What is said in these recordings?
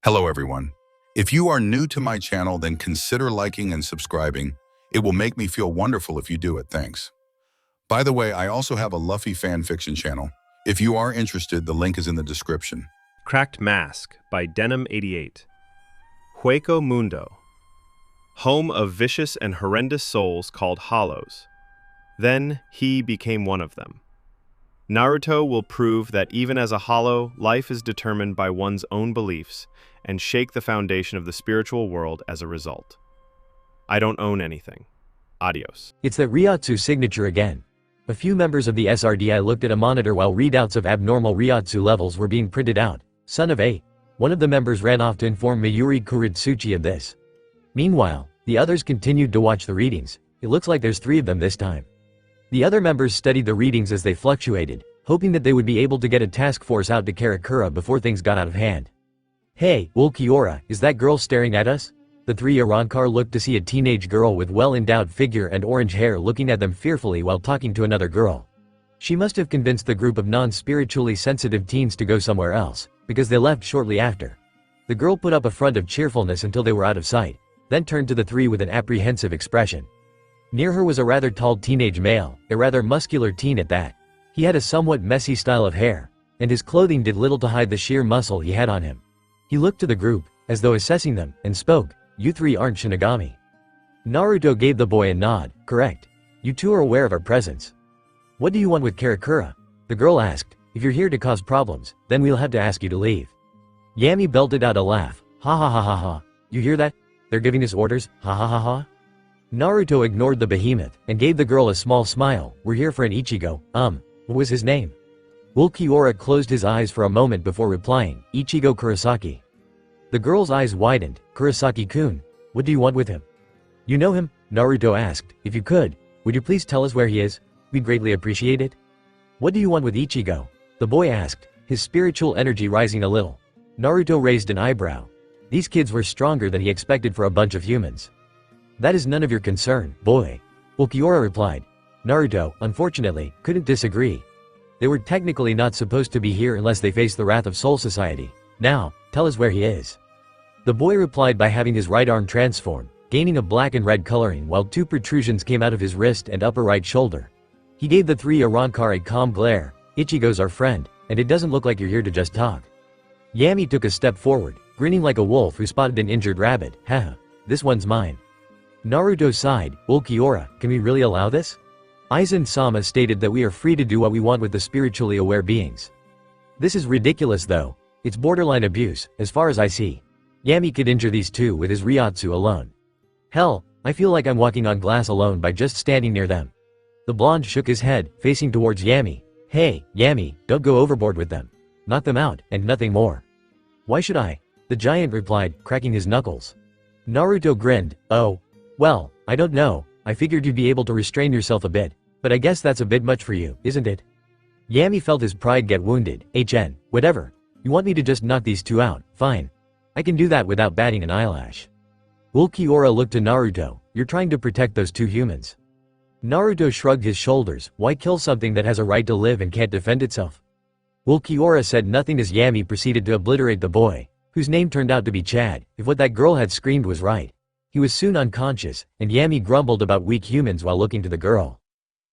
Hello everyone. If you are new to my channel, then consider liking and subscribing. It will make me feel wonderful if you do it. Thanks. By the way, I also have a Luffy fan fiction channel. If you are interested, the link is in the description. Cracked Mask by Denim88. Hueco Mundo. Home of vicious and horrendous souls called hollows. Then he became one of them. Naruto will prove that even as a hollow, life is determined by one's own beliefs and shake the foundation of the spiritual world as a result. I don't own anything. Adios. It's that Ryotsu signature again. A few members of the SRDI looked at a monitor while readouts of abnormal Ryotsu levels were being printed out. Son of a. One of the members ran off to inform Mayuri Kuritsuchi of this. Meanwhile, the others continued to watch the readings. It looks like there's 3 of them this time. The other members studied the readings as they fluctuated, hoping that they would be able to get a task force out to Karakura before things got out of hand. Hey, Ulquiorra, is that girl staring at us? The 3 Arrancar looked to see a teenage girl with well-endowed figure and orange hair looking at them fearfully while talking to another girl. She must have convinced the group of non-spiritually sensitive teens to go somewhere else, because they left shortly after. The girl put up a front of cheerfulness until they were out of sight, then turned to the 3 with an apprehensive expression. Near her was a rather tall teenage male, a rather muscular teen at that. He had a somewhat messy style of hair, and his clothing did little to hide the sheer muscle he had on him. He looked to the group, as though assessing them, and spoke, "You 3 aren't Shinigami." Naruto gave the boy a nod. "Correct. You 2 are aware of our presence." "What do you want with Karakura?" the girl asked. "If you're here to cause problems, then we'll have to ask you to leave." Yami belted out a laugh. "Ha ha ha ha ha. You hear that? They're giving us orders, ha ha ha ha." Naruto ignored the behemoth, and gave the girl a small smile. "We're here for an Ichigo, what was his name?" Ulquiorra closed his eyes for a moment before replying, "Ichigo Kurosaki." The girl's eyes widened. "Kurosaki-kun? What do you want with him?" "You know him?" Naruto asked. "If you could, would you please tell us where he is? We'd greatly appreciate it." "What do you want with Ichigo?" the boy asked, his spiritual energy rising a little. Naruto raised an eyebrow. These kids were stronger than he expected for a bunch of humans. "That is none of your concern, boy," Ulquiorra replied. Naruto, unfortunately, couldn't disagree. They were technically not supposed to be here unless they faced the wrath of Soul Society. "Now, tell us where he is." The boy replied by having his right arm transform, gaining a black and red coloring while 2 protrusions came out of his wrist and upper right shoulder. He gave the 3 Arrancar a calm glare. "Ichigo's our friend, and it doesn't look like you're here to just talk." Yami took a step forward, grinning like a wolf who spotted an injured rabbit. "Haha, this one's mine." Naruto sighed. "Ulquiorra, can we really allow this?" Aizen-sama stated that we are free to do what we want with the spiritually aware beings. "This is ridiculous though. It's borderline abuse, as far as I see. Yami could injure these 2 with his Ryotsu alone. Hell, I feel like I'm walking on glass alone by just standing near them." The blonde shook his head, facing towards Yami. "Hey, Yami, don't go overboard with them. Knock them out, and nothing more." "Why should I?" the giant replied, cracking his knuckles. Naruto grinned. "Oh. Well, I don't know, I figured you'd be able to restrain yourself a bit, but I guess that's a bit much for you, isn't it?" Yami felt his pride get wounded. Whatever. You want me to just knock these 2 out, fine. I can do that without batting an eyelash." Ulquiorra looked to Naruto. "You're trying to protect those 2 humans." Naruto shrugged his shoulders. "Why kill something that has a right to live and can't defend itself?" Ulquiorra said nothing as Yami proceeded to obliterate the boy, whose name turned out to be Chad, if what that girl had screamed was right. He was soon unconscious, and Yami grumbled about weak humans while looking to the girl.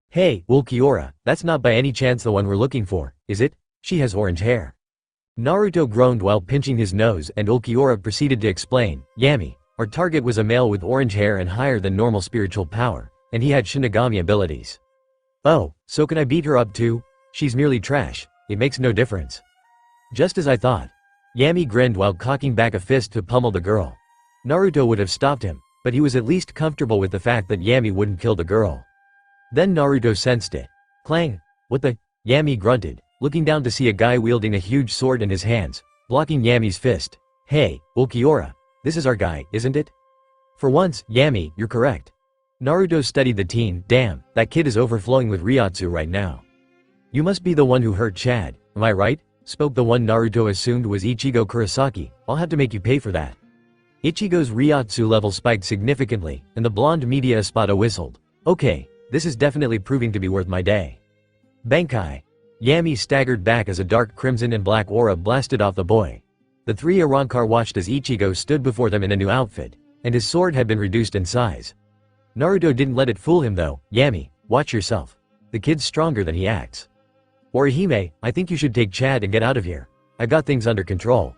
"Hey, Ulquiorra, that's not by any chance the one we're looking for, is it? She has orange hair." Naruto groaned while pinching his nose, and Ulquiorra proceeded to explain, "Yami, our target was a male with orange hair and higher than normal spiritual power, and he had Shinigami abilities." "Oh, so can I beat her up too? She's merely trash, it makes no difference." "Just as I thought." Yami grinned while cocking back a fist to pummel the girl. Naruto would have stopped him, but he was at least comfortable with the fact that Yami wouldn't kill the girl. Then Naruto sensed it. Clang! "What the?" Yami grunted, looking down to see a guy wielding a huge sword in his hands, blocking Yami's fist. "Hey, Ulquiorra, this is our guy, isn't it?" "For once, Yami, you're correct." Naruto studied the teen. "Damn, that kid is overflowing with Ryotsu right now." "You must be the one who hurt Chad, am I right?" spoke the one Naruto assumed was Ichigo Kurosaki. "I'll have to make you pay for that." Ichigo's Ryotsu level spiked significantly, and the blonde media espada whistled. "Okay, this is definitely proving to be worth my day." Bankai. Yami staggered back as a dark crimson and black aura blasted off the boy. The three Arrancar watched as Ichigo stood before them in a new outfit, and his sword had been reduced in size. Naruto didn't let it fool him though. Yami, watch yourself. The kid's stronger than he acts. Orihime, I think you should take Chad and get out of here. I've got things under control.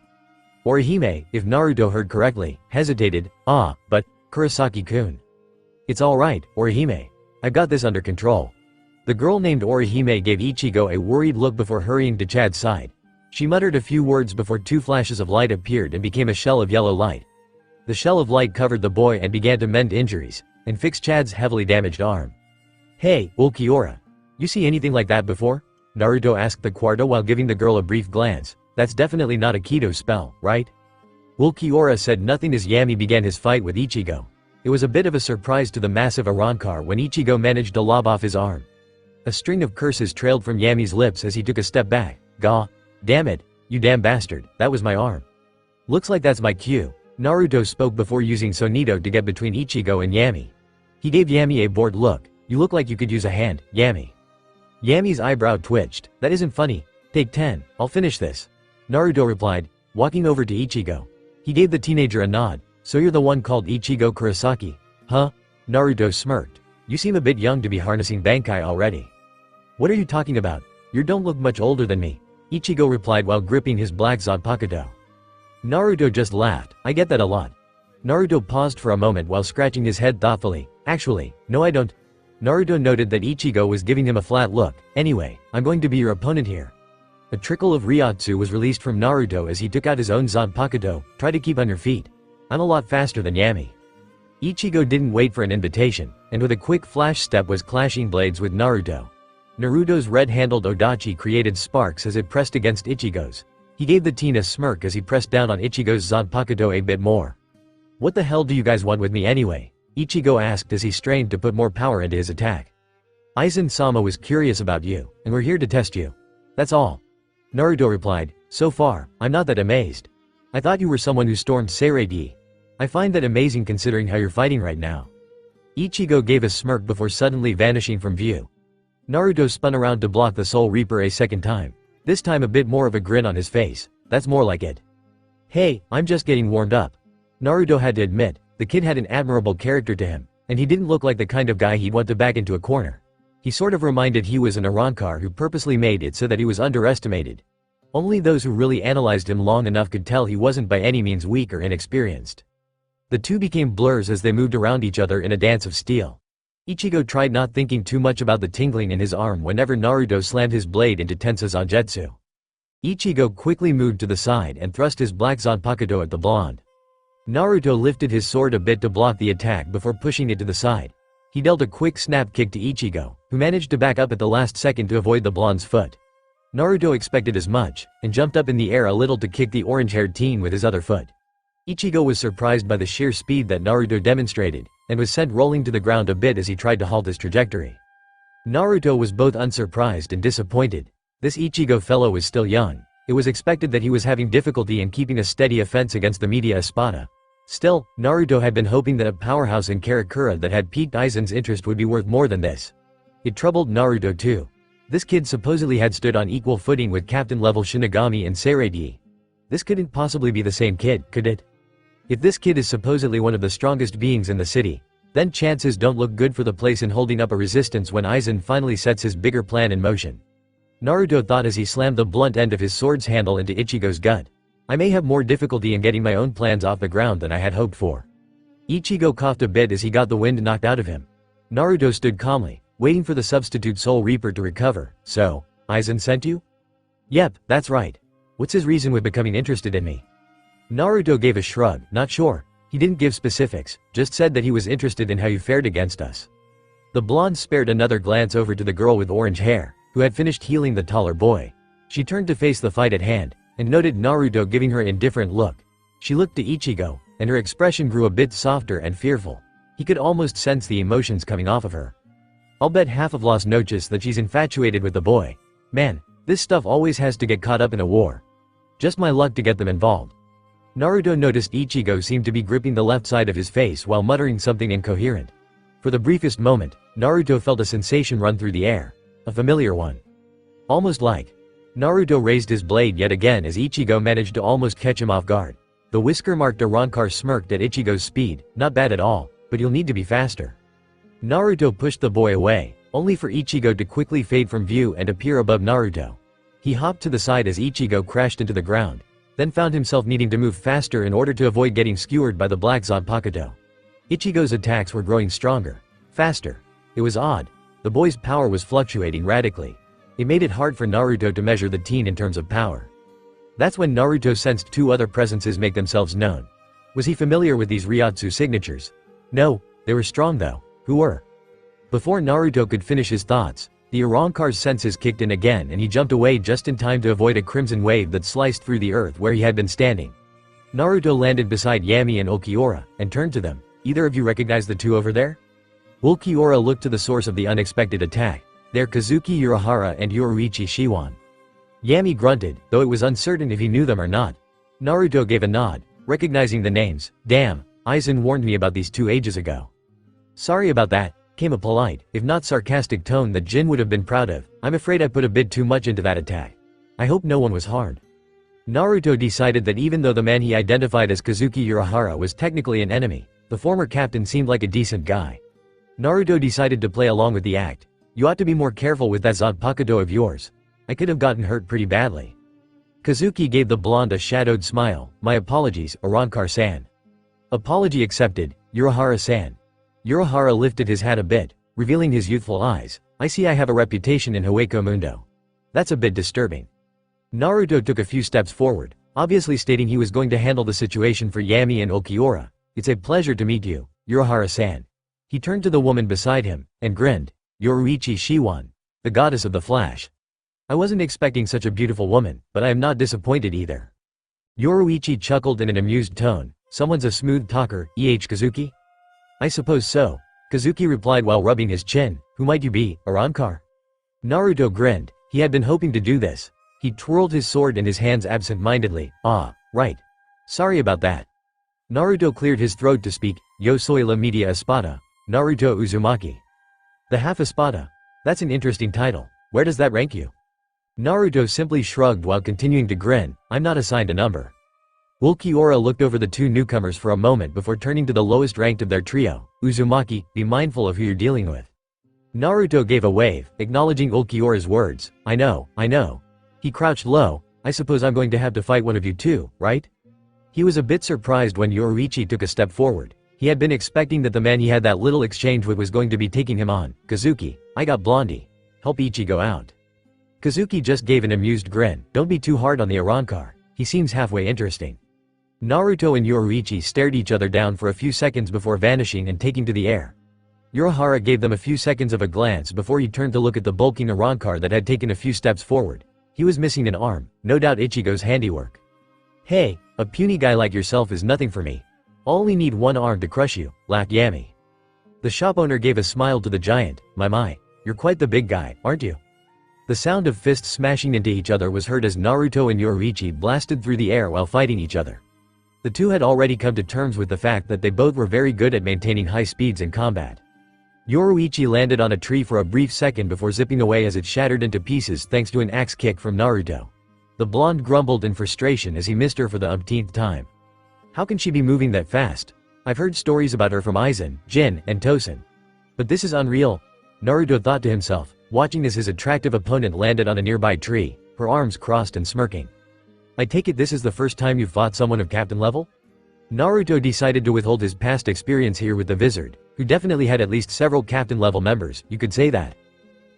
Orihime, if Naruto heard correctly, hesitated, but, Kurosaki-kun. It's alright, Orihime. I've got this under control. The girl named Orihime gave Ichigo a worried look before hurrying to Chad's side. She muttered a few words before two flashes of light appeared and became a shell of yellow light. The shell of light covered the boy and began to mend injuries, and fix Chad's heavily damaged arm. Hey, Ulquiorra. You see anything like that before? Naruto asked the Quarto while giving the girl a brief glance. That's definitely not a Kido spell, right? Ulquiorra said nothing as Yami began his fight with Ichigo. It was a bit of a surprise to the massive Arrancar when Ichigo managed to lob off his arm. A string of curses trailed from Yami's lips as he took a step back. Gah. Damn it, you damn bastard, that was my arm. Looks like that's my cue. Naruto spoke before using Sonito to get between Ichigo and Yami. He gave Yami a bored look. You look like you could use a hand, Yami. Yami's eyebrow twitched. That isn't funny. Take 10, I'll finish this. Naruto replied, walking over to Ichigo. He gave the teenager a nod. So you're the one called Ichigo Kurosaki? Huh? Naruto smirked. You seem a bit young to be harnessing Bankai already. What are you talking about? You don't look much older than me. Ichigo replied while gripping his black Zanpakuto. Naruto just laughed. I get that a lot. Naruto paused for a moment while scratching his head thoughtfully. Actually, no I don't. Naruto noted that Ichigo was giving him a flat look. Anyway, I'm going to be your opponent here. A trickle of Ryotsu was released from Naruto as he took out his own Zanpakuto. Try to keep on your feet. I'm a lot faster than Yami. Ichigo didn't wait for an invitation, and with a quick flash step was clashing blades with Naruto. Naruto's red-handled Odachi created sparks as it pressed against Ichigo's. He gave the teen a smirk as he pressed down on Ichigo's Zanpakuto a bit more. What the hell do you guys want with me anyway? Ichigo asked as he strained to put more power into his attack. Aizen-sama was curious about you, and we're here to test you. That's all. Naruto replied, so far, I'm not that amazed. I thought you were someone who stormed Seiragi. I find that amazing considering how you're fighting right now. Ichigo gave a smirk before suddenly vanishing from view. Naruto spun around to block the Soul Reaper a second time. This time a bit more of a grin on his face. That's more like it. Hey, I'm just getting warmed up. Naruto had to admit, the kid had an admirable character to him, and he didn't look like the kind of guy he'd want to back into a corner. He sort of reminded he was an Arrancar who purposely made it so that he was underestimated. Only those who really analyzed him long enough could tell he wasn't by any means weak or inexperienced. The two became blurs as they moved around each other in a dance of steel. Ichigo tried not thinking too much about the tingling in his arm whenever Naruto slammed his blade into Tensa Zangetsu. Ichigo quickly moved to the side and thrust his black Zanpakuto at the blonde. Naruto lifted his sword a bit to block the attack before pushing it to the side. He dealt a quick snap kick to Ichigo, who managed to back up at the last second to avoid the blonde's foot. Naruto expected as much, and jumped up in the air a little to kick the orange-haired teen with his other foot. Ichigo was surprised by the sheer speed that Naruto demonstrated, and was sent rolling to the ground a bit as he tried to halt his trajectory. Naruto was both unsurprised and disappointed. This Ichigo fellow was still young. It was expected that he was having difficulty in keeping a steady offense against the media espada. Still, Naruto had been hoping that a powerhouse in Karakura that had piqued Aizen's interest would be worth more than this. It troubled Naruto too. This kid supposedly had stood on equal footing with captain-level Shinigami and Seiragi. This couldn't possibly be the same kid, could it? If this kid is supposedly one of the strongest beings in the city, then chances don't look good for the place in holding up a resistance when Aizen finally sets his bigger plan in motion. Naruto thought as he slammed the blunt end of his sword's handle into Ichigo's gut. I may have more difficulty in getting my own plans off the ground than I had hoped for. Ichigo coughed a bit as he got the wind knocked out of him. Naruto stood calmly, waiting for the substitute Soul Reaper to recover. So, Aizen sent you? Yep, that's right. What's his reason with becoming interested in me? Naruto gave a shrug, not sure. He didn't give specifics, just said that he was interested in how you fared against us. The blonde spared another glance over to the girl with orange hair, who had finished healing the taller boy. She turned to face the fight at hand, and noted Naruto giving her an indifferent look. She looked to Ichigo, and her expression grew a bit softer and fearful. He could almost sense the emotions coming off of her. I'll bet half of Las Noches that she's infatuated with the boy. Man, this stuff always has to get caught up in a war. Just my luck to get them involved. Naruto noticed Ichigo seemed to be gripping the left side of his face while muttering something incoherent. For the briefest moment, Naruto felt a sensation run through the air. A familiar one. Almost like. Naruto raised his blade yet again as Ichigo managed to almost catch him off guard. The whisker-marked Arrancar smirked at Ichigo's speed. Not bad at all, but you'll need to be faster. Naruto pushed the boy away, only for Ichigo to quickly fade from view and appear above Naruto. He hopped to the side as Ichigo crashed into the ground, then found himself needing to move faster in order to avoid getting skewered by the black Zanpakuto. Ichigo's attacks were growing stronger, faster. It was odd. The boy's power was fluctuating radically. It made it hard for Naruto to measure the teen in terms of power. That's when Naruto sensed two other presences make themselves known. Was he familiar with these Ryotsu signatures? No, they were strong though. Who were? Before Naruto could finish his thoughts, the Arrancar's senses kicked in again and he jumped away just in time to avoid a crimson wave that sliced through the earth where he had been standing. Naruto landed beside Yami and Ulquiorra, and turned to them. Either of you recognize the two over there? Ulquiorra looked to the source of the unexpected attack. They're Kazuki Urahara and Yoruichi Shiwan. Yami grunted, though it was uncertain if he knew them or not. Naruto gave a nod, recognizing the names. Damn, Aizen warned me about these two ages ago. Sorry about that, came a polite, if not sarcastic tone that Jin would have been proud of. I'm afraid I put a bit too much into that attack. I hope no one was harmed. Naruto decided that even though the man he identified as Kazuki Urahara was technically an enemy, the former captain seemed like a decent guy. Naruto decided to play along with the act. You ought to be more careful with that Zanpakuto of yours. I could have gotten hurt pretty badly. Kazuki gave the blonde a shadowed smile. My apologies, Arrancar-san. Apology accepted, Urahara-san. Urahara lifted his hat a bit, revealing his youthful eyes. I see I have a reputation in Hueco Mundo. That's a bit disturbing. Naruto took a few steps forward, obviously stating he was going to handle the situation for Yami and Ulquiorra. It's a pleasure to meet you, Urahara-san. He turned to the woman beside him, and grinned. Yoruichi Shiwan, the goddess of the flash. I wasn't expecting such a beautiful woman, but I am not disappointed either. Yoruichi chuckled in an amused tone. Someone's a smooth talker, Kazuki? I suppose so, Kazuki replied while rubbing his chin. Who might you be, Arrancar? Naruto grinned. He had been hoping to do this. He twirled his sword in his hands absent-mindedly. Ah, right. Sorry about that. Naruto cleared his throat to speak. Yo soy la media espada, Naruto Uzumaki. The half espada. That's an interesting title. Where does that rank you? Naruto simply shrugged while continuing to grin. I'm not assigned a number. Ulquiorra looked over the two newcomers for a moment before turning to the lowest ranked of their trio. Uzumaki, be mindful of who you're dealing with. Naruto gave a wave, acknowledging Ulquiorra's words. I know. He crouched low. I suppose I'm going to have to fight one of you too, right? He was a bit surprised when Yoruichi took a step forward. He had been expecting that the man he had that little exchange with was going to be taking him on. Kazuki, I got Blondie. Help Ichigo out. Kazuki just gave an amused grin. Don't be too hard on the Arrancar. He seems halfway interesting. Naruto and Yoruichi stared each other down for a few seconds before vanishing and taking to the air. Urahara gave them a few seconds of a glance before he turned to look at the bulking Arrancar that had taken a few steps forward. He was missing an arm, no doubt Ichigo's handiwork. Hey, a puny guy like yourself is nothing for me. I'll only need one arm to crush you, laughed Yami. The shop owner gave a smile to the giant. My, you're quite the big guy, aren't you? The sound of fists smashing into each other was heard as Naruto and Yoruichi blasted through the air while fighting each other. The two had already come to terms with the fact that they both were very good at maintaining high speeds in combat. Yoruichi landed on a tree for a brief second before zipping away as it shattered into pieces thanks to an axe kick from Naruto. The blonde grumbled in frustration as he missed her for the umpteenth time. How can she be moving that fast? I've heard stories about her from Aizen, Jin, and Tosen. But this is unreal, Naruto thought to himself, watching as his attractive opponent landed on a nearby tree, her arms crossed and smirking. I take it this is the first time you've fought someone of captain level? Naruto decided to withhold his past experience here with the wizard, who definitely had at least several captain level members, you could say that.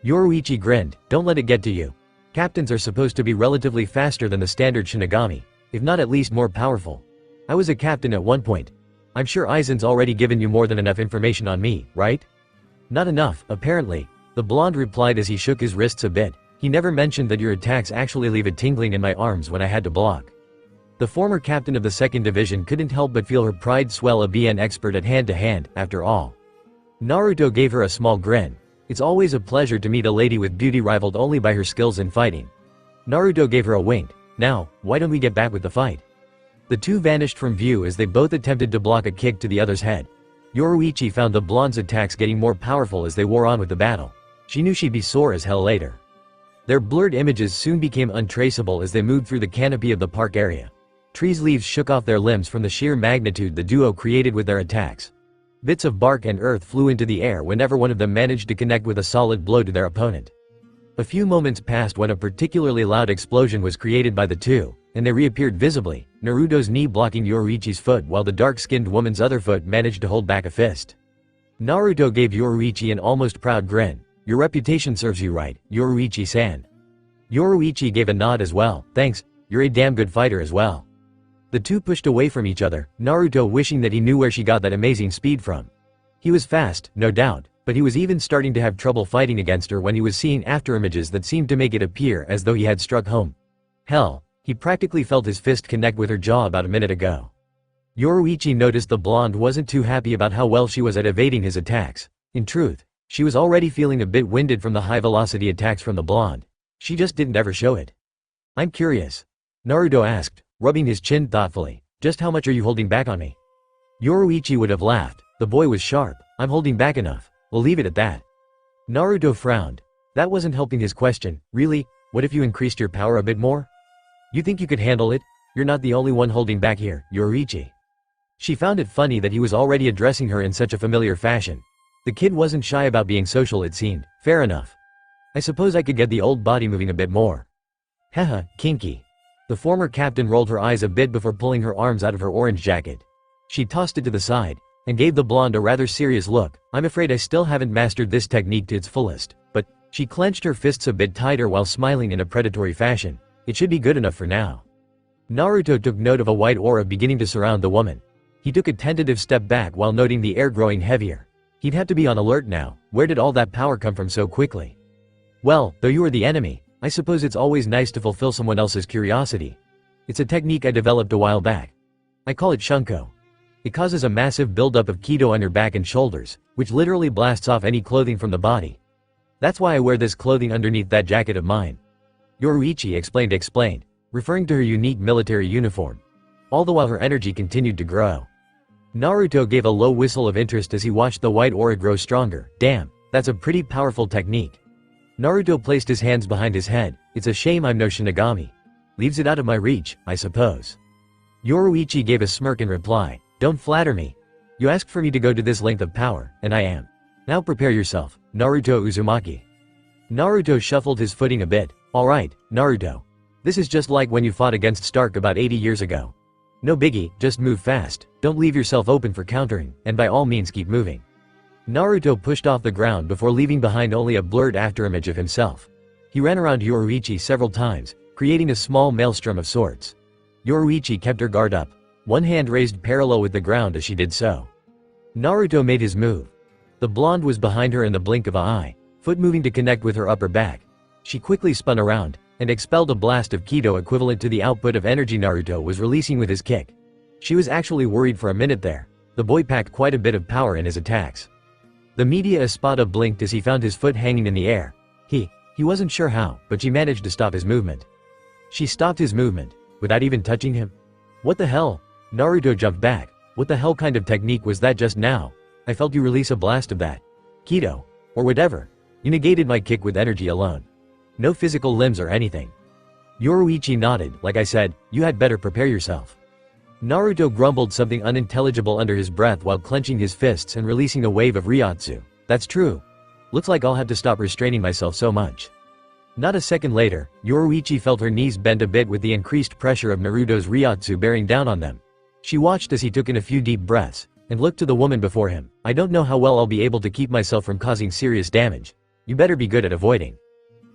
Yoruichi grinned. Don't let it get to you. Captains are supposed to be relatively faster than the standard Shinigami, if not at least more powerful. I was a captain at one point. I'm sure Aizen's already given you more than enough information on me, right? Not enough, apparently, the blonde replied as he shook his wrists a bit. He never mentioned that your attacks actually leave a tingling in my arms when I had to block. The former captain of the 2nd Division couldn't help but feel her pride swell, a BN expert at hand-to-hand, after all. Naruto gave her a small grin. It's always a pleasure to meet a lady with beauty rivaled only by her skills in fighting. Naruto gave her a wink. Now, why don't we get back with the fight? The two vanished from view as they both attempted to block a kick to the other's head. Yoruichi found the blonde's attacks getting more powerful as they wore on with the battle. She knew she'd be sore as hell later. Their blurred images soon became untraceable as they moved through the canopy of the park area. Trees' leaves shook off their limbs from the sheer magnitude the duo created with their attacks. Bits of bark and earth flew into the air whenever one of them managed to connect with a solid blow to their opponent. A few moments passed when a particularly loud explosion was created by the two, and they reappeared visibly, Naruto's knee blocking Yoruichi's foot while the dark-skinned woman's other foot managed to hold back a fist. Naruto gave Yoruichi an almost proud grin. "Your reputation serves you right, Yoruichi-san." Yoruichi gave a nod as well. "Thanks, you're a damn good fighter as well." The two pushed away from each other, Naruto wishing that he knew where she got that amazing speed from. He was fast, no doubt, but he was even starting to have trouble fighting against her when he was seeing afterimages that seemed to make it appear as though he had struck home. Hell, he practically felt his fist connect with her jaw about a minute ago. Yoruichi noticed the blonde wasn't too happy about how well she was at evading his attacks. In truth, she was already feeling a bit winded from the high-velocity attacks from the blonde. She just didn't ever show it. "I'm curious," Naruto asked, rubbing his chin thoughtfully. "Just how much are you holding back on me?" Yoruichi would have laughed. The boy was sharp. "I'm holding back enough. We'll leave it at that." Naruto frowned. That wasn't helping his question. "Really? What if you increased your power a bit more? You think you could handle it? You're not the only one holding back here, Yoruichi." She found it funny that he was already addressing her in such a familiar fashion. The kid wasn't shy about being social, it seemed. "Fair enough. I suppose I could get the old body moving a bit more." "Haha, kinky." The former captain rolled her eyes a bit before pulling her arms out of her orange jacket. She tossed it to the side, and gave the blonde a rather serious look. "I'm afraid I still haven't mastered this technique to its fullest, but..." She clenched her fists a bit tighter while smiling in a predatory fashion. "It should be good enough for now." Naruto took note of a white aura beginning to surround the woman. He took a tentative step back while noting the air growing heavier. He'd have to be on alert now. Where did all that power come from so quickly? "Well, though you are the enemy, I suppose it's always nice to fulfill someone else's curiosity. It's a technique I developed a while back. I call it shunko. It causes a massive buildup of kido on your back and shoulders, which literally blasts off any clothing from the body. That's why I wear this clothing underneath that jacket of mine." Yoruichi explained, referring to her unique military uniform. All the while her energy continued to grow. Naruto gave a low whistle of interest as he watched the white aura grow stronger. "Damn, that's a pretty powerful technique." Naruto placed his hands behind his head. "It's a shame I'm no Shinigami. Leaves it out of my reach, I suppose." Yoruichi gave a smirk in reply. "Don't flatter me. You asked for me to go to this length of power, and I am. Now prepare yourself, Naruto Uzumaki." Naruto shuffled his footing a bit. "Alright, Naruto. This is just like when you fought against Stark about 80 years ago. No biggie, just move fast, don't leave yourself open for countering, and by all means keep moving." Naruto pushed off the ground before leaving behind only a blurred afterimage of himself. He ran around Yoruichi several times, creating a small maelstrom of sorts. Yoruichi kept her guard up, one hand raised parallel with the ground as she did so. Naruto made his move. The blonde was behind her in the blink of an eye, foot moving to connect with her upper back. She quickly spun around, and expelled a blast of kido equivalent to the output of energy Naruto was releasing with his kick. She was actually worried for a minute there. The boy packed quite a bit of power in his attacks. The media Espada blinked as he found his foot hanging in the air. He wasn't sure how, but she managed to stop his movement. She stopped his movement, without even touching him. "What the hell?" Naruto jumped back. "What the hell kind of technique was that just now? I felt you release a blast of that kido, or whatever. You negated my kick with energy alone. No physical limbs or anything." Yoruichi nodded. "Like I said, you had better prepare yourself." Naruto grumbled something unintelligible under his breath while clenching his fists and releasing a wave of ryotsu. "That's true. Looks like I'll have to stop restraining myself so much." Not a second later, Yoruichi felt her knees bend a bit with the increased pressure of Naruto's ryotsu bearing down on them. She watched as he took in a few deep breaths, and looked to the woman before him. "I don't know how well I'll be able to keep myself from causing serious damage. You better be good at avoiding."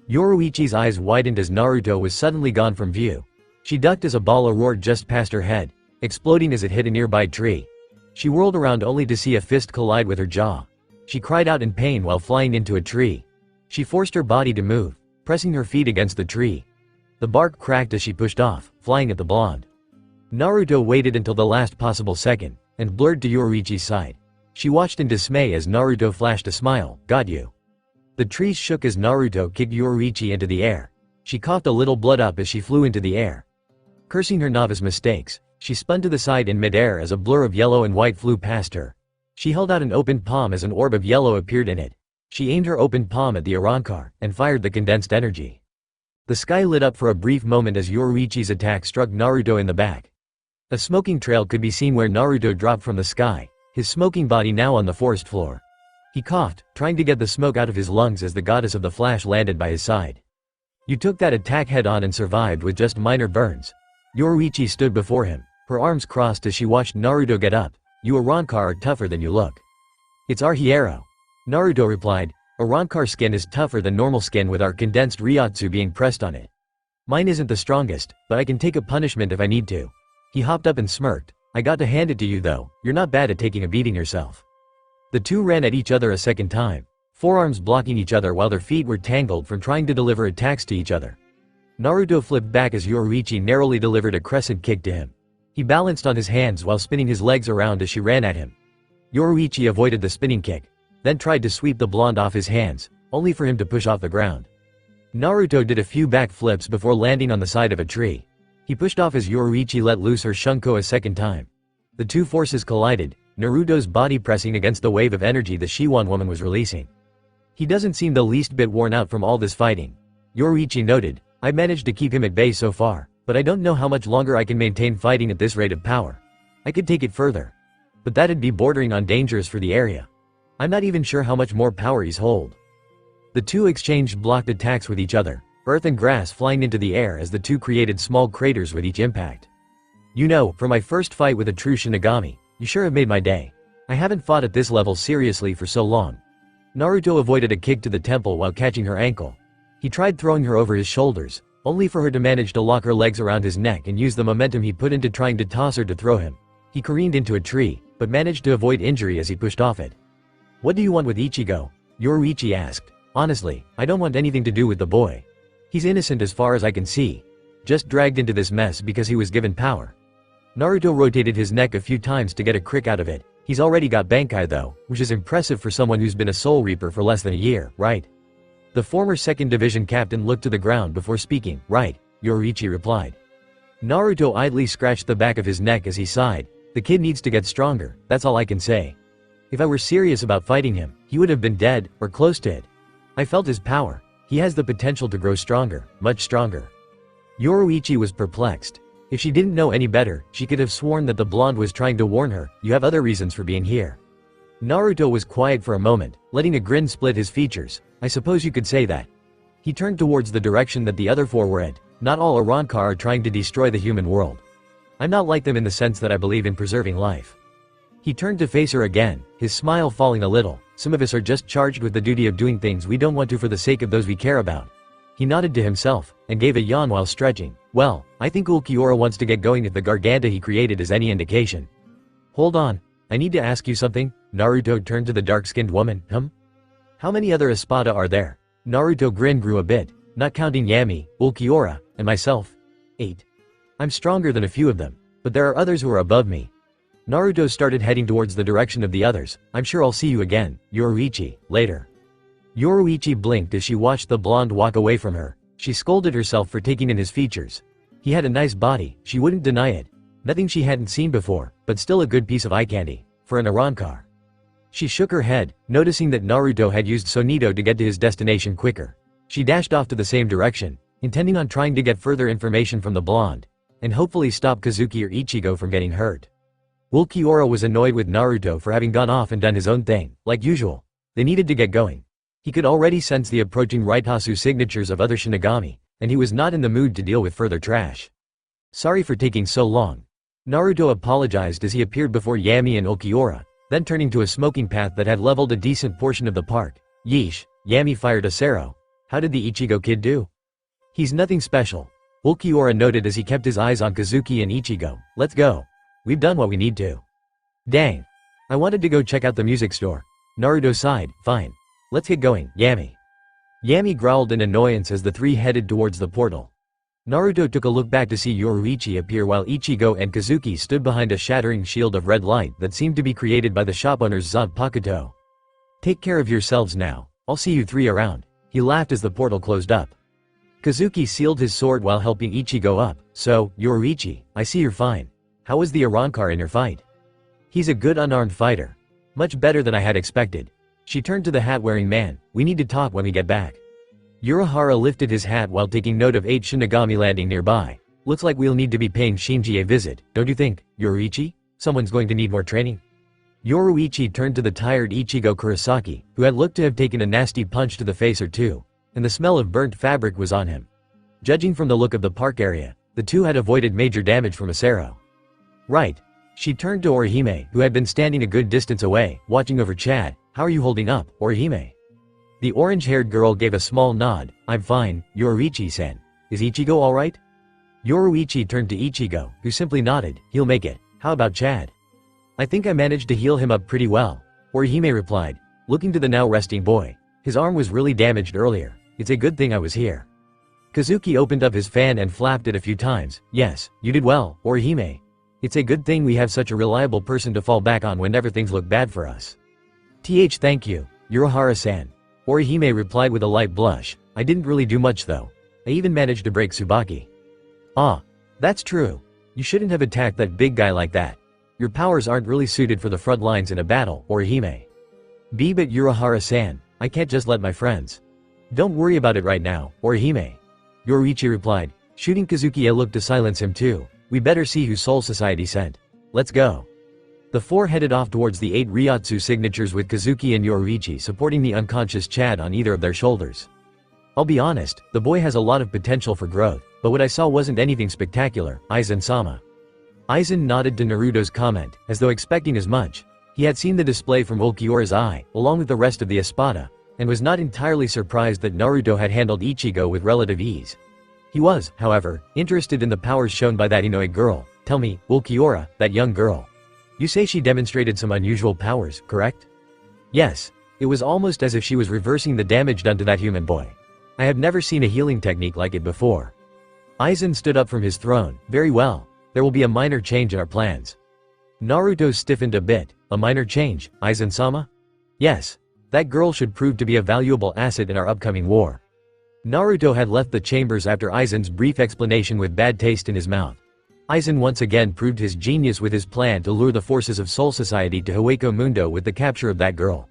Yoruichi's eyes widened as Naruto was suddenly gone from view. She ducked as a ball roared just past her head, exploding as it hit a nearby tree. She whirled around only to see a fist collide with her jaw. She cried out in pain while flying into a tree. She forced her body to move, pressing her feet against the tree. The bark cracked as she pushed off, flying at the blonde. Naruto waited until the last possible second, and blurred to Yoruichi's side. She watched in dismay as Naruto flashed a smile. "Got you." The trees shook as Naruto kicked Yoruichi into the air. She coughed a little blood up as she flew into the air. Cursing her novice mistakes, she spun to the side in midair as a blur of yellow and white flew past her. She held out an open palm as an orb of yellow appeared in it. She aimed her open palm at the Arrancar, and fired the condensed energy. The sky lit up for a brief moment as Yoruichi's attack struck Naruto in the back. A smoking trail could be seen where Naruto dropped from the sky, his smoking body now on the forest floor. He coughed, trying to get the smoke out of his lungs as the goddess of the flash landed by his side. You took that attack head on and survived with just minor burns. Yoruichi stood before him, her arms crossed as she watched Naruto get up. You Arrancar are tougher than you look. It's our hero. Naruto replied, Arrancar skin is tougher than normal skin with our condensed ryotsu being pressed on it. Mine isn't the strongest, but I can take a punishment if I need to. He hopped up and smirked. I got to hand it to you though, you're not bad at taking a beating yourself. The two ran at each other a second time, forearms blocking each other while their feet were tangled from trying to deliver attacks to each other. Naruto flipped back as Yoruichi narrowly delivered a crescent kick to him. He balanced on his hands while spinning his legs around as she ran at him. Yoruichi avoided the spinning kick, then tried to sweep the blonde off his hands, only for him to push off the ground. Naruto did a few back flips before landing on the side of a tree. He pushed off as Yoruichi let loose her shunko a second time. The two forces collided, Naruto's body pressing against the wave of energy the Shiwan woman was releasing. He doesn't seem the least bit worn out from all this fighting. Yoruichi noted, I managed to keep him at bay so far, but I don't know how much longer I can maintain fighting at this rate of power. I could take it further, but that'd be bordering on dangerous for the area. I'm not even sure how much more power he's hold. The two exchanged blocked attacks with each other, earth and grass flying into the air as the two created small craters with each impact. You know, for my first fight with a true Shinigami, you sure have made my day. I haven't fought at this level seriously for so long. Naruto avoided a kick to the temple while catching her ankle. He tried throwing her over his shoulders, only for her to manage to lock her legs around his neck and use the momentum he put into trying to toss her to throw him. He careened into a tree, but managed to avoid injury as he pushed off it. What do you want with Ichigo? Yoruichi asked. Honestly, I don't want anything to do with the boy. He's innocent as far as I can see. Just dragged into this mess because he was given power. Naruto rotated his neck a few times to get a crick out of it. He's already got Bankai though, which is impressive for someone who's been a Soul Reaper for less than a year, right? The former 2nd Division captain looked to the ground before speaking. Right, Yoruichi replied. Naruto idly scratched the back of his neck as he sighed. The kid needs to get stronger, that's all I can say. If I were serious about fighting him, he would have been dead, or close to it. I felt his power. He has the potential to grow stronger, much stronger. Yoruichi was perplexed. If she didn't know any better, she could have sworn that the blonde was trying to warn her, you have other reasons for being here. Naruto was quiet for a moment, letting a grin split his features. I suppose you could say that. He turned towards the direction that the other four were at. Not all Arrancar are trying to destroy the human world. I'm not like them in the sense that I believe in preserving life. He turned to face her again, his smile falling a little. Some of us are just charged with the duty of doing things we don't want to for the sake of those we care about. He nodded to himself, and gave a yawn while stretching. Well, I think Ulquiorra wants to get going if the Garganta he created is any indication. Hold on, I need to ask you something. Naruto turned to the dark-skinned woman. How many other Espada are there? Naruto grin grew a bit, not counting Yami, Ulquiorra, and myself. 8. I'm stronger than a few of them, but there are others who are above me. Naruto started heading towards the direction of the others. I'm sure I'll see you again, Yoruichi, later. Yoruichi blinked as she watched the blonde walk away from her. She scolded herself for taking in his features. He had a nice body, she wouldn't deny it. Nothing she hadn't seen before, but still a good piece of eye candy, for an Arrancar. She shook her head, noticing that Naruto had used Sonido to get to his destination quicker. She dashed off to the same direction, intending on trying to get further information from the blonde, and hopefully stop Kazuki or Ichigo from getting hurt. Ulquiorra was annoyed with Naruto for having gone off and done his own thing, like usual. They needed to get going. He could already sense the approaching Raitasu signatures of other Shinigami, and he was not in the mood to deal with further trash. Sorry for taking so long. Naruto apologized as he appeared before Yami and Ulquiorra, then turning to a smoking path that had leveled a decent portion of the park. Yeesh, Yami fired a Sero. How did the Ichigo kid do? He's nothing special. Ulquiorra noted as he kept his eyes on Kazuki and Ichigo. Let's go. We've done what we need to. Dang. I wanted to go check out the music store. Naruto sighed. Fine. Let's get going, Yami. Yami growled in annoyance as the three headed towards the portal. Naruto took a look back to see Yoruichi appear while Ichigo and Kazuki stood behind a shattering shield of red light that seemed to be created by the shop owner's Zanpakuto. Take care of yourselves now, I'll see you three around. He laughed as the portal closed up. Kazuki sealed his sword while helping Ichigo up. So, Yoruichi, I see you're fine. How was the Arrancar in your fight? He's a good unarmed fighter. Much better than I had expected. She turned to the hat-wearing man. We need to talk when we get back. Urahara lifted his hat while taking note of 8 Shinigami landing nearby. Looks like we'll need to be paying Shinji a visit, don't you think, Yoruichi? Someone's going to need more training. Yoruichi turned to the tired Ichigo Kurosaki, who had looked to have taken a nasty punch to the face or two, and the smell of burnt fabric was on him. Judging from the look of the park area, the two had avoided major damage from Asero. Right. She turned to Orihime, who had been standing a good distance away, watching over Chad. How are you holding up, Orihime? The orange-haired girl gave a small nod. I'm fine, Yoruichi-san. Is Ichigo alright? Yoruichi turned to Ichigo, who simply nodded. He'll make it. How about Chad? I think I managed to heal him up pretty well, Orihime replied, looking to the now resting boy. His arm was really damaged earlier. It's a good thing I was here. Kazuki opened up his fan and flapped it a few times. Yes, you did well, Orihime. It's a good thing we have such a reliable person to fall back on whenever things look bad for us. Thank you, Urahara-san. Orihime replied with a light blush. I didn't really do much though. I even managed to break Tsubaki. Ah, that's true. You shouldn't have attacked that big guy like that. Your powers aren't really suited for the front lines in a battle, Orihime. But Urahara-san, I can't just let my friends. Don't worry about it right now, Orihime. Yoruichi replied, shooting Kazuki a look to silence him too. We better see who Soul Society sent. Let's go. The four headed off towards the 8 Ryotsu signatures with Kazuki and Yoruichi supporting the unconscious Chad on either of their shoulders. I'll be honest, the boy has a lot of potential for growth, but what I saw wasn't anything spectacular, Aizen-sama. Aizen nodded to Naruto's comment, as though expecting as much. He had seen the display from Ulquiorra's eye, along with the rest of the Espada, and was not entirely surprised that Naruto had handled Ichigo with relative ease. He was, however, interested in the powers shown by that Inoue girl. Tell me, Ulquiorra, that young girl. You say she demonstrated some unusual powers, correct? Yes. It was almost as if she was reversing the damage done to that human boy. I have never seen a healing technique like it before. Aizen stood up from his throne. Very well. There will be a minor change in our plans. Naruto stiffened a bit. A minor change, Aizen-sama? Yes. That girl should prove to be a valuable asset in our upcoming war. Naruto had left the chambers after Aizen's brief explanation with bad taste in his mouth. Aizen once again proved his genius with his plan to lure the forces of Soul Society to Hueco Mundo with the capture of that girl.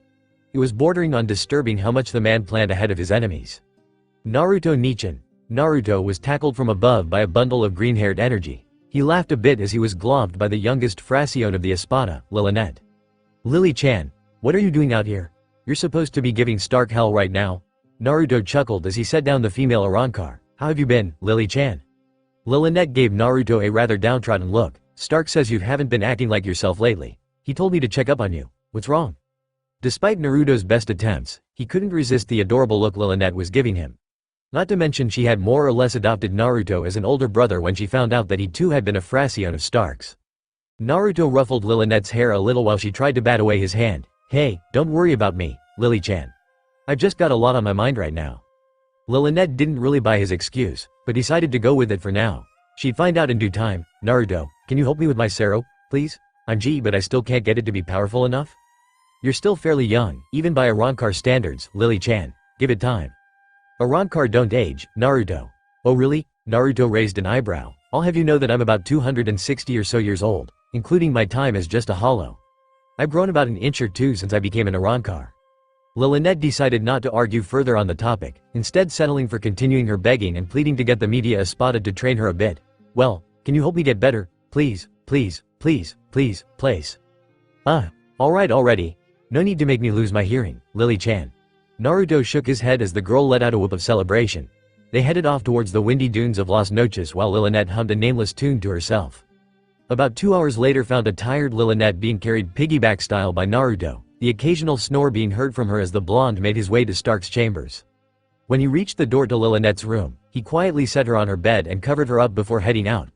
It was bordering on disturbing how much the man planned ahead of his enemies. Naruto Nichin. Naruto was tackled from above by a bundle of green-haired energy. He laughed a bit as he was globbed by the youngest Fracione of the Espada, Lilynette. Lily-chan, what are you doing out here? You're supposed to be giving Stark hell right now. Naruto chuckled as he set down the female Arrancar. How have you been, Lily-chan? Lilynette gave Naruto a rather downtrodden look. Stark says you haven't been acting like yourself lately. He told me to check up on you. What's wrong? Despite Naruto's best attempts, he couldn't resist the adorable look Lilynette was giving him. Not to mention she had more or less adopted Naruto as an older brother when she found out that he too had been a Fracione of Stark's. Naruto ruffled Lilynette's hair a little while she tried to bat away his hand. Hey, don't worry about me, Lily-chan. I've just got a lot on my mind right now. Lilynette didn't really buy his excuse, but decided to go with it for now. She'd find out in due time. Naruto, can you help me with my Sero, please? I'm G but I still can't get it to be powerful enough? You're still fairly young, even by Arrancar standards, Lily-chan. Give it time. Arrancar don't age, Naruto. Oh really? Naruto raised an eyebrow. I'll have you know that I'm about 260 or so years old, including my time as just a hollow. I've grown about an inch or two since I became an Arrancar. Lilynette decided not to argue further on the topic, instead settling for continuing her begging and pleading to get the media Espada to train her a bit. Well, can you help me get better? Please, please, please, please, please. Alright already. No need to make me lose my hearing, Lily-chan. Naruto shook his head as the girl let out a whoop of celebration. They headed off towards the windy dunes of Las Noches while Lilynette hummed a nameless tune to herself. About 2 hours later found a tired Lilynette being carried piggyback style by Naruto, the occasional snore being heard from her as the blonde made his way to Stark's chambers. When he reached the door to Lilynette's room, he quietly set her on her bed and covered her up before heading out.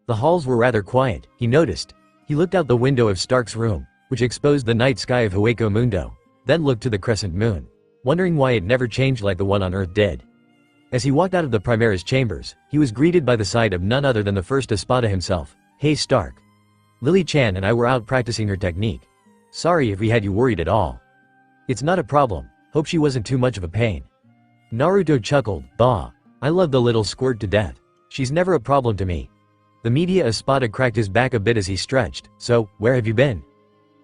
The halls were rather quiet, he noticed. He looked out the window of Stark's room, which exposed the night sky of Hueco Mundo, then looked to the crescent moon, wondering why it never changed like the one on Earth did. As he walked out of the Primera's chambers, he was greeted by the sight of none other than the first Espada himself. Hey Stark. Lily-chan and I were out practicing her technique. Sorry if we had you worried at all. It's not a problem, hope she wasn't too much of a pain. Naruto chuckled. Bah. I love the little squirt to death. She's never a problem to me. The media Espada cracked his back a bit as he stretched. So, where have you been?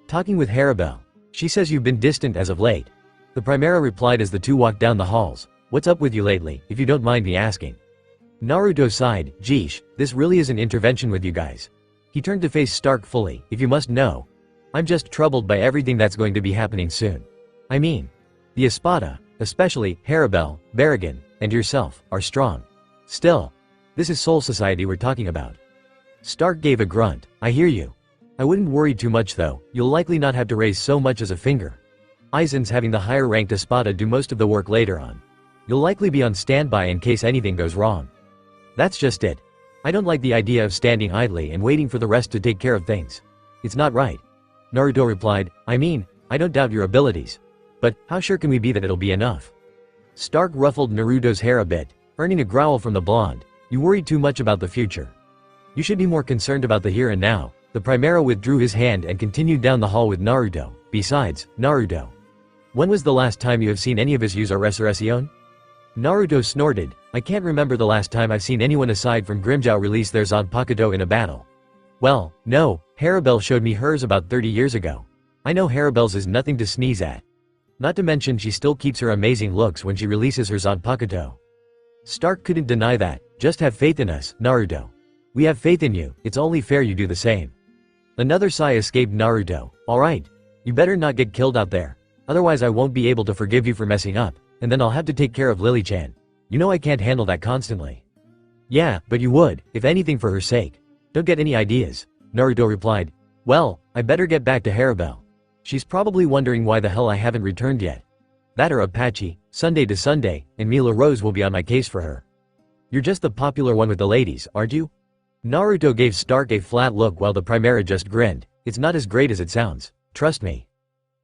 Talking with Harabelle. She says you've been distant as of late. The Primera replied as the two walked down the halls. What's up with you lately, if you don't mind me asking? Naruto sighed, Geesh, this really is an intervention with you guys. He turned to face Stark fully, if you must know. I'm just troubled by everything that's going to be happening soon. I mean, the Espada, especially Harabel, Barragan, and yourself, are strong. Still, this is Soul Society we're talking about. Stark gave a grunt, I hear you. I wouldn't worry too much though, you'll likely not have to raise so much as a finger. Aizen's having the higher ranked Espada do most of the work later on. You'll likely be on standby in case anything goes wrong. That's just it. I don't like the idea of standing idly and waiting for the rest to take care of things. It's not right. Naruto replied, I mean, I don't doubt your abilities. But, how sure can we be that it'll be enough? Stark ruffled Naruto's hair a bit, earning a growl from the blonde. You worry too much about the future. You should be more concerned about the here and now. The Primera withdrew his hand and continued down the hall with Naruto. Besides, Naruto. When was the last time you have seen any of us use our resurrection? Naruto snorted, I can't remember the last time I've seen anyone aside from Grimmjow release their Zanpakuto in a battle. Well, no, Harabel showed me hers about 30 years ago. I know Harabel's is nothing to sneeze at. Not to mention she still keeps her amazing looks when she releases her Zanpakuto. Stark couldn't deny that, just have faith in us, Naruto. We have faith in you, it's only fair you do the same. Another sigh escaped Naruto, alright. You better not get killed out there. Otherwise I won't be able to forgive you for messing up, and then I'll have to take care of Lily-chan. You know I can't handle that constantly. Yeah, but you would, if anything for her sake. Don't get any ideas, Naruto replied. Well, I better get back to Harabel. She's probably wondering why the hell I haven't returned yet. That or Apache, Sunday to Sunday, and Mila Rose will be on my case for her. You're just the popular one with the ladies, aren't you? Naruto gave Stark a flat look while the Primera just grinned. It's not as great as it sounds, trust me.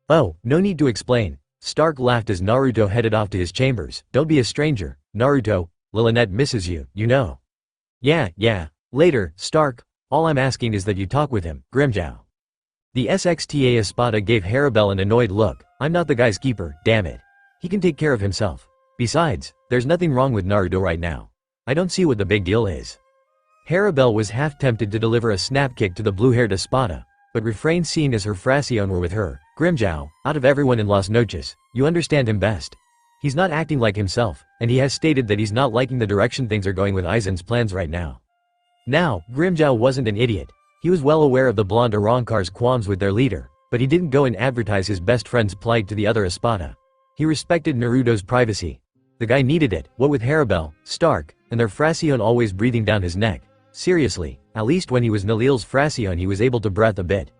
Oh, no need to explain. Stark laughed as Naruto headed off to his chambers. Don't be a stranger, Naruto, Lilynette misses you, you know. Yeah, later, Stark, all I'm asking is that you talk with him, Grimmjow. The SXTA Espada gave Harabel an annoyed look, I'm not the guy's keeper, damn it. He can take care of himself. Besides, there's nothing wrong with Naruto right now. I don't see what the big deal is. Harabel was half tempted to deliver a snap kick to the blue-haired Espada, but refrained seeing as her Fraccion were with her. Grimmjow, out of everyone in Las Noches, you understand him best. He's not acting like himself, and he has stated that he's not liking the direction things are going with Aizen's plans right now. Now, Grimmjow wasn't an idiot. He was well aware of the blonde Arrancar's qualms with their leader, but he didn't go and advertise his best friend's plight to the other Espada. He respected Naruto's privacy. The guy needed it, what with Harabel, Stark, and their Fraccion always breathing down his neck. Seriously, at least when he was Nalil's Fraccion he was able to breath a bit.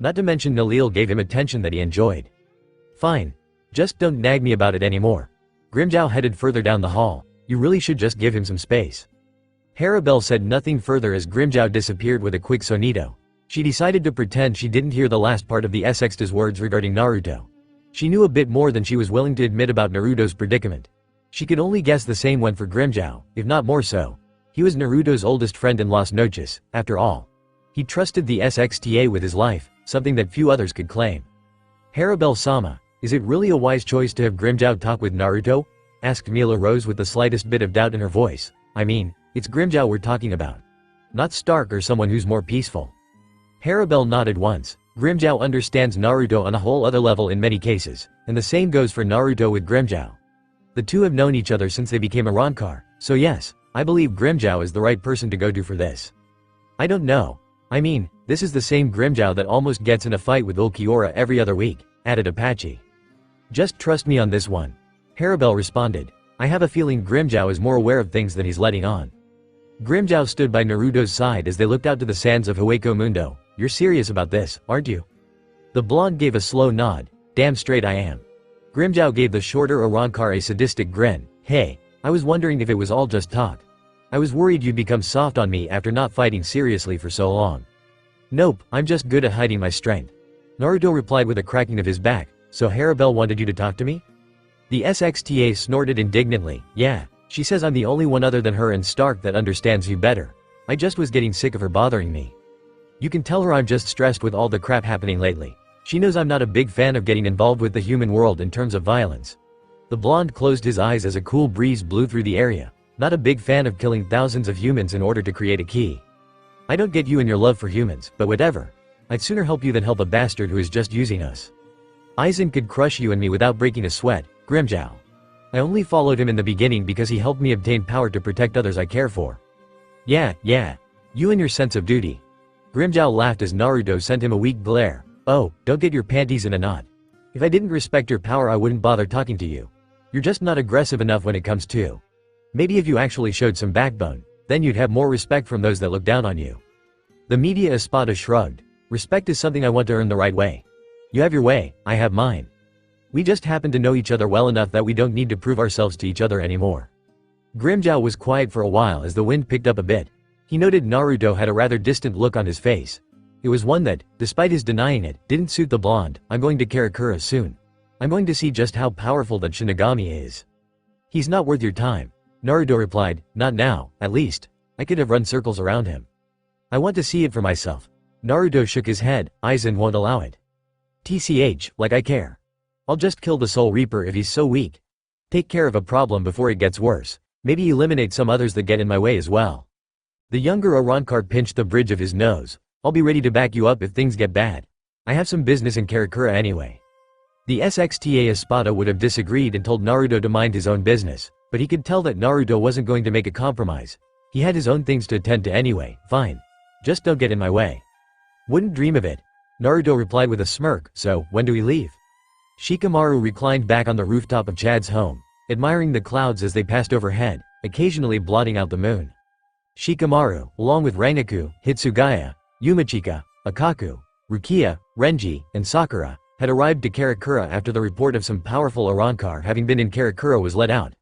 Not to mention Nalil gave him attention that he enjoyed. Fine. Just don't nag me about it anymore. Grimmjow headed further down the hall. You really should just give him some space. Harabel said nothing further as Grimmjow disappeared with a quick sonito. She decided to pretend she didn't hear the last part of the SX's words regarding Naruto. She knew a bit more than she was willing to admit about Naruto's predicament. She could only guess the same went for Grimmjow, if not more so. He was Naruto's oldest friend in Las Noches, after all. He trusted the SXTA with his life, something that few others could claim. Harabel-sama, is it really a wise choice to have Grimmjow talk with Naruto? Asked Mila Rose with the slightest bit of doubt in her voice. I mean, it's Grimmjow we're talking about. Not Stark or someone who's more peaceful. Harabel nodded once. Grimmjow understands Naruto on a whole other level in many cases, and the same goes for Naruto with Grimmjow. The two have known each other since they became Arrancar, so yes, I believe Grimmjow is the right person to go to for this. I don't know. I mean, this is the same Grimmjow that almost gets in a fight with Ulquiorra every other week, added Apache. Just trust me on this one. Harabel responded. I have a feeling Grimmjow is more aware of things than he's letting on. Grimmjow stood by Naruto's side as they looked out to the sands of Hueco Mundo. You're serious about this, aren't you? The blonde gave a slow nod. Damn straight I am. Grimmjow gave the shorter Arrancar a sadistic grin. Hey, I was wondering if it was all just talk. I was worried you'd become soft on me after not fighting seriously for so long. Nope, I'm just good at hiding my strength. Naruto replied with a cracking of his back. So Harabel wanted you to talk to me? The SXTA snorted indignantly. Yeah, she says I'm the only one other than her and Stark that understands you better. I just was getting sick of her bothering me. You can tell her I'm just stressed with all the crap happening lately. She knows I'm not a big fan of getting involved with the human world in terms of violence. The blonde closed his eyes as a cool breeze blew through the area. Not a big fan of killing thousands of humans in order to create a key. I don't get you and your love for humans, but whatever. I'd sooner help you than help a bastard who is just using us. Aizen could crush you and me without breaking a sweat, Grimmjow. I only followed him in the beginning because he helped me obtain power to protect others I care for. Yeah. You and your sense of duty. Grimmjow laughed as Naruto sent him a weak glare. Oh, don't get your panties in a knot. If I didn't respect your power I wouldn't bother talking to you. You're just not aggressive enough when it comes to. Maybe if you actually showed some backbone, then you'd have more respect from those that look down on you. The media Espada shrugged. Respect is something I want to earn the right way. You have your way, I have mine. We just happen to know each other well enough that we don't need to prove ourselves to each other anymore. Grimmjow was quiet for a while as the wind picked up a bit. He noted Naruto had a rather distant look on his face. It was one that, despite his denying it, didn't suit the blonde. I'm going to Karakura soon. I'm going to see just how powerful that Shinigami is. He's not worth your time. Naruto replied, not now, at least. I could have run circles around him. I want to see it for myself. Naruto shook his head. Aizen won't allow it. TCH, like I care. I'll just kill the Soul Reaper if he's so weak. Take care of a problem before it gets worse. Maybe eliminate some others that get in my way as well. The younger Arrancar pinched the bridge of his nose. I'll be ready to back you up if things get bad. I have some business in Karakura anyway. The SXTA Espada would have disagreed and told Naruto to mind his own business, but he could tell that Naruto wasn't going to make a compromise. He had his own things to attend to anyway. Fine. Just don't get in my way. Wouldn't dream of it. Naruto replied with a smirk. So, when do we leave? Shikamaru reclined back on the rooftop of Chad's home, admiring the clouds as they passed overhead, occasionally blotting out the moon. Shikamaru, along with Rangaku, Hitsugaya, Yumachika, Akaku, Rukia, Renji, and Sakura, had arrived to Karakura after the report of some powerful Arrancar having been in Karakura was let out.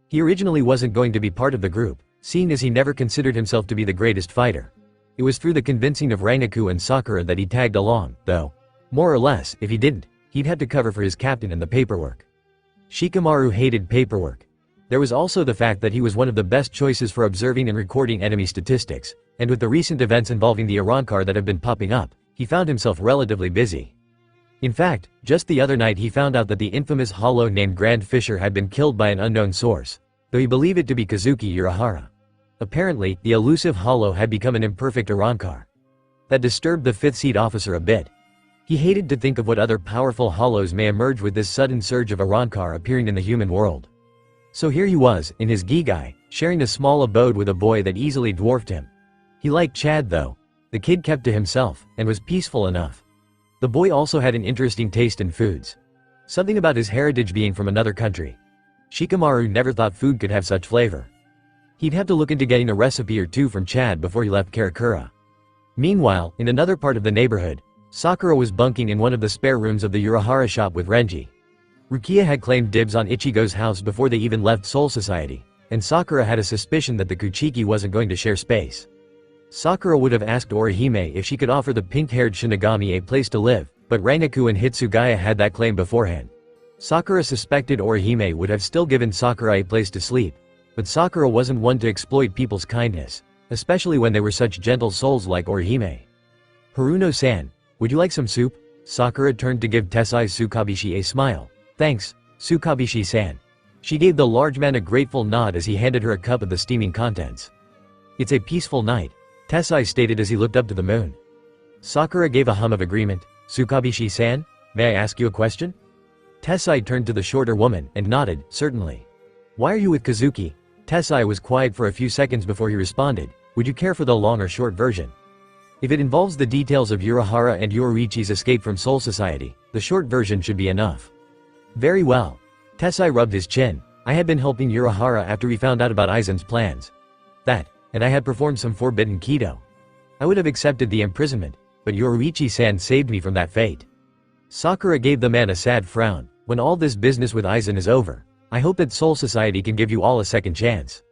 He originally wasn't going to be part of the group, seeing as he never considered himself to be the greatest fighter. It was through the convincing of Rangaku and Sakura that he tagged along, though. More or less, if he didn't, he'd had to cover for his captain and the paperwork. Shikamaru hated paperwork. There was also the fact that he was one of the best choices for observing and recording enemy statistics, and with the recent events involving the Arrancar that have been popping up, he found himself relatively busy. In fact, just the other night he found out that the infamous hollow named Grand Fisher had been killed by an unknown source, though he believed it to be Kazuki Urahara. Apparently, the elusive hollow had become an imperfect Arrancar. That disturbed the 5th Seed officer a bit. He hated to think of what other powerful hollows may emerge with this sudden surge of Arrancar appearing in the human world. So here he was, in his Gigai, sharing a small abode with a boy that easily dwarfed him. He liked Chad though. The kid kept to himself, and was peaceful enough. The boy also had an interesting taste in foods. Something about his heritage being from another country. Shikamaru never thought food could have such flavor. He'd have to look into getting a recipe or two from Chad before he left Karakura. Meanwhile, in another part of the neighborhood, Sakura was bunking in one of the spare rooms of the Urahara shop with Renji. Rukia had claimed dibs on Ichigo's house before they even left Soul Society, and Sakura had a suspicion that the Kuchiki wasn't going to share space. Sakura would have asked Orihime if she could offer the pink-haired Shinigami a place to live, but Rangaku and Hitsugaya had that claim beforehand. Sakura suspected Orihime would have still given Sakura a place to sleep, but Sakura wasn't one to exploit people's kindness, especially when they were such gentle souls like Orihime. Haruno-san, would you like some soup? Sakura turned to give Tessai Tsukabishi a smile. Thanks, Tsukabishi-san. She gave the large man a grateful nod as he handed her a cup of the steaming contents. It's a peaceful night, Tessai stated as he looked up to the moon. Sakura gave a hum of agreement. Tsukabishi-san, may I ask you a question? Tessai turned to the shorter woman and nodded, certainly. Why are you with Kazuki? Tessai was quiet for a few seconds before he responded. Would you care for the long or short version? If it involves the details of Urahara and Yoruichi's escape from Soul Society, the short version should be enough. Very well. Tessai rubbed his chin. I had been helping Urahara after we found out about Aizen's plans. And I had performed some forbidden Kido. I would have accepted the imprisonment, but Yoruichi-san saved me from that fate. Sakura gave the man a sad frown. When all this business with Aizen is over, I hope that Soul Society can give you all a second chance.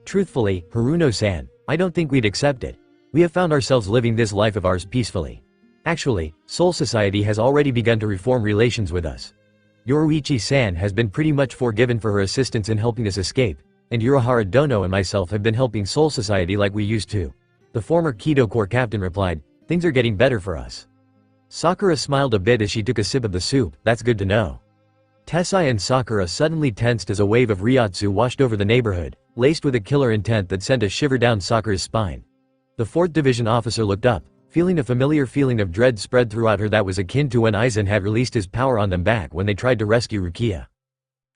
Truthfully, Haruno-san, I don't think we'd accept it. We have found ourselves living this life of ours peacefully. Actually, Soul Society has already begun to reform relations with us. Yoruichi-san has been pretty much forgiven for her assistance in helping us escape, and Urahara Dono and myself have been helping Soul Society like we used to. The former Kido Corps captain replied, things are getting better for us. Sakura smiled a bit as she took a sip of the soup. That's good to know. Tessai and Sakura suddenly tensed as a wave of Ryotsu washed over the neighborhood, laced with a killer intent that sent a shiver down Sakura's spine. The 4th Division officer looked up, feeling a familiar feeling of dread spread throughout her that was akin to when Aizen had released his power on them back when they tried to rescue Rukia.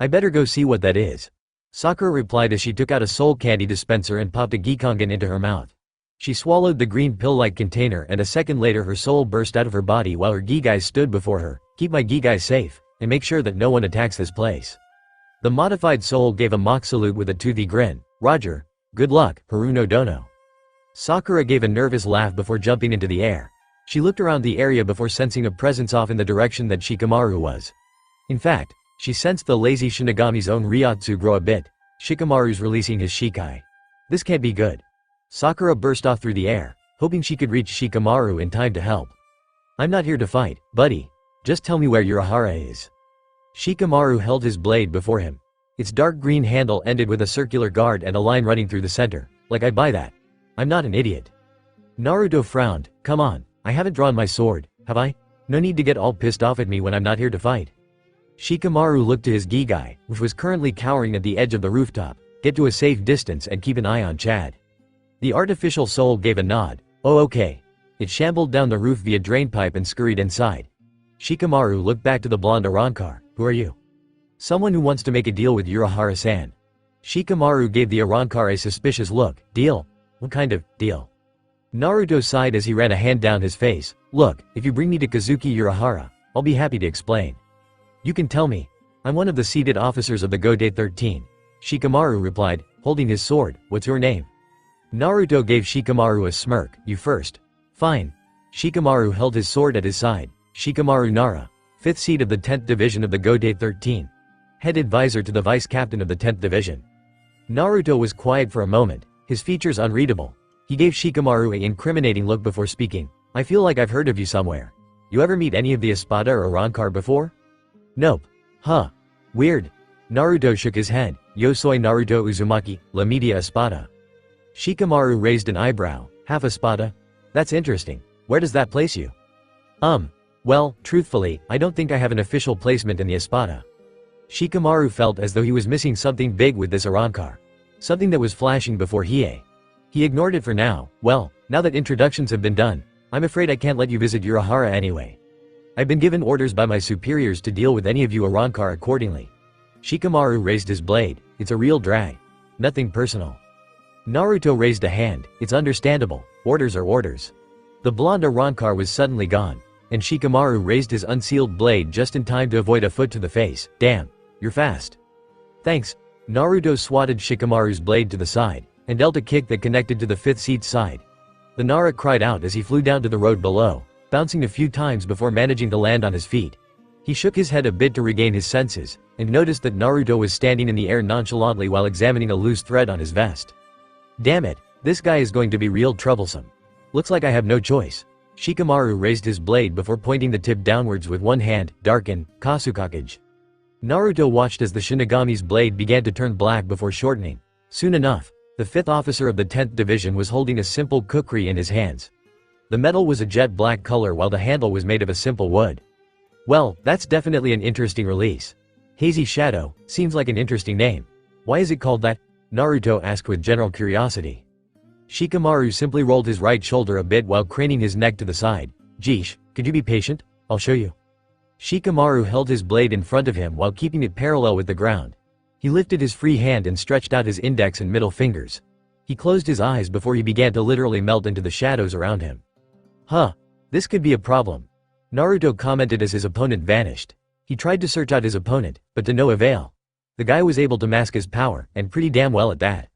I better go see what that is. Sakura replied as she took out a soul candy dispenser and popped a Gikongan into her mouth. She swallowed the green pill-like container and a second later her soul burst out of her body while her Gigai stood before her. Keep my Gigai safe, and make sure that no one attacks this place. The modified soul gave a mock salute with a toothy grin. Roger. Good luck, Haruno Dono. Sakura gave a nervous laugh before jumping into the air. She looked around the area before sensing a presence off in the direction that Shikamaru was. In fact, she sensed the lazy Shinigami's own Ryotsu grow a bit. Shikamaru's releasing his Shikai. This can't be good. Sakura burst off through the air, hoping she could reach Shikamaru in time to help. I'm not here to fight, buddy. Just tell me where Urahara is. Shikamaru held his blade before him. Its dark green handle ended with a circular guard and a line running through the center. Like I'd buy that. I'm not an idiot. Naruto frowned. Come on, I haven't drawn my sword, have I? No need to get all pissed off at me when I'm not here to fight. Shikamaru looked to his Gigai, which was currently cowering at the edge of the rooftop. Get to a safe distance and keep an eye on Chad. The artificial soul gave a nod. Oh okay. It shambled down the roof via drainpipe and scurried inside. Shikamaru looked back to the blonde Arankar. Who are you? Someone who wants to make a deal with Urahara-san. Shikamaru gave the Arankar a suspicious look. Deal? What kind of deal? Naruto sighed as he ran a hand down his face. Look, if you bring me to Kazuki Urahara, I'll be happy to explain. You can tell me. I'm one of the seated officers of the Gode 13. Shikamaru replied, holding his sword. What's your name? Naruto gave Shikamaru a smirk. You first. Fine. Shikamaru held his sword at his side. Shikamaru Nara, 5th seat of the 10th Division of the Gode 13. Head advisor to the Vice Captain of the 10th Division. Naruto was quiet for a moment, his features unreadable. He gave Shikamaru an incriminating look before speaking. I feel like I've heard of you somewhere. You ever meet any of the Espada or Arankar before? Nope. Huh. Weird. Naruto shook his head. Yo soy Naruto Uzumaki, la media Espada. Shikamaru raised an eyebrow. Half Espada? That's interesting. Where does that place you? Well, truthfully, I don't think I have an official placement in the Espada. Shikamaru felt as though he was missing something big with this Arankar. Something that was flashing before Hiei. He ignored it for now. Well, now that introductions have been done, I'm afraid I can't let you visit Urahara anyway. I've been given orders by my superiors to deal with any of you Arankar accordingly. Shikamaru raised his blade. It's a real drag. Nothing personal. Naruto raised a hand. It's understandable. Orders are orders. The blonde Arankar was suddenly gone, and Shikamaru raised his unsealed blade just in time to avoid a foot to the face. Damn, you're fast. Thanks. Naruto swatted Shikamaru's blade to the side, and dealt a kick that connected to the 5th seat's side. The Nara cried out as he flew down to the road below, bouncing a few times before managing to land on his feet. He shook his head a bit to regain his senses, and noticed that Naruto was standing in the air nonchalantly while examining a loose thread on his vest. Damn it, this guy is going to be real troublesome. Looks like I have no choice. Shikamaru raised his blade before pointing the tip downwards with one hand. Darken, Kasukakage. Naruto watched as the Shinigami's blade began to turn black before shortening. Soon enough, the 5th officer of the 10th Division was holding a simple kukri in his hands. The metal was a jet black color while the handle was made of a simple wood. Well, that's definitely an interesting release. Hazy Shadow, seems like an interesting name. Why is it called that? Naruto asked with general curiosity. Shikamaru simply rolled his right shoulder a bit while craning his neck to the side. Jeesh, could you be patient? I'll show you. Shikamaru held his blade in front of him while keeping it parallel with the ground. He lifted his free hand and stretched out his index and middle fingers. He closed his eyes before he began to literally melt into the shadows around him. Huh. This could be a problem. Naruto commented as his opponent vanished. He tried to search out his opponent, but to no avail. The guy was able to mask his power, and pretty damn well at that.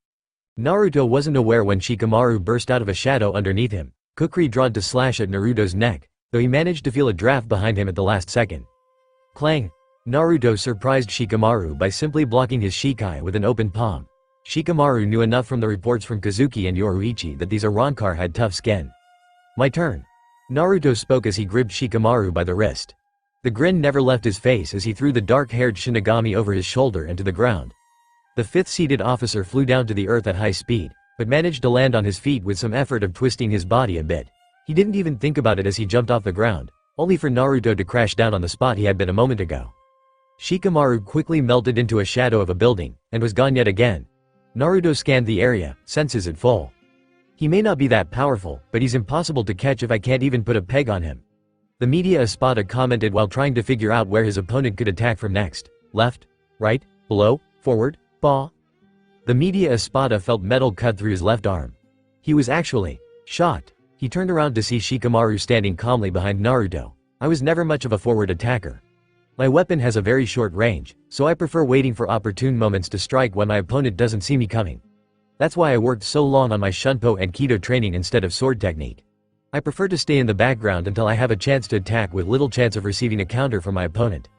Naruto wasn't aware when Shikamaru burst out of a shadow underneath him, kukri drawn to slash at Naruto's neck, though he managed to feel a draft behind him at the last second. Clang! Naruto surprised Shikamaru by simply blocking his Shikai with an open palm. Shikamaru knew enough from the reports from Kazuki and Yoruichi that these Arankar had tough skin. My turn. Naruto spoke as he gripped Shikamaru by the wrist. The grin never left his face as he threw the dark-haired Shinigami over his shoulder and to the ground. The 5th-seated officer flew down to the earth at high speed, but managed to land on his feet with some effort of twisting his body a bit. He didn't even think about it as he jumped off the ground, only for Naruto to crash down on the spot he had been a moment ago. Shikamaru quickly melted into a shadow of a building, and was gone yet again. Naruto scanned the area, senses at full. He may not be that powerful, but he's impossible to catch if I can't even put a peg on him. The media Espada commented while trying to figure out where his opponent could attack from next. Left? Right? Below, forward, paw. The media espada felt metal cut through his left arm. He was actually shocked. He turned around to see Shikamaru standing calmly behind Naruto. I was never much of a forward attacker. My weapon has a very short range, so I prefer waiting for opportune moments to strike when my opponent doesn't see me coming. That's why I worked so long on my shunpo and kido training instead of sword technique. I prefer to stay in the background until I have a chance to attack with little chance of receiving a counter from my opponent.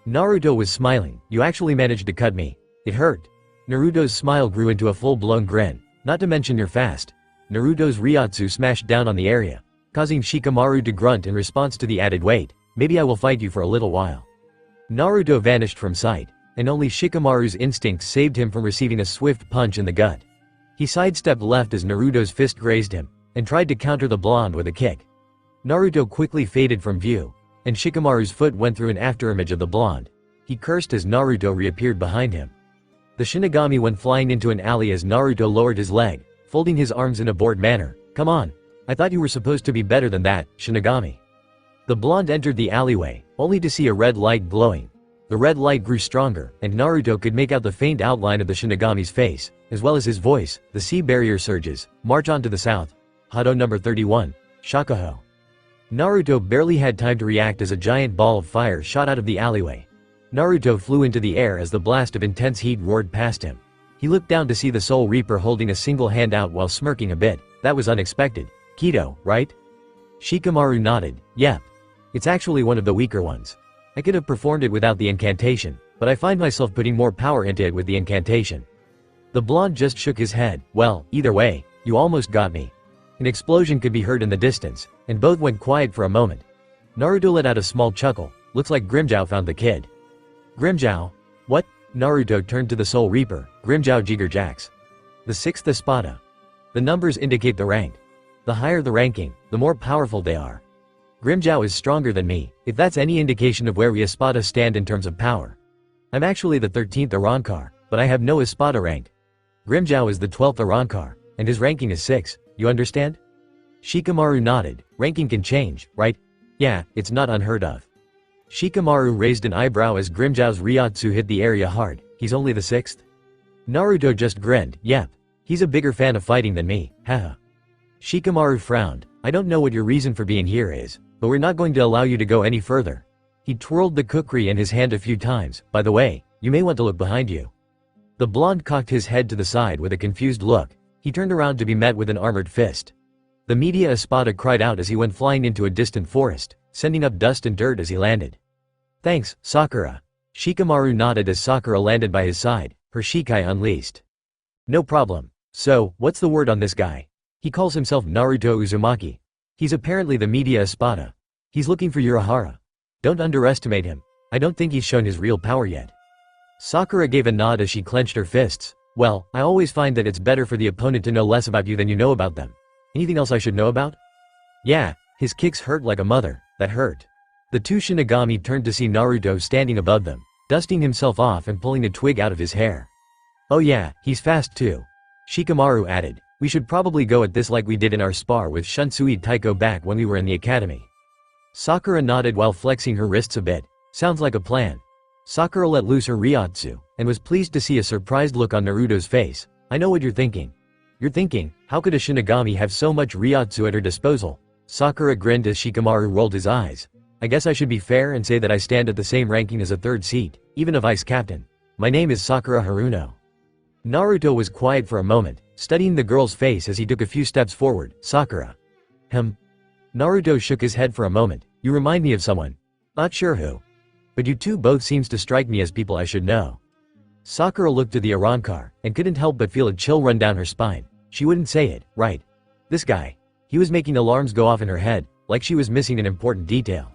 Naruto was smiling. You actually managed to cut me. It hurt. Naruto's smile grew into a full-blown grin. Not to mention you're fast. Naruto's Ryotsu smashed down on the area, causing Shikamaru to grunt in response to the added weight. Maybe I will fight you for a little while. Naruto vanished from sight, and only Shikamaru's instincts saved him from receiving a swift punch in the gut. He sidestepped left as Naruto's fist grazed him, and tried to counter the blonde with a kick. Naruto quickly faded from view, and Shikamaru's foot went through an afterimage of the blonde. He cursed as Naruto reappeared behind him. The Shinigami went flying into an alley as Naruto lowered his leg, folding his arms in a bored manner. Come on. I thought you were supposed to be better than that, Shinigami. The blonde entered the alleyway, only to see a red light glowing. The red light grew stronger, and Naruto could make out the faint outline of the Shinigami's face, as well as his voice. The sea barrier surges. March on to the south. Hado number 31. Shakuho. Naruto barely had time to react as a giant ball of fire shot out of the alleyway. Naruto flew into the air as the blast of intense heat roared past him. He looked down to see the Soul Reaper holding a single hand out while smirking a bit. That was unexpected. Kido, right? Shikamaru nodded. Yep. It's actually one of the weaker ones. I could have performed it without the incantation, but I find myself putting more power into it with the incantation. The blonde just shook his head. Well, either way, you almost got me. An explosion could be heard in the distance, and both went quiet for a moment. Naruto let out a small chuckle. Looks like Grimmjow found the kid. Grimmjow? What? Naruto turned to the Soul Reaper. Grimmjow Jiger Jax. The 6th Espada. The numbers indicate the rank. The higher the ranking, the more powerful they are. Grimmjow is stronger than me, if that's any indication of where we Espada stand in terms of power. I'm actually the 13th Arrancar, but I have no Espada rank. Grimmjow is the 12th Arrancar, and his ranking is 6, you understand? Shikamaru nodded. Ranking can change, right? Yeah, it's not unheard of. Shikamaru raised an eyebrow as Grimmjow's Ryotsu hit the area hard. He's only the 6th? Naruto just grinned. Yep. He's a bigger fan of fighting than me, haha. Shikamaru frowned. I don't know what your reason for being here is, but we're not going to allow you to go any further. He twirled the kukri in his hand a few times. By the way, you may want to look behind you. The blonde cocked his head to the side with a confused look. He turned around to be met with an armored fist. The media Espada cried out as he went flying into a distant forest, sending up dust and dirt as he landed. Thanks, Sakura. Shikamaru nodded as Sakura landed by his side, her Shikai unleashed. No problem. So, what's the word on this guy? He calls himself Naruto Uzumaki. He's apparently the media Espada. He's looking for Urahara. Don't underestimate him. I don't think he's shown his real power yet. Sakura gave a nod as she clenched her fists. Well, I always find that it's better for the opponent to know less about you than you know about them. Anything else I should know about? Yeah, his kicks hurt like a mother. That hurt. The two Shinigami turned to see Naruto standing above them, dusting himself off and pulling a twig out of his hair. Oh yeah, he's fast too. Shikamaru added. We should probably go at this like we did in our spar with Shunsui Taiko back when we were in the academy. Sakura nodded while flexing her wrists a bit. Sounds like a plan. Sakura let loose her Ryotsu, and was pleased to see a surprised look on Naruto's face. I know what you're thinking. You're thinking, how could a Shinigami have so much Ryotsu at her disposal? Sakura grinned as Shikamaru rolled his eyes. I guess I should be fair and say that I stand at the same ranking as a 3rd seat, even a vice captain. My name is Sakura Haruno. Naruto was quiet for a moment, studying the girl's face as he took a few steps forward. Sakura. Naruto shook his head for a moment. You remind me of someone. Not sure who. But you two both seems to strike me as people I should know. Sakura looked to the Arrancar, and couldn't help but feel a chill run down her spine. She wouldn't say it, right? This guy. He was making alarms go off in her head, like she was missing an important detail.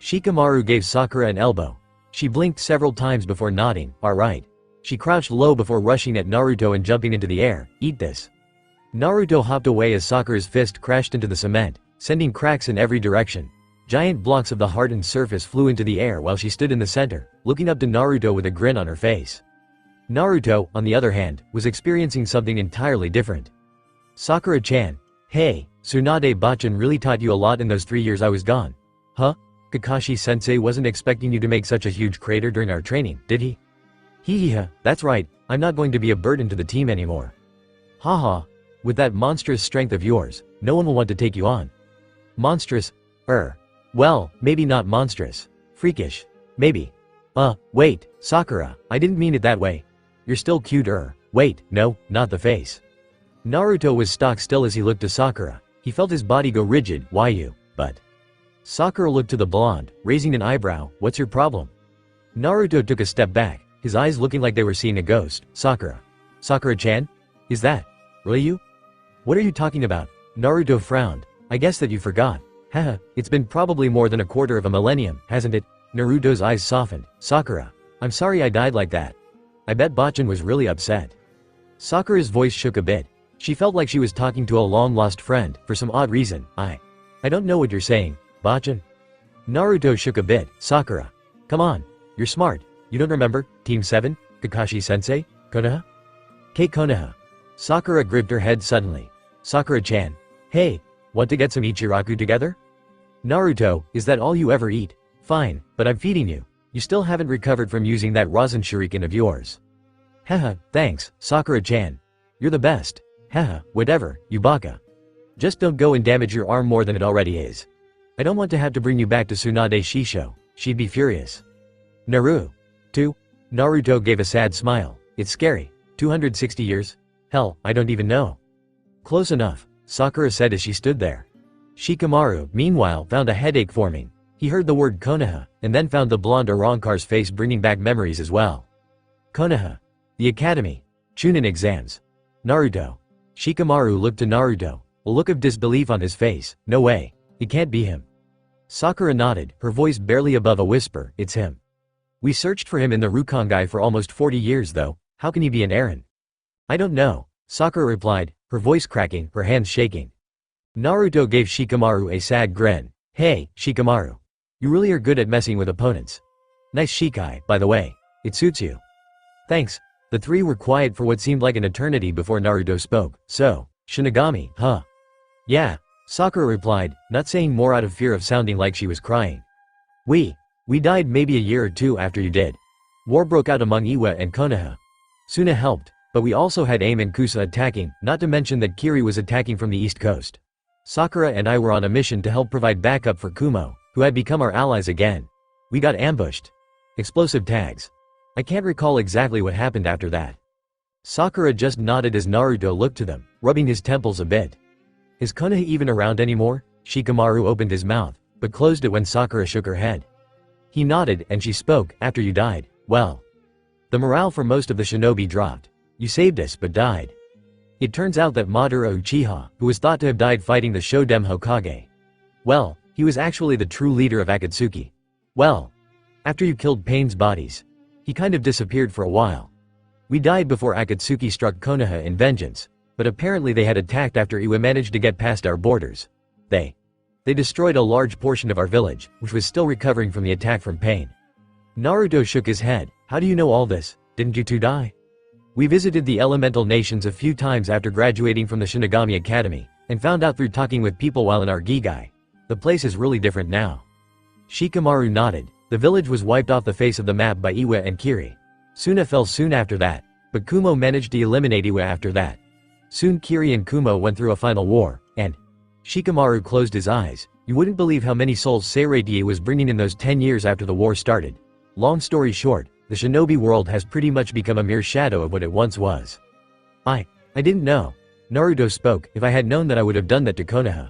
Shikamaru gave Sakura an elbow. She blinked several times before nodding. Alright. She crouched low before rushing at Naruto and jumping into the air. Eat this. Naruto hopped away as Sakura's fist crashed into the cement, sending cracks in every direction. Giant blocks of the hardened surface flew into the air while she stood in the center, looking up to Naruto with a grin on her face. Naruto, on the other hand, was experiencing something entirely different. Sakura-chan. Hey, Tsunade Bachan really taught you a lot in those 3 years I was gone. Huh? Kakashi-sensei wasn't expecting you to make such a huge crater during our training, did he? Hee hee, that's right, I'm not going to be a burden to the team anymore. Haha, with that monstrous strength of yours, no one will want to take you on. Monstrous? Well, maybe not monstrous. Freakish. Maybe. Wait, Sakura, I didn't mean it that way. You're still cute. Wait, no, not the face. Naruto was stock still as he looked to Sakura. He felt his body go rigid. Why you? But Sakura looked to the blonde, raising an eyebrow. What's your problem? Naruto took a step back, his eyes looking like they were seeing a ghost. Sakura. Sakura-chan? Is that really you? What are you talking about? Naruto frowned. I guess that you forgot. Haha, it's been probably more than a quarter of a millennium, hasn't it? Naruto's eyes softened. Sakura. I'm sorry I died like that. I bet Bachan was really upset. Sakura's voice shook a bit. She felt like she was talking to a long-lost friend, for some odd reason. I don't know what you're saying, Bachan. Naruto shook a bit. Sakura. Come on, you're smart. You don't remember? Team 7? Kakashi-sensei? Konoha? Konoha. Sakura gripped her head suddenly. Sakura-chan. Hey, want to get some ichiraku together? Naruto, is that all you ever eat? Fine, but I'm feeding you. You still haven't recovered from using that Rasen shuriken of yours. Haha, thanks, Sakura-chan. You're the best. Haha, whatever, you baka. Just don't go and damage your arm more than it already is. I don't want to have to bring you back to Tsunade Shisho. She'd be furious. Naru. 2? Naruto gave a sad smile. It's scary. 260 years? Hell, I don't even know. Close enough, Sakura said as she stood there. Shikamaru, meanwhile, found a headache forming. He heard the word Konoha, and then found the blonde Arrancar's face bringing back memories as well. Konoha. The academy. Chunin exams. Naruto. Shikamaru looked to Naruto, a look of disbelief on his face. No way. It can't be him. Sakura nodded, her voice barely above a whisper. It's him. We searched for him in the Rukongai for almost 40 years though. How can he be an Eren? I don't know, Sakura replied, her voice cracking, her hands shaking. Naruto gave Shikamaru a sad grin. Hey, Shikamaru. You really are good at messing with opponents. Nice shikai, by the way. It suits you. Thanks. The three were quiet for what seemed like an eternity before Naruto spoke. So, Shinigami, huh? Yeah, Sakura replied, not saying more out of fear of sounding like she was crying. We died maybe a year or two after you did. War broke out among Iwa and Konoha. Suna helped, but we also had Aim and Kusa attacking, not to mention that Kiri was attacking from the east coast. Sakura and I were on a mission to help provide backup for Kumo, who had become our allies again. We got ambushed. Explosive tags. I can't recall exactly what happened after that. Sakura just nodded as Naruto looked to them, rubbing his temples a bit. Is Konoha even around anymore? Shikamaru opened his mouth, but closed it when Sakura shook her head. He nodded and she spoke. After you died, well, the morale for most of the shinobi dropped. You saved us but died. It turns out that Madara Uchiha, who was thought to have died fighting the Shodem Hokage, well, he was actually the true leader of Akatsuki. Well, after you killed Pain's bodies, he kind of disappeared for a while. We died before Akatsuki struck Konoha in vengeance, but apparently they had attacked after Iwa managed to get past our borders. They destroyed a large portion of our village, which was still recovering from the attack from Pain. Naruto shook his head. How do you know all this? Didn't you two die? We visited the elemental nations a few times after graduating from the Shinigami Academy, and found out through talking with people while in our Gigai. The place is really different now. Shikamaru nodded. The village was wiped off the face of the map by Iwa and Kiri. Suna fell soon after that, but Kumo managed to eliminate Iwa after that. Soon Kiri and Kumo went through a final war, and Shikamaru closed his eyes. You wouldn't believe how many souls Seireitei was bringing in those 10 years after the war started. Long story short, the shinobi world has pretty much become a mere shadow of what it once was. I didn't know. Naruto spoke. If I had known that I would have done that to Konoha.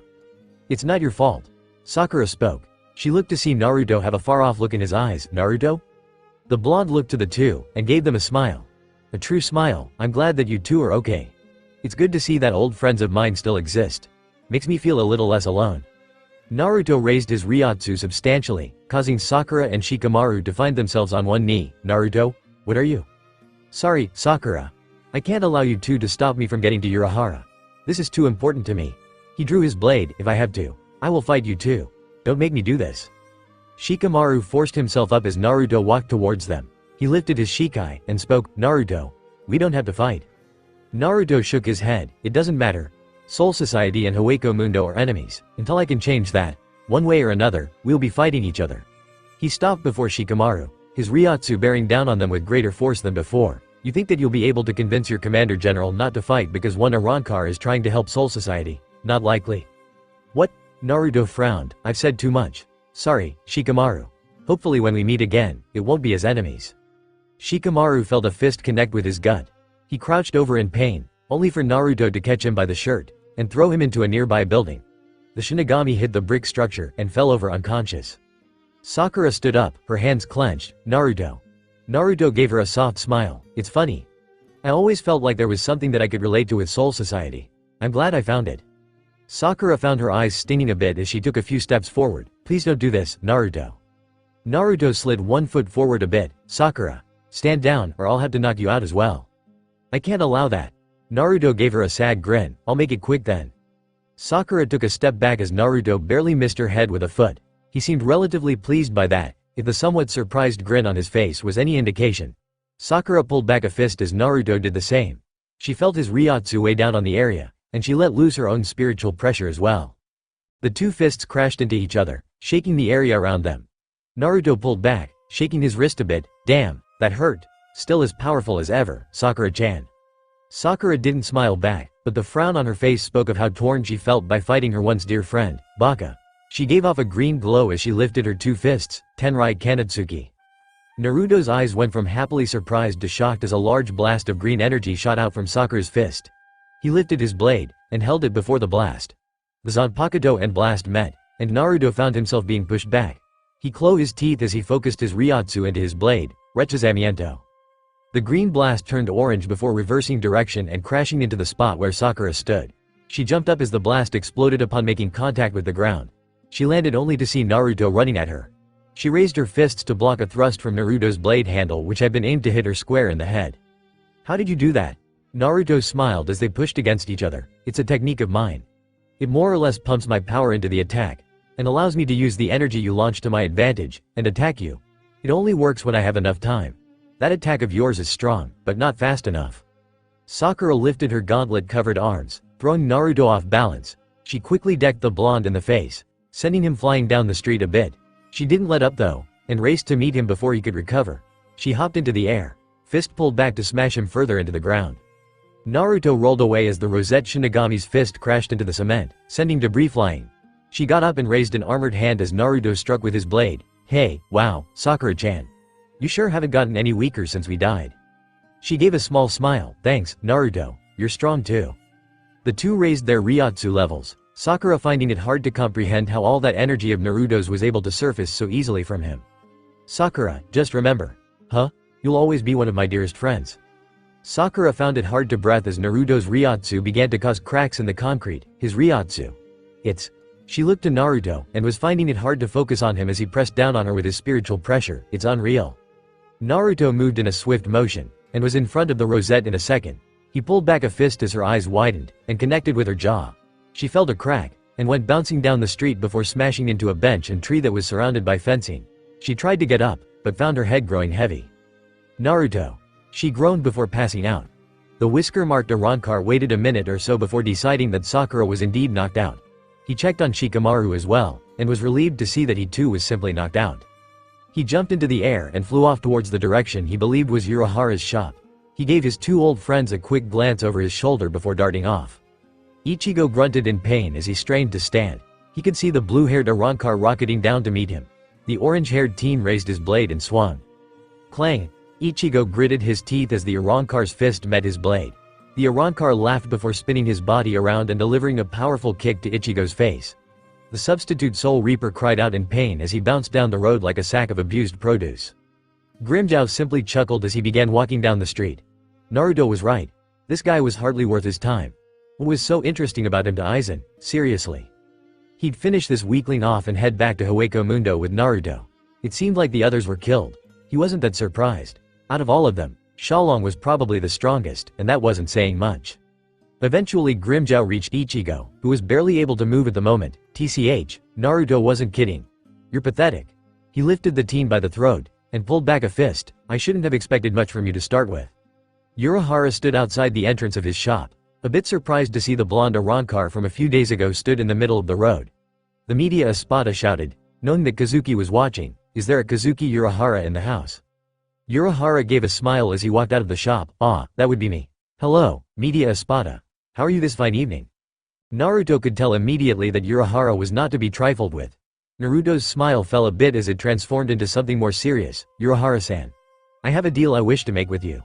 It's not your fault. Sakura spoke. She looked to see Naruto have a far-off look in his eyes. Naruto? The blonde looked to the two, and gave them a smile. A true smile. I'm glad that you two are okay. It's good to see that old friends of mine still exist. Makes me feel a little less alone. Naruto raised his Ryotsu substantially, causing Sakura and Shikamaru to find themselves on one knee. Naruto, what are you? Sorry, Sakura. I can't allow you two to stop me from getting to Urahara. This is too important to me. He drew his blade. If I have to, I will fight you too. Don't make me do this. Shikamaru forced himself up as Naruto walked towards them. He lifted his shikai, and spoke. Naruto, we don't have to fight. Naruto shook his head. It doesn't matter. Soul Society and Hueco Mundo are enemies. Until I can change that, one way or another, we'll be fighting each other. He stopped before Shikamaru. his ryotsu bearing down on them with greater force than before. You think that you'll be able to convince your commander general not to fight because one Arrancar is trying to help Soul Society? Not likely. What? Naruto frowned. I've said too much. Sorry, Shikamaru. Hopefully when we meet again, it won't be as enemies. Shikamaru felt a fist connect with his gut. He crouched over in pain, only for Naruto to catch him by the shirt and throw him into a nearby building. The Shinigami hit the brick structure and fell over unconscious. Sakura stood up, her hands clenched. Naruto. Naruto gave her a soft smile. It's funny. I always felt like there was something that I could relate to with Soul Society. I'm glad I found it. Sakura found her eyes stinging a bit as she took a few steps forward. Please don't do this, Naruto. Naruto slid 1 foot forward a bit. Sakura. Stand down or I'll have to knock you out as well. I can't allow that. Naruto gave her a sad grin. I'll make it quick then. Sakura took a step back as Naruto barely missed her head with a foot. He seemed relatively pleased by that, if the somewhat surprised grin on his face was any indication. Sakura pulled back a fist as Naruto did the same. She felt his ryotsu weigh down on the area, and she let loose her own spiritual pressure as well. The two fists crashed into each other, shaking the area around them. Naruto pulled back, shaking his wrist a bit. Damn, that hurt. Still as powerful as ever, Sakura-chan. Sakura didn't smile back, but the frown on her face spoke of how torn she felt by fighting her once dear friend, Baka. She gave off a green glow as she lifted her two fists, Tenrai Kanatsuki. Naruto's eyes went from happily surprised to shocked as a large blast of green energy shot out from Sakura's fist. He lifted his blade, and held it before the blast. The Zanpakuto and blast met, and Naruto found himself being pushed back. He closed his teeth as he focused his ryotsu into his blade, Rechizamiento. The green blast turned orange before reversing direction and crashing into the spot where Sakura stood. She jumped up as the blast exploded upon making contact with the ground. She landed only to see Naruto running at her. She raised her fists to block a thrust from Naruto's blade handle which had been aimed to hit her square in the head. How did you do that? Naruto smiled as they pushed against each other. It's a technique of mine. It more or less pumps my power into the attack, and allows me to use the energy you launch to my advantage, and attack you. It only works when I have enough time. That attack of yours is strong, but not fast enough. Sakura lifted her gauntlet-covered arms, throwing Naruto off balance. She quickly decked the blonde in the face, sending him flying down the street a bit. She didn't let up though, and raced to meet him before he could recover. She hopped into the air, fist pulled back to smash him further into the ground. Naruto rolled away as the Rosette Shinigami's fist crashed into the cement, sending debris flying. She got up and raised an armored hand as Naruto struck with his blade. Hey, wow, Sakura-chan. You sure haven't gotten any weaker since we died. She gave a small smile. Thanks, Naruto, you're strong too. The two raised their ryotsu levels, Sakura finding it hard to comprehend how all that energy of Naruto's was able to surface so easily from him. Sakura, just remember. Huh? You'll always be one of my dearest friends. Sakura found it hard to breathe as Naruto's ryotsu began to cause cracks in the concrete. His ryotsu. She looked to Naruto, and was finding it hard to focus on him as he pressed down on her with his spiritual pressure. It's unreal. Naruto moved in a swift motion, and was in front of the Rosette in a second. He pulled back a fist as her eyes widened, and connected with her jaw. She felt a crack, and went bouncing down the street before smashing into a bench and tree that was surrounded by fencing. She tried to get up, but found her head growing heavy. Naruto. She groaned before passing out. The whisker-marked Arrancar waited a minute or so before deciding that Sakura was indeed knocked out. He checked on Shikamaru as well, and was relieved to see that he too was simply knocked out. He jumped into the air and flew off towards the direction he believed was Urahara's shop. He gave his two old friends a quick glance over his shoulder before darting off. Ichigo grunted in pain as he strained to stand. He could see the blue-haired Arrancar rocketing down to meet him. The orange-haired teen raised his blade and swung. Clang! Ichigo gritted his teeth as the Arrancar's fist met his blade. The Arrancar laughed before spinning his body around and delivering a powerful kick to Ichigo's face. The substitute Soul Reaper cried out in pain as he bounced down the road like a sack of abused produce. Grimmjow simply chuckled as he began walking down the street. Naruto was right. This guy was hardly worth his time. What was so interesting about him to Aizen, seriously? He'd finish this weakling off and head back to Hueco Mundo with Naruto. It seemed like the others were killed. He wasn't that surprised. Out of all of them, Shalong was probably the strongest, and that wasn't saying much. Eventually Grimmjow reached Ichigo, who was barely able to move at the moment. TCH, Naruto wasn't kidding. You're pathetic. He lifted the teen by the throat, and pulled back a fist. I shouldn't have expected much from you to start with. Urahara stood outside the entrance of his shop, a bit surprised to see the blonde Arrancar from a few days ago stood in the middle of the road. The media Espada shouted, knowing that Kazuki was watching, is there a Kazuki Urahara in the house? Urahara gave a smile as he walked out of the shop. Ah, that would be me. Hello, Media Espada. How are you this fine evening? Naruto could tell immediately that Urahara was not to be trifled with. Naruto's smile fell a bit as it transformed into something more serious. Urahara-san. I have a deal I wish to make with you.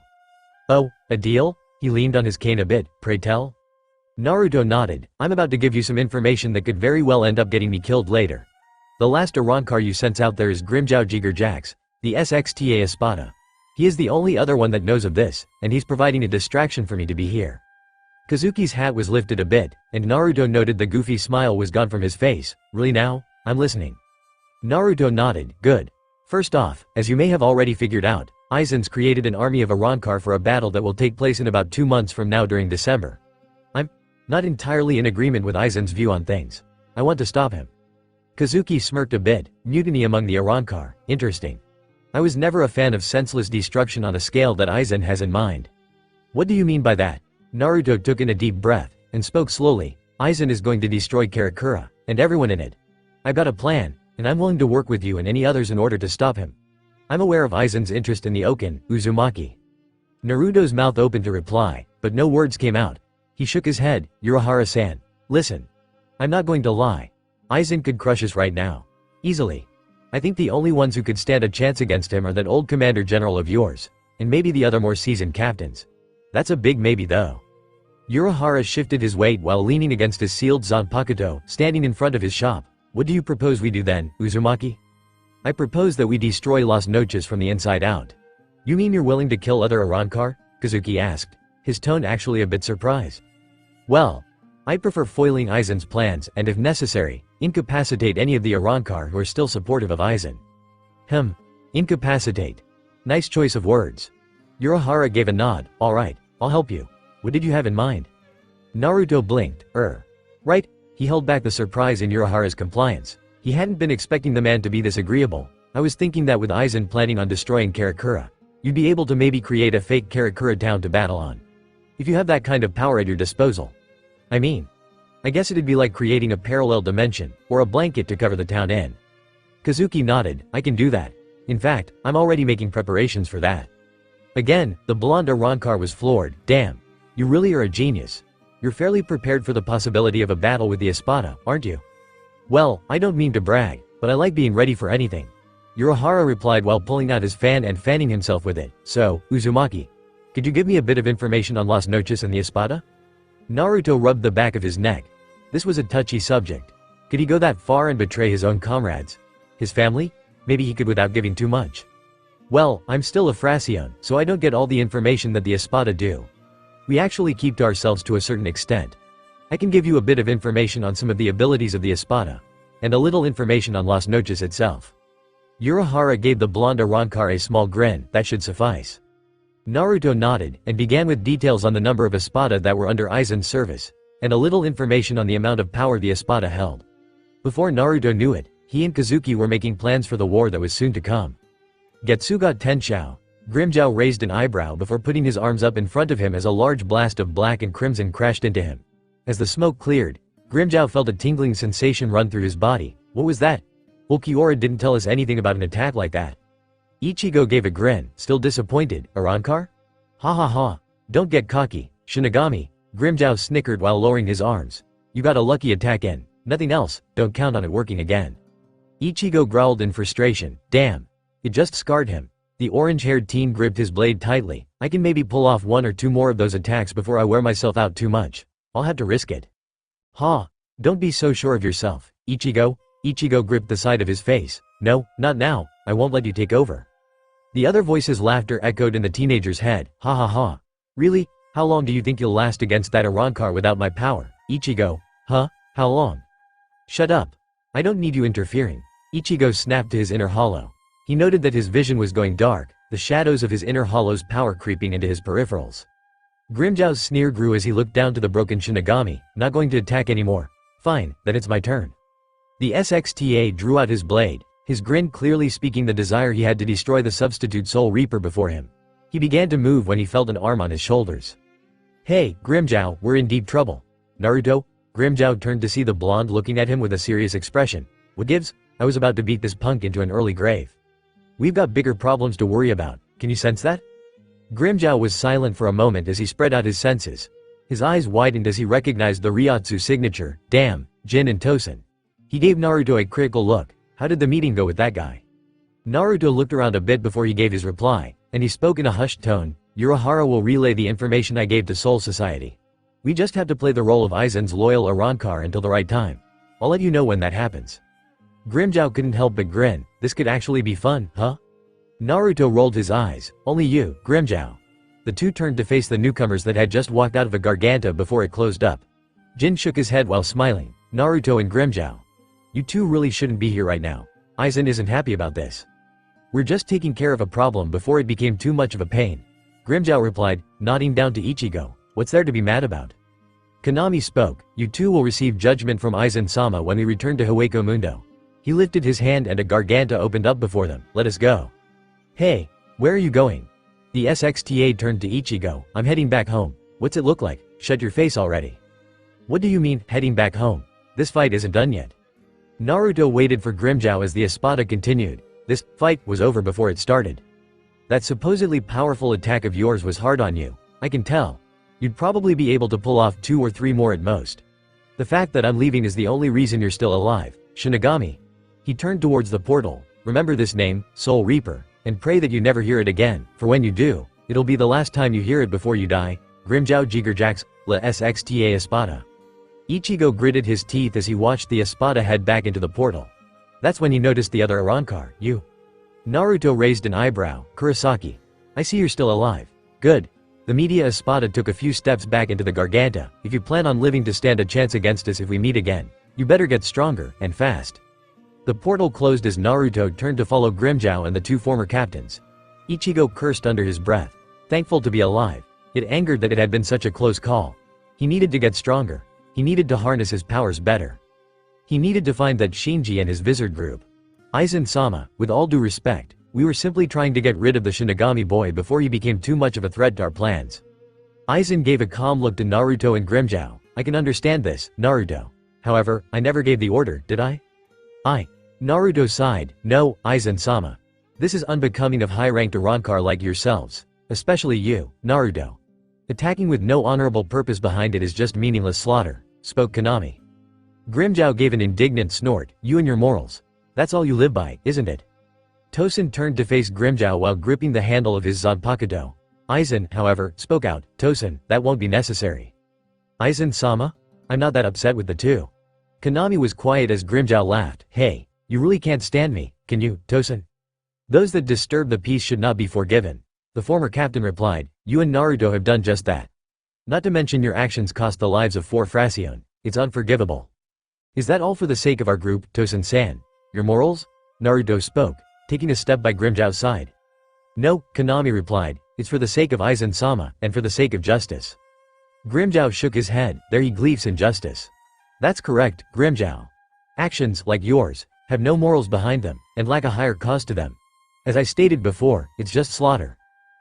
Oh, a deal? He leaned on his cane a bit. Pray tell? Naruto nodded. I'm about to give you some information that could very well end up getting me killed later. The last Arrancar you sent out there is Grimmjow Jiger Jax, the SXTA Espada. He is the only other one that knows of this, and he's providing a distraction for me to be here. Kazuki's hat was lifted a bit, and Naruto noted the goofy smile was gone from his face. Really now? I'm listening. Naruto nodded. Good. First off, as you may have already figured out, Aizen's created an army of Arrancar for a battle that will take place in about 2 months from now during December. I'm not entirely in agreement with Aizen's view on things. I want to stop him. Kazuki smirked a bit. Mutiny among the Arrancar. Interesting. I was never a fan of senseless destruction on a scale that Aizen has in mind. What do you mean by that? Naruto took in a deep breath, and spoke slowly. Aizen is going to destroy Karakura, and everyone in it. I've got a plan, and I'm willing to work with you and any others in order to stop him. I'm aware of Aizen's interest in the Okin, Uzumaki. Naruto's mouth opened to reply, but no words came out. He shook his head. Urahara-san. Listen. I'm not going to lie. Aizen could crush us right now. Easily. I think the only ones who could stand a chance against him are that old commander general of yours, and maybe the other more seasoned captains. That's a big maybe though. Urahara shifted his weight while leaning against his sealed Zanpakuto, standing in front of his shop. What do you propose we do then, Uzumaki? I propose that we destroy Las Noches from the inside out. You mean you're willing to kill other Arrancar? Kazuki asked, his tone actually a bit surprised. Well, I prefer foiling Aizen's plans and if necessary, incapacitate any of the Arrancar who are still supportive of Aizen. Incapacitate. Nice choice of words. Urahara gave a nod. Alright, I'll help you. What did you have in mind? Naruto blinked. Right? He held back the surprise in Urahara's compliance. He hadn't been expecting the man to be this agreeable. I was thinking that with Aizen planning on destroying Karakura, you'd be able to maybe create a fake Karakura town to battle on. If you have that kind of power at your disposal. I mean, I guess it'd be like creating a parallel dimension, or a blanket to cover the town in. Kazuki nodded. I can do that. In fact, I'm already making preparations for that. Again, the blonde Arrancar was floored. Damn. You really are a genius. You're fairly prepared for the possibility of a battle with the Espada, aren't you? Well, I don't mean to brag, but I like being ready for anything. Urahara replied while pulling out his fan and fanning himself with it. So, Uzumaki, could you give me a bit of information on Las Noches and the Espada? Naruto rubbed the back of his neck. This was a touchy subject. Could he go that far and betray his own comrades? His family? Maybe he could without giving too much. Well, I'm still a Fracione, so I don't get all the information that the Espada do. We actually keep to ourselves to a certain extent. I can give you a bit of information on some of the abilities of the Espada, and a little information on Las Noches itself. Urahara gave the blonde Arrancar a small grin. That should suffice. Naruto nodded, and began with details on the number of Espada that were under Aizen's service, and a little information on the amount of power the Espada held. Before Naruto knew it, he and Kazuki were making plans for the war that was soon to come. Getsuga Tenshou. Grimmjow raised an eyebrow before putting his arms up in front of him as a large blast of black and crimson crashed into him. As the smoke cleared, Grimmjow felt a tingling sensation run through his body. What was that? Ulquiorra didn't tell us anything about an attack like that. Ichigo gave a grin, still disappointed. Arrancar? Ha ha ha. Don't get cocky, Shinigami. Grimmjow snickered while lowering his arms. You got a lucky attack in. Nothing else, don't count on it working again. Ichigo growled in frustration. Damn. It just scarred him. The orange-haired teen gripped his blade tightly. I can maybe pull off 1 or 2 more of those attacks before I wear myself out too much. I'll have to risk it. Ha! Don't be so sure of yourself, Ichigo. Ichigo gripped the side of his face. No, not now. I won't let you take over. The other voice's laughter echoed in the teenager's head. Ha ha ha. Really? How long do you think you'll last against that Arrancar without my power, Ichigo? Huh? How long? Shut up. I don't need you interfering. Ichigo snapped to his inner hollow. He noted that his vision was going dark, the shadows of his inner hollow's power creeping into his peripherals. Grimmjow's sneer grew as he looked down to the broken Shinigami. Not going to attack anymore. Fine, then it's my turn. The SXTA drew out his blade, his grin clearly speaking the desire he had to destroy the substitute Soul Reaper before him. He began to move when he felt an arm on his shoulders. Hey, Grimmjow, we're in deep trouble. Naruto? Grimmjow turned to see the blonde looking at him with a serious expression. What gives? I was about to beat this punk into an early grave. We've got bigger problems to worry about. Can you sense that? Grimmjow was silent for a moment as he spread out his senses. His eyes widened as he recognized the Ryotsu signature, damn, Jin and Tosen. He gave Naruto a critical look. How did the meeting go with that guy? Naruto looked around a bit before he gave his reply, and he spoke in a hushed tone. Urahara will relay the information I gave to Soul Society. We just have to play the role of Aizen's loyal Arrancar until the right time. I'll let you know when that happens. Grimmjow couldn't help but grin. This could actually be fun, huh? Naruto rolled his eyes. Only you, Grimmjow. The two turned to face the newcomers that had just walked out of a Garganta before it closed up. Jin shook his head while smiling. Naruto and Grimmjow. You two really shouldn't be here right now. Aizen isn't happy about this. We're just taking care of a problem before it became too much of a pain. Grimmjow replied, nodding down to Ichigo. What's there to be mad about? Konami spoke. You two will receive judgment from Aizen-sama when we return to Hueco Mundo. He lifted his hand and a Garganta opened up before them. Let us go. Hey, where are you going? The SXTA turned to Ichigo. I'm heading back home. What's it look like? Shut your face already. What do you mean, heading back home? This fight isn't done yet. Naruto waited for Grimmjow as the Espada continued. This fight was over before it started. That supposedly powerful attack of yours was hard on you. I can tell. You'd probably be able to pull off 2 or 3 more at most. The fact that I'm leaving is the only reason you're still alive. Shinigami. He turned towards the portal. Remember this name, Soul Reaper, and pray that you never hear it again, for when you do, it'll be the last time you hear it before you die. Grimmjow Jigerjax, La SXTA Espada. Ichigo gritted his teeth as he watched the Espada head back into the portal. That's when he noticed the other Arrancar, you. Naruto raised an eyebrow. Kurosaki. I see you're still alive. Good. The Media Espada took a few steps back into the Garganta. If you plan on living to stand a chance against us if we meet again, you better get stronger, and fast. The portal closed as Naruto turned to follow Grimmjow and the 2 former captains. Ichigo cursed under his breath. Thankful to be alive. It angered that it had been such a close call. He needed to get stronger. He needed to harness his powers better. He needed to find that Shinji and his Vizard group. Aizen-sama, with all due respect, we were simply trying to get rid of the Shinigami boy before he became too much of a threat to our plans. Aizen gave a calm look to Naruto and Grimmjow. I can understand this, Naruto. However, I never gave the order, did I? Naruto sighed. No, Aizen-sama. This is unbecoming of high-ranked Arrancar like yourselves. Especially you, Naruto. Attacking with no honorable purpose behind it is just meaningless slaughter, spoke Konami. Grimmjow gave an indignant snort. You and your morals. That's all you live by, isn't it? Tosen turned to face Grimmjow while gripping the handle of his Zanpakuto. Aizen, however, spoke out. Tosen, that won't be necessary. Aizen-sama? I'm not that upset with the two. Konami was quiet as Grimmjow laughed. Hey, you really can't stand me, can you, Tosen? Those that disturb the peace should not be forgiven. The former captain replied. You and Naruto have done just that. Not to mention your actions cost the lives of 4 Fracione. It's unforgivable. Is that all for the sake of our group, Tosen-san? Your morals? Naruto spoke, taking a step by Grimmjow's side. No, Konami replied. It's for the sake of Aizen-sama, and for the sake of justice. Grimmjow shook his head. There he gleefs in justice. That's correct, Grimmjow. Actions, like yours, have no morals behind them, and lack a higher cause to them. As I stated before, it's just slaughter.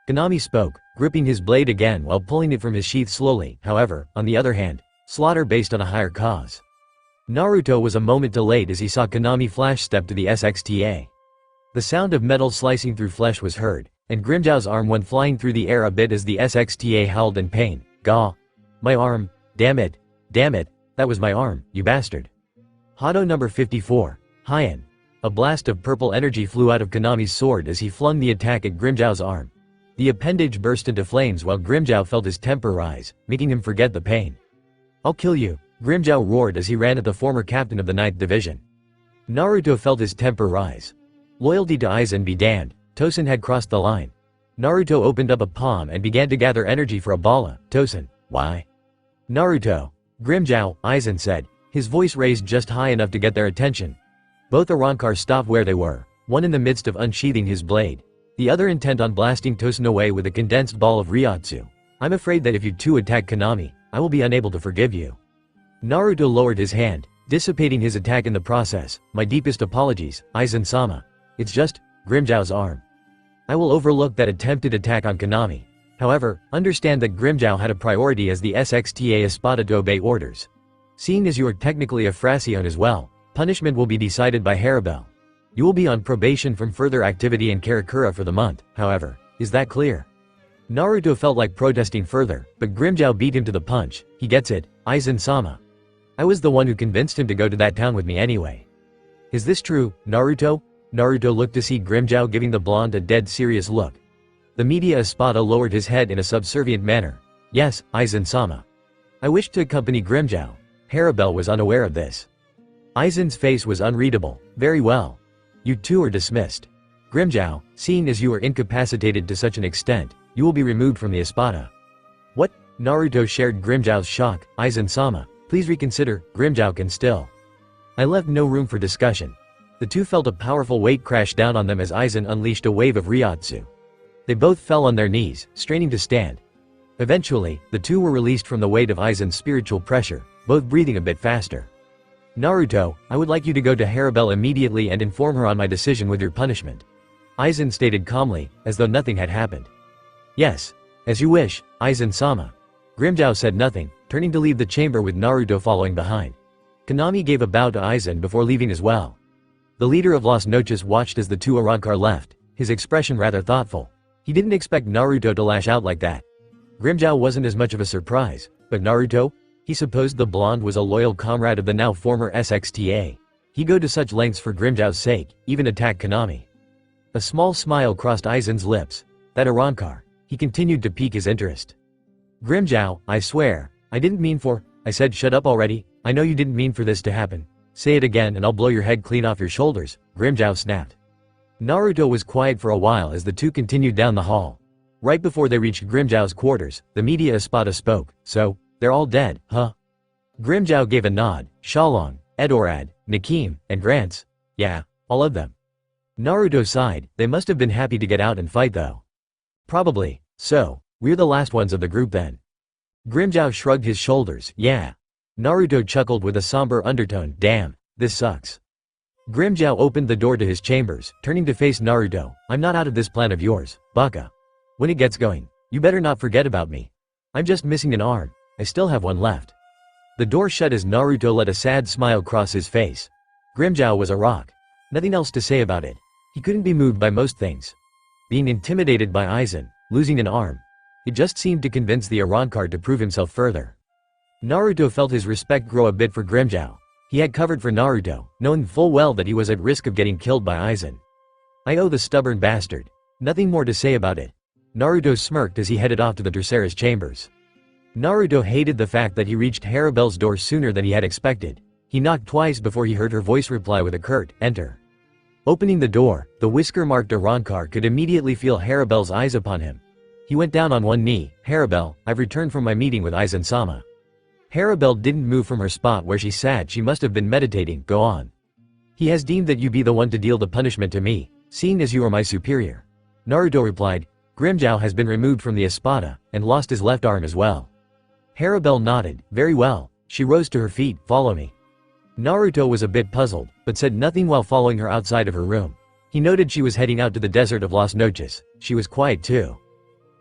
Konami spoke, gripping his blade again while pulling it from his sheath slowly. However, on the other hand, slaughter based on a higher cause. Naruto was a moment delayed as he saw Konami flash step to the SXTA. The sound of metal slicing through flesh was heard, and Grimmjow's arm went flying through the air a bit as the SXTA howled in pain. Gah! My arm! Damn it! Damn it! That was my arm, you bastard! Hado number 54. Hien. A blast of purple energy flew out of Konami's sword as he flung the attack at Grimmjow's arm. The appendage burst into flames while Grimmjow felt his temper rise, making him forget the pain. I'll kill you, Grimmjow roared as he ran at the former captain of the 9th Division. Naruto felt his temper rise. Loyalty to Aizen be damned, Tosen had crossed the line. Naruto opened up a palm and began to gather energy for a balla. Tosen, why? Naruto. Grimmjow, Aizen said, his voice raised just high enough to get their attention. Both Arrancar stopped where they were, one in the midst of unsheathing his blade, the other intent on blasting Tosen away with a condensed ball of Ryotsu. I'm afraid that if you two attack Konami, I will be unable to forgive you. Naruto lowered his hand, dissipating his attack in the process. My deepest apologies, Aizen-sama. It's just Grimmjow's arm. I will overlook that attempted attack on Konami. However, understand that Grimmjow had a priority as the SXTA Espada to obey orders. Seeing as you are technically a Fracione as well, punishment will be decided by Haribel. You will be on probation from further activity in Karakura for the month, however. Is that clear? Naruto felt like protesting further, but Grimmjow beat him to the punch. He gets it, Aizen-sama. I was the one who convinced him to go to that town with me anyway. Is this true, Naruto? Naruto looked to see Grimmjow giving the blonde a dead serious look. The media Espada lowered his head in a subservient manner. Yes, Aizen-sama. I wished to accompany Grimmjow. Harabel was unaware of this. Aizen's face was unreadable. Very well. You two are dismissed. Grimmjow, seeing as you are incapacitated to such an extent, you will be removed from the Espada. What? Naruto shared Grimmjow's shock. Aizen-sama, please reconsider, Grimmjow can still. I left no room for discussion. The two felt a powerful weight crash down on them as Aizen unleashed a wave of Ryotsu. They both fell on their knees, straining to stand. Eventually, the two were released from the weight of Aizen's spiritual pressure, both breathing a bit faster. Naruto, I would like you to go to Harabel immediately and inform her on my decision with your punishment. Aizen stated calmly, as though nothing had happened. Yes. As you wish, Aizen-sama. Grimmjow said nothing, turning to leave the chamber with Naruto following behind. Konami gave a bow to Aizen before leaving as well. The leader of Las Noches watched as the two Arrancar left, his expression rather thoughtful. He didn't expect Naruto to lash out like that. Grimmjow wasn't as much of a surprise, but Naruto? He supposed the blonde was a loyal comrade of the now former SXTA. He'd go to such lengths for Grimmjow's sake, even attack Konami. A small smile crossed Aizen's lips. That Arrancar. He continued to pique his interest. Grimmjow, I swear, I didn't mean for, I said shut up already, I know you didn't mean for this to happen. Say it again and I'll blow your head clean off your shoulders, Grimmjow snapped. Naruto was quiet for a while as the two continued down the hall. Right before they reached Grimmjow's quarters, the media Espada spoke. So, they're all dead, huh? Grimmjow gave a nod. Shalong, Edorad, Nakim, and Grants. Yeah, all of them. Naruto sighed. They must have been happy to get out and fight though. Probably. So, we're the last ones of the group then. Grimmjow shrugged his shoulders. Yeah. Naruto chuckled with a somber undertone. Damn, this sucks. Grimmjow opened the door to his chambers, turning to face Naruto. I'm not out of this plan of yours, Baka. When it gets going, you better not forget about me. I'm just missing an arm. I still have one left. The door shut as Naruto let a sad smile cross his face. Grimmjow was a rock. Nothing else to say about it. He couldn't be moved by most things. Being intimidated by Aizen, losing an arm. It just seemed to convince the Arrancar to prove himself further. Naruto felt his respect grow a bit for Grimmjow. He had covered for Naruto, knowing full well that he was at risk of getting killed by Aizen. I owe the stubborn bastard. Nothing more to say about it. Naruto smirked as he headed off to the Dressera's chambers. Naruto hated the fact that he reached Harabel's door sooner than he had expected. He knocked twice before he heard her voice reply with a curt, enter. Opening the door, the whisker-marked Arrancar could immediately feel Harabel's eyes upon him. He went down on one knee. Harabel, I've returned from my meeting with Aizen-sama. Harabel didn't move from her spot where she sat. She must have been meditating. Go on. He has deemed that you be the one to deal the punishment to me, seeing as you are my superior. Naruto replied. Grimmjow has been removed from the Espada, and lost his left arm as well. Harabel nodded. Very well. She rose to her feet. Follow me. Naruto was a bit puzzled, but said nothing while following her outside of her room. He noted she was heading out to the desert of Las Noches. She was quiet too.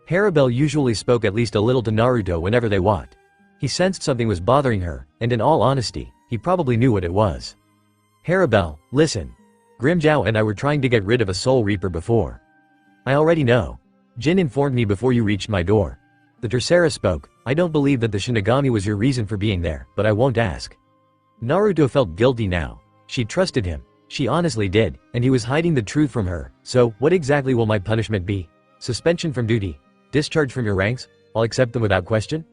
Harabel usually spoke at least a little to Naruto whenever they walked. He sensed something was bothering her, and in all honesty, he probably knew what it was. Harabel, listen. Grimmjow and I were trying to get rid of a Soul Reaper before. I already know. Jin informed me before you reached my door. The Dressera spoke. I don't believe that the Shinigami was your reason for being there, but I won't ask. Naruto felt guilty now. She trusted him. She honestly did, and he was hiding the truth from her. So, what exactly will my punishment be? Suspension from duty? Discharge from your ranks? I'll accept them without question?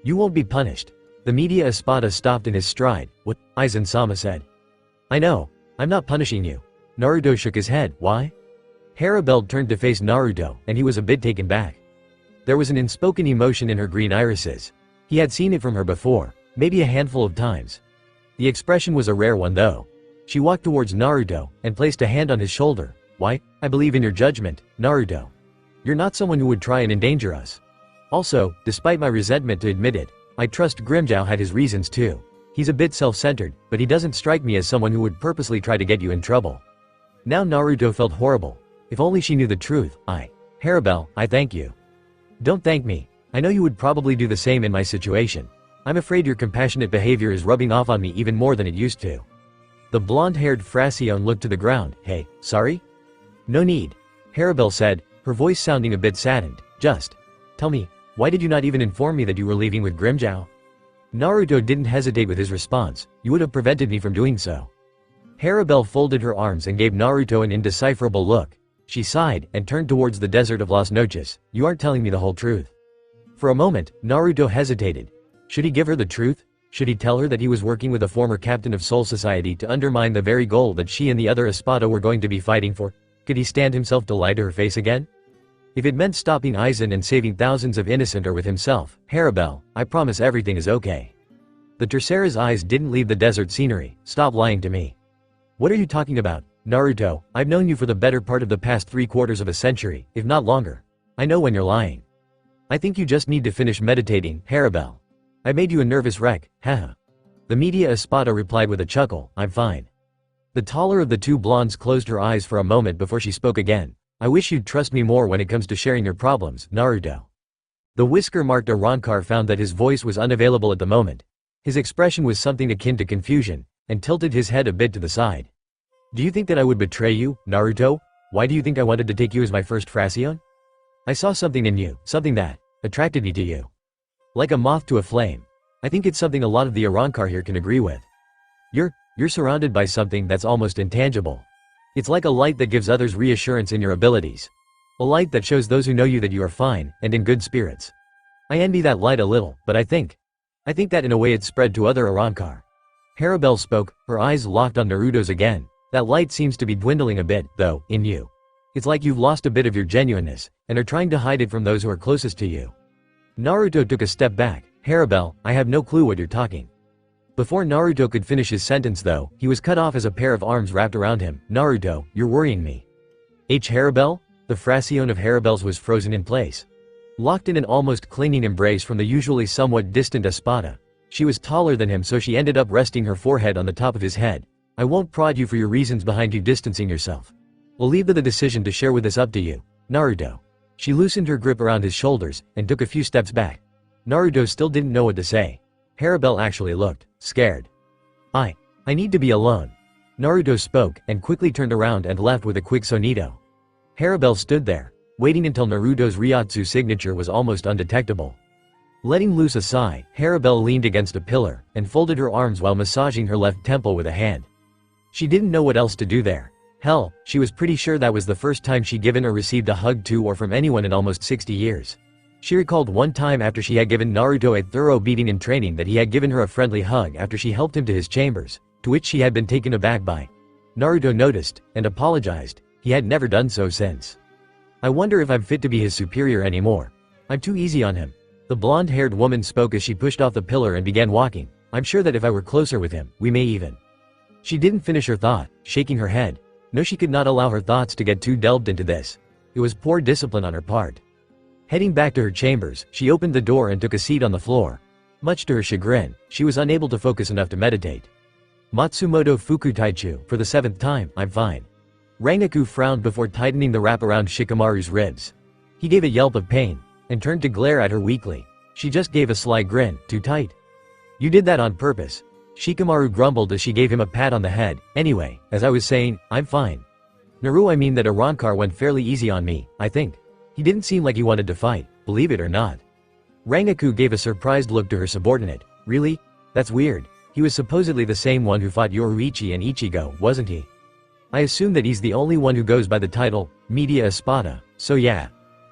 You won't be punished. The media Espada stopped in his stride. What? Aizen-sama said. I know. I'm not punishing you. Naruto shook his head. Why? Harabel turned to face Naruto, and he was a bit taken back. There was an unspoken emotion in her green irises. He had seen it from her before, maybe a handful of times. The expression was a rare one though. She walked towards Naruto, and placed a hand on his shoulder. Why? I believe in your judgment, Naruto. You're not someone who would try and endanger us. Also, despite my resentment to admit it, I trust Grimmjow had his reasons too. He's a bit self-centered, but he doesn't strike me as someone who would purposely try to get you in trouble. Now Naruto felt horrible. If only she knew the truth. Harabel, I thank you. Don't thank me. I know you would probably do the same in my situation. I'm afraid your compassionate behavior is rubbing off on me even more than it used to. The blonde-haired Fraccione looked to the ground. Hey, sorry? No need. Harabel said, her voice sounding a bit saddened. Just tell me, why did you not even inform me that you were leaving with Grimmjow? Naruto didn't hesitate with his response. You would have prevented me from doing so. Harabelle folded her arms and gave Naruto an indecipherable look. She sighed and turned towards the desert of Las Noches. You aren't telling me the whole truth. For a moment, Naruto hesitated. Should he give her the truth? Should he tell her that he was working with a former captain of Soul Society to undermine the very goal that she and the other Espada were going to be fighting for? Could he stand himself to lie to her face again? If it meant stopping Aizen and saving thousands of innocent or with himself, Harabelle, I promise everything is okay. The Tercera's eyes didn't leave the desert scenery. Stop lying to me. What are you talking about, Naruto? I've known you for the better part of the past 3/4 of a century, if not longer. I know when you're lying. I think you just need to finish meditating, Harabelle. I made you a nervous wreck, haha. The media Espada replied with a chuckle, I'm fine. The taller of the two blondes closed her eyes for a moment before she spoke again. I wish you'd trust me more when it comes to sharing your problems, Naruto. The whisker-marked Arrancar found that his voice was unavailable at the moment. His expression was something akin to confusion, and tilted his head a bit to the side. Do you think that I would betray you, Naruto? Why do you think I wanted to take you as my first Fracción? I saw something in you, something that attracted me to you. Like a moth to a flame. I think it's something a lot of the Arrancar here can agree with. You're surrounded by something that's almost intangible. It's like a light that gives others reassurance in your abilities. A light that shows those who know you that you are fine, and in good spirits. I envy that light a little, but I think that in a way it's spread to other Arrancar. Harabelle spoke, her eyes locked on Naruto's again. That light seems to be dwindling a bit, though, in you. It's like you've lost a bit of your genuineness, and are trying to hide it from those who are closest to you. Naruto took a step back. Harabelle, I have no clue what you're talking. Before Naruto could finish his sentence though, he was cut off as a pair of arms wrapped around him. Naruto, you're worrying me. Harabelle? The Fracción of Harabelle's was frozen in place. Locked in an almost clinging embrace from the usually somewhat distant Espada. She was taller than him, so she ended up resting her forehead on the top of his head. I won't prod you for your reasons behind you distancing yourself. We'll leave the decision to share with us up to you, Naruto. She loosened her grip around his shoulders, and took a few steps back. Naruto still didn't know what to say. Harabelle actually looked scared. I need to be alone. Naruto spoke, and quickly turned around and left with a quick sonito. Harabelle stood there, waiting until Naruto's Ryotsu signature was almost undetectable. Letting loose a sigh, Harabelle leaned against a pillar, and folded her arms while massaging her left temple with a hand. She didn't know what else to do there. Hell, she was pretty sure that was the first time she'd given or received a hug to or from anyone in almost 60 years. She recalled one time after she had given Naruto a thorough beating in training that he had given her a friendly hug after she helped him to his chambers, to which she had been taken aback by. Naruto noticed, and apologized. He had never done so since. I wonder if I'm fit to be his superior anymore. I'm too easy on him. The blonde-haired woman spoke as she pushed off the pillar and began walking. I'm sure that if I were closer with him, we may even. She didn't finish her thought, shaking her head. No, she could not allow her thoughts to get too delved into this. It was poor discipline on her part. Heading back to her chambers, she opened the door and took a seat on the floor. Much to her chagrin, she was unable to focus enough to meditate. Matsumoto Fukutaichu, for the 7th time, I'm fine. Rengoku frowned before tightening the wrap around Shikamaru's ribs. He gave a yelp of pain, and turned to glare at her weakly. She just gave a sly grin. Too tight. You did that on purpose. Shikamaru grumbled as she gave him a pat on the head. Anyway, as I was saying, I'm fine. Naru, I mean that Arrancar went fairly easy on me, I think. He didn't seem like he wanted to fight, believe it or not. Rengoku gave a surprised look to her subordinate. Really? That's weird. He was supposedly the same one who fought Yoruichi and Ichigo, wasn't he? I assume that he's the only one who goes by the title, Media Espada, so yeah.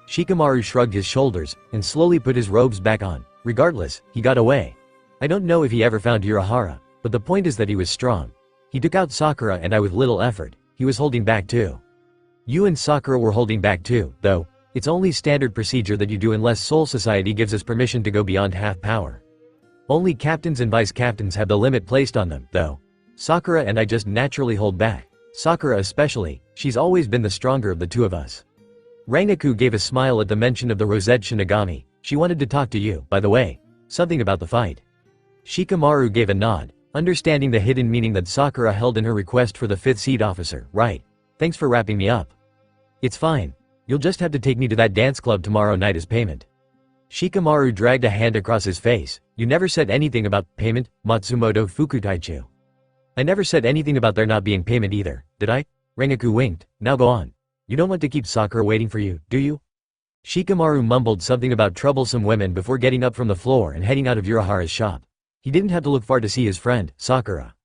Shikamaru shrugged his shoulders, and slowly put his robes back on. Regardless, he got away. I don't know if he ever found Urahara, but the point is that he was strong. He took out Sakura and I with little effort. He was holding back too. You and Sakura were holding back too, though. It's only standard procedure that you do unless Soul Society gives us permission to go beyond half power. Only captains and vice captains have the limit placed on them, though. Sakura and I just naturally hold back. Sakura especially, she's always been the stronger of the two of us. Rengoku gave a smile at the mention of the Rosette Shinigami. She wanted to talk to you, by the way. Something about the fight. Shikamaru gave a nod, understanding the hidden meaning that Sakura held in her request for the 5th seat officer. Right. Thanks for wrapping me up. It's fine. You'll just have to take me to that dance club tomorrow night as payment. Shikamaru dragged a hand across his face. You never said anything about payment, Matsumoto Fukutaichu. I never said anything about there not being payment either, did I? Rengoku winked. Now go on. You don't want to keep Sakura waiting for you, do you? Shikamaru mumbled something about troublesome women before getting up from the floor and heading out of Urahara's shop. He didn't have to look far to see his friend, Sakura.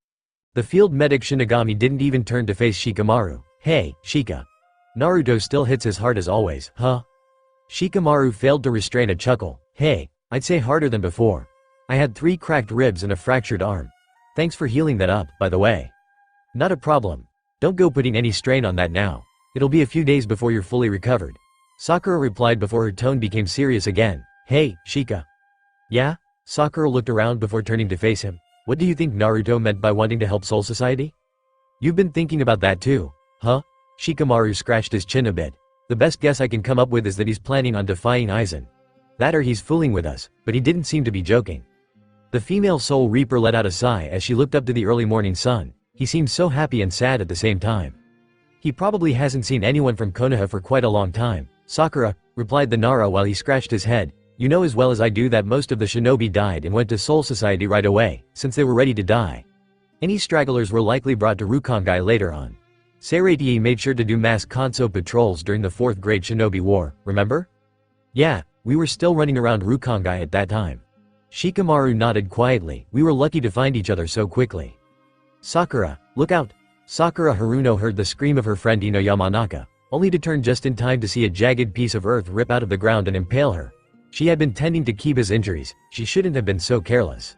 The field medic Shinigami didn't even turn to face Shikamaru. Hey, Shika. Naruto still hits as hard as always, huh? Shikamaru failed to restrain a chuckle. Hey, I'd say harder than before. I had 3 cracked ribs and a fractured arm. Thanks for healing that up, by the way. Not a problem. Don't go putting any strain on that now. It'll be a few days before you're fully recovered. Sakura replied before her tone became serious again. Hey, Shika. Yeah? Sakura looked around before turning to face him. What do you think Naruto meant by wanting to help Soul Society? You've been thinking about that too, huh? Shikamaru scratched his chin a bit. The best guess I can come up with is that he's planning on defying Aizen. That or he's fooling with us, but he didn't seem to be joking. The female Soul Reaper let out a sigh as she looked up to the early morning sun. He seemed so happy and sad at the same time. He probably hasn't seen anyone from Konoha for quite a long time. Sakura, replied the Nara while he scratched his head. You know as well as I do that most of the shinobi died and went to Soul Society right away, since they were ready to die. Any stragglers were likely brought to Rukongai later on. Seireitai made sure to do mass Kanso patrols during the 4th grade shinobi war, remember? Yeah, we were still running around Rukongai at that time. Shikamaru nodded quietly. We were lucky to find each other so quickly. Sakura, look out! Sakura Haruno heard the scream of her friend Ino Yamanaka, only to turn just in time to see a jagged piece of earth rip out of the ground and impale her. She had been tending to Kiba's injuries. She shouldn't have been so careless.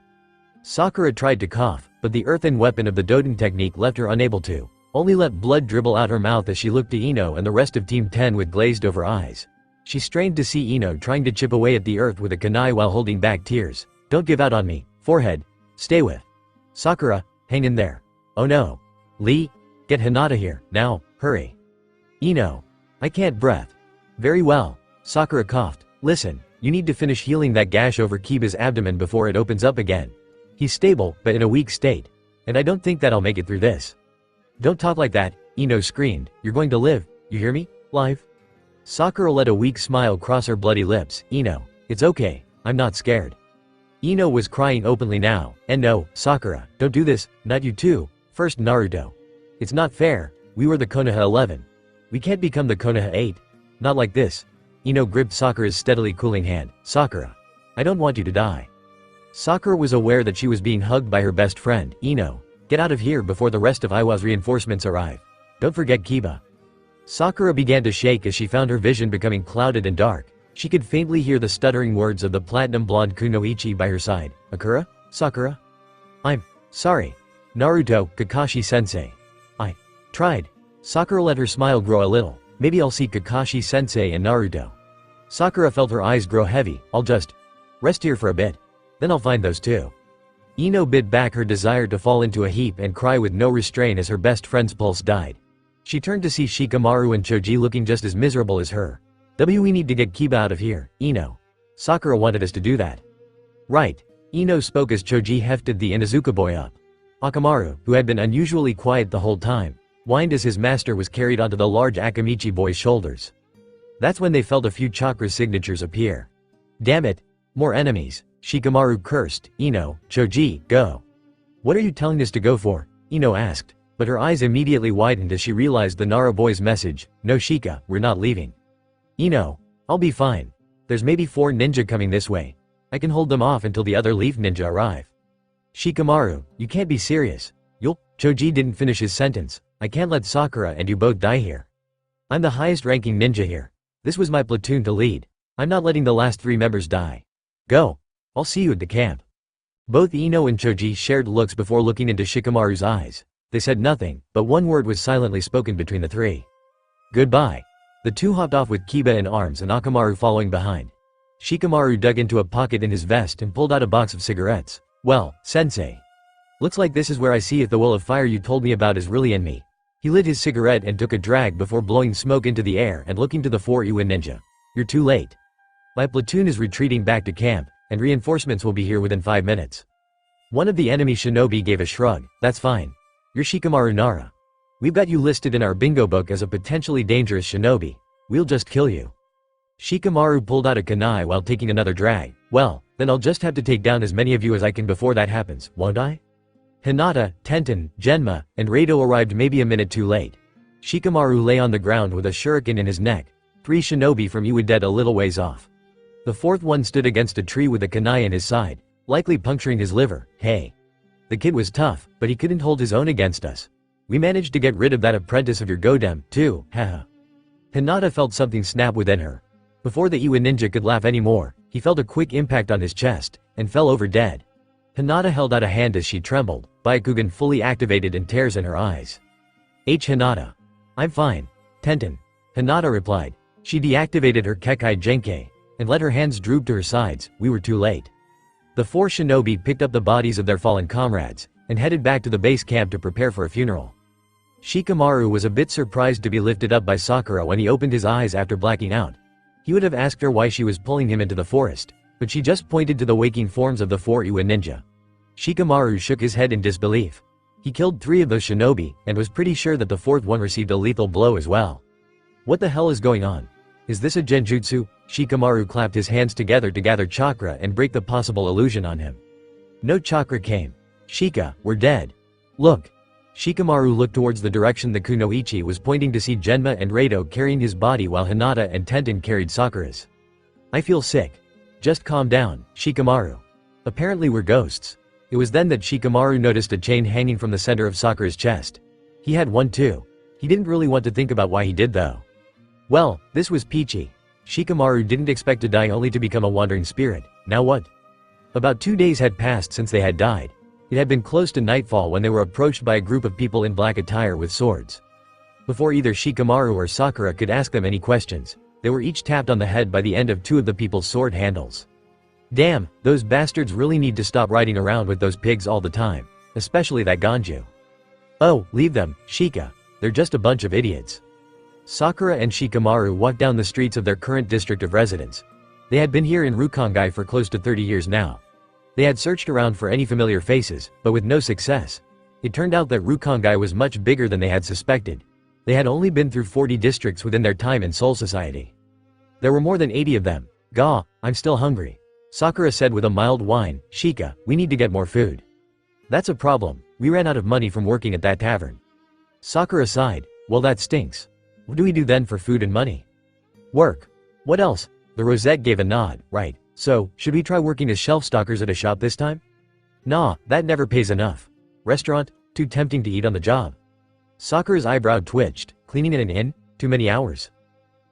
Sakura tried to cough, but the earthen weapon of the Doden technique left her unable to, only let blood dribble out her mouth as she looked to Ino and the rest of Team 10 with glazed over eyes. She strained to see Ino trying to chip away at the earth with a kunai while holding back tears. Don't give out on me, forehead. Stay with. Sakura, hang in there. Oh no. Lee, get Hinata here, now, hurry. Ino. I can't breath. Very well. Sakura coughed. Listen, you need to finish healing that gash over Kiba's abdomen before it opens up again. He's stable, but in a weak state. And I don't think that I'll make it through this. Don't talk like that, Ino screamed. You're going to live, you hear me? Live? Sakura let a weak smile cross her bloody lips. Ino, it's okay, I'm not scared. Ino was crying openly now. And no, Sakura, don't do this, not you too. First Naruto. It's not fair, we were the Konoha 11. We can't become the Konoha 8. Not like this. Ino gripped Sakura's steadily cooling hand. Sakura. I don't want you to die. Sakura was aware that she was being hugged by her best friend. Ino. Get out of here before the rest of Iwa's reinforcements arrive. Don't forget Kiba. Sakura began to shake as she found her vision becoming clouded and dark. She could faintly hear the stuttering words of the platinum blonde Kunoichi by her side. Akira? Sakura? I'm sorry. Naruto, Kakashi-sensei. I tried. Sakura let her smile grow a little. Maybe I'll see Kakashi-sensei and Naruto. Sakura felt her eyes grow heavy. I'll just rest here for a bit. Then I'll find those two. Ino bit back her desire to fall into a heap and cry with no restraint as her best friend's pulse died. She turned to see Shikamaru and Choji looking just as miserable as her. We need to get Kiba out of here, Ino. Sakura wanted us to do that. Right. Ino spoke as Choji hefted the Inuzuka boy up. Akamaru, who had been unusually quiet the whole time, whined as his master was carried onto the large Akamichi boy's shoulders. That's when they felt a few chakra signatures appear. Damn it, more enemies, Shikamaru cursed. Ino, Choji, go. What are you telling us to go for? Ino asked, but her eyes immediately widened as she realized the Nara boy's message. No Shika, we're not leaving. Ino, I'll be fine. There's maybe 4 ninja coming this way. I can hold them off until the other leaf ninja arrive. Shikamaru, you can't be serious. Choji didn't finish his sentence. I can't let Sakura and you both die here. I'm the highest ranking ninja here. This was my platoon to lead. I'm not letting the last 3 members die. Go. I'll see you at the camp. Both Ino and Choji shared looks before looking into Shikamaru's eyes. They said nothing, but one word was silently spoken between the 3. Goodbye. The 2 hopped off with Kiba in arms and Akamaru following behind. Shikamaru dug into a pocket in his vest and pulled out a box of cigarettes. Well, sensei. Looks like this is where I see if the will of fire you told me about is really in me. He lit his cigarette and took a drag before blowing smoke into the air and looking to the 4 Iwa ninja. You're too late. My platoon is retreating back to camp, and reinforcements will be here within 5 minutes. One of the enemy shinobi gave a shrug. That's fine. You're Shikamaru Nara. We've got you listed in our bingo book as a potentially dangerous shinobi. We'll just kill you. Shikamaru pulled out a kunai while taking another drag. Well, then I'll just have to take down as many of you as I can before that happens, won't I? Hinata, Tenten, Genma, and Rado arrived maybe a minute too late. Shikamaru lay on the ground with a shuriken in his neck. 3 shinobi from Iwa dead a little ways off. The 4th one stood against a tree with a kunai in his side, likely puncturing his liver. Hey. The kid was tough, but he couldn't hold his own against us. We managed to get rid of that apprentice of your Godem, too, haha. Hinata felt something snap within her. Before the Iwa ninja could laugh anymore, he felt a quick impact on his chest, and fell over dead. Hinata held out a hand as she trembled, Byakugan fully activated and tears in her eyes. Hinata. I'm fine. Tenten. Hinata replied. She deactivated her Kekai Genkai, and let her hands droop to her sides. We were too late. The 4 shinobi picked up the bodies of their fallen comrades, and headed back to the base camp to prepare for a funeral. Shikamaru was a bit surprised to be lifted up by Sakura when he opened his eyes after blacking out. He would have asked her why she was pulling him into the forest, but she just pointed to the waking forms of the 4 Iwa ninja. Shikamaru shook his head in disbelief. He killed 3 of those shinobi, and was pretty sure that the 4th one received a lethal blow as well. What the hell is going on? Is this a genjutsu? Shikamaru clapped his hands together to gather chakra and break the possible illusion on him. No chakra came. Shika, we're dead. Look. Shikamaru looked towards the direction the kunoichi was pointing to see Genma and Rado carrying his body while Hinata and Tenten carried Sakura's. I feel sick. Just calm down, Shikamaru. Apparently we're ghosts. It was then that Shikamaru noticed a chain hanging from the center of Sakura's chest. He had one too. He didn't really want to think about why he did though. Well, this was peachy. Shikamaru didn't expect to die only to become a wandering spirit. Now what? About 2 days had passed since they had died. It had been close to nightfall when they were approached by a group of people in black attire with swords. Before either Shikamaru or Sakura could ask them any questions, they were each tapped on the head by the end of 2 of the people's sword handles. Damn, those bastards really need to stop riding around with those pigs all the time, especially that Ganju. Oh, leave them, Shika. They're just a bunch of idiots. Sakura and Shikamaru walked down the streets of their current district of residence. They had been here in Rukongai for close to 30 years now. They had searched around for any familiar faces, but with no success. It turned out that Rukongai was much bigger than they had suspected. They had only been through 40 districts within their time in Soul Society. There were more than 80 of them. Gah, I'm still hungry. Sakura said with a mild whine. Shika, we need to get more food. That's a problem. We ran out of money from working at that tavern. Sakura sighed. Well, that stinks. What do we do then for food and money? Work. What else? The Rosette gave a nod. Right. So, should we try working as shelf stockers at a shop this time? Nah, that never pays enough. Restaurant? Too tempting to eat on the job. Sakura's eyebrow twitched. Cleaning in an inn? Too many hours.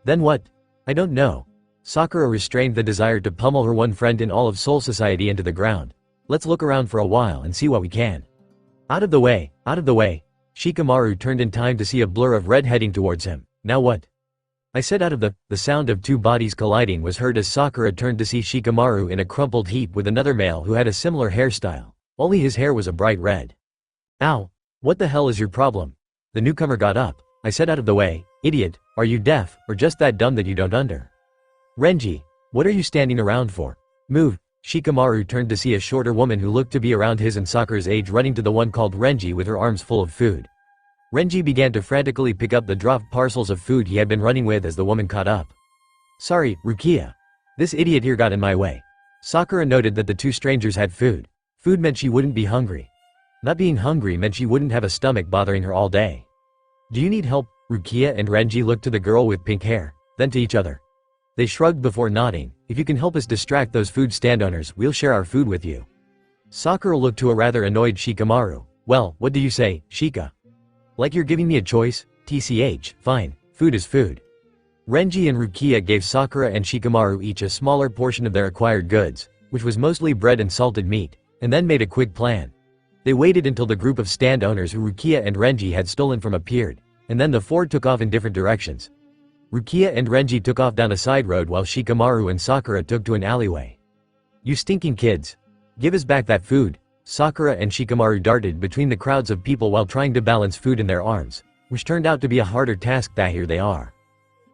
Then what? I don't know. Sakura restrained the desire to pummel her one friend in all of Soul Society into the ground. Let's look around for a while and see what we can. Out of the way, out of the way. Shikamaru turned in time to see a blur of red heading towards him. Now what? I said out of the sound of 2 bodies colliding was heard as Sakura turned to see Shikamaru in a crumpled heap with another male who had a similar hairstyle. Only his hair was a bright red. Ow. What the hell is your problem? The newcomer got up. I said out of the way. Idiot, are you deaf, or just that dumb that you don't under? Renji, what are you standing around for? Move. Shikamaru turned to see a shorter woman who looked to be around his and Sakura's age running to the one called Renji with her arms full of food. Renji began to frantically pick up the dropped parcels of food he had been running with as the woman caught up. Sorry, Rukia. This idiot here got in my way. Sakura noted that the 2 strangers had food. Food meant she wouldn't be hungry. Not being hungry meant she wouldn't have a stomach bothering her all day. Do you need help? Rukia and Renji looked to the girl with pink hair, then to each other. They shrugged before nodding. If you can help us distract those food stand owners, we'll share our food with you. Sakura looked to a rather annoyed Shikamaru. Well, what do you say, Shika? Like you're giving me a choice? TCH, fine, food is food. Renji and Rukia gave Sakura and Shikamaru each a smaller portion of their acquired goods, which was mostly bread and salted meat, and then made a quick plan. They waited until the group of stand owners who Rukia and Renji had stolen from appeared, and then the 4 took off in different directions. Rukia and Renji took off down a side road while Shikamaru and Sakura took to an alleyway. You stinking kids. Give us back that food. Sakura and Shikamaru darted between the crowds of people while trying to balance food in their arms, which turned out to be a harder task than here they are.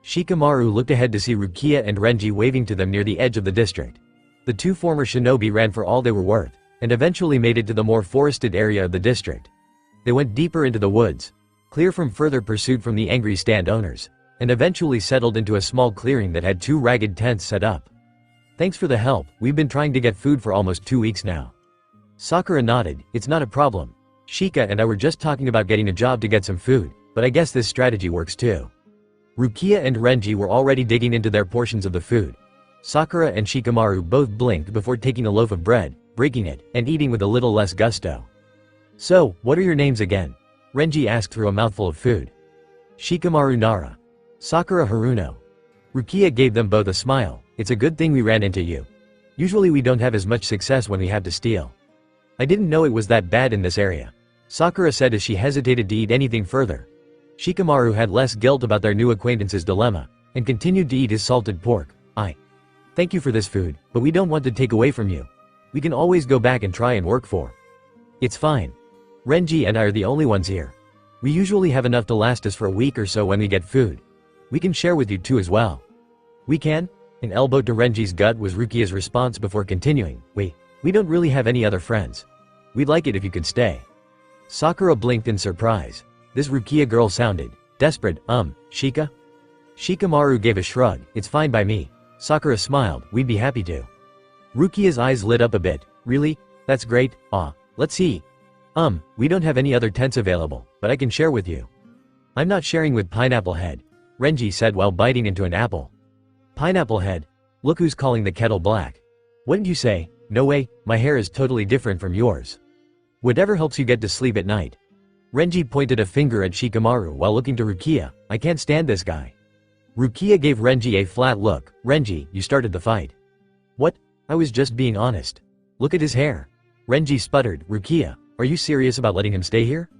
Shikamaru looked ahead to see Rukia and Renji waving to them near the edge of the district. The 2 former shinobi ran for all they were worth, and eventually made it to the more forested area of the district. They went deeper into the woods, clear from further pursuit from the angry stand owners, and eventually settled into a small clearing that had 2 ragged tents set up. Thanks for the help, we've been trying to get food for almost 2 weeks now. Sakura nodded. It's not a problem. Shika and I were just talking about getting a job to get some food. but I guess this strategy works too. Rukia and Renji were already digging into their portions of the food. Sakura and Shikamaru both blinked before taking a loaf of bread, breaking it, and eating with a little less gusto. "So, what are your names again?" Renji asked through a mouthful of food. "Shikamaru Nara. Sakura Haruno." Rukia gave them both a smile. "It's a good thing we ran into you. Usually we don't have as much success when we have to steal." "I didn't know it was that bad in this area," Sakura said as she hesitated to eat anything further. Shikamaru had less guilt about their new acquaintance's dilemma, and continued to eat his salted pork. "Thank you for this food, but we don't want to take away from you. We can always go back and try and work for." "It's fine. Renji and I are the only ones here. We usually have enough to last us for a week or so when we get food. We can share with you too as well." "We can?" An elbow to Renji's gut was Rukia's response before continuing. We don't really have any other friends. We'd like it if you could stay." Sakura blinked in surprise. This Rukia girl sounded desperate. Shika?" Shikamaru gave a shrug. "It's fine by me." Sakura smiled. "We'd be happy to." Rukia's eyes lit up a bit. "Really? That's great. Let's see. We don't have any other tents available, but I can share with you." "I'm not sharing with Pineapple Head," Renji said while biting into an apple. "Pineapple Head? Look who's calling the kettle black. Wouldn't you say, no way, my hair is totally different from yours. Whatever helps you get to sleep at night." Renji pointed a finger at Shikamaru while looking to Rukia. "I can't stand this guy." Rukia gave Renji a flat look. "Renji, you started the fight." "What? I was just being honest. Look at his hair." Renji sputtered. "Rukia, are you serious about letting him stay here?"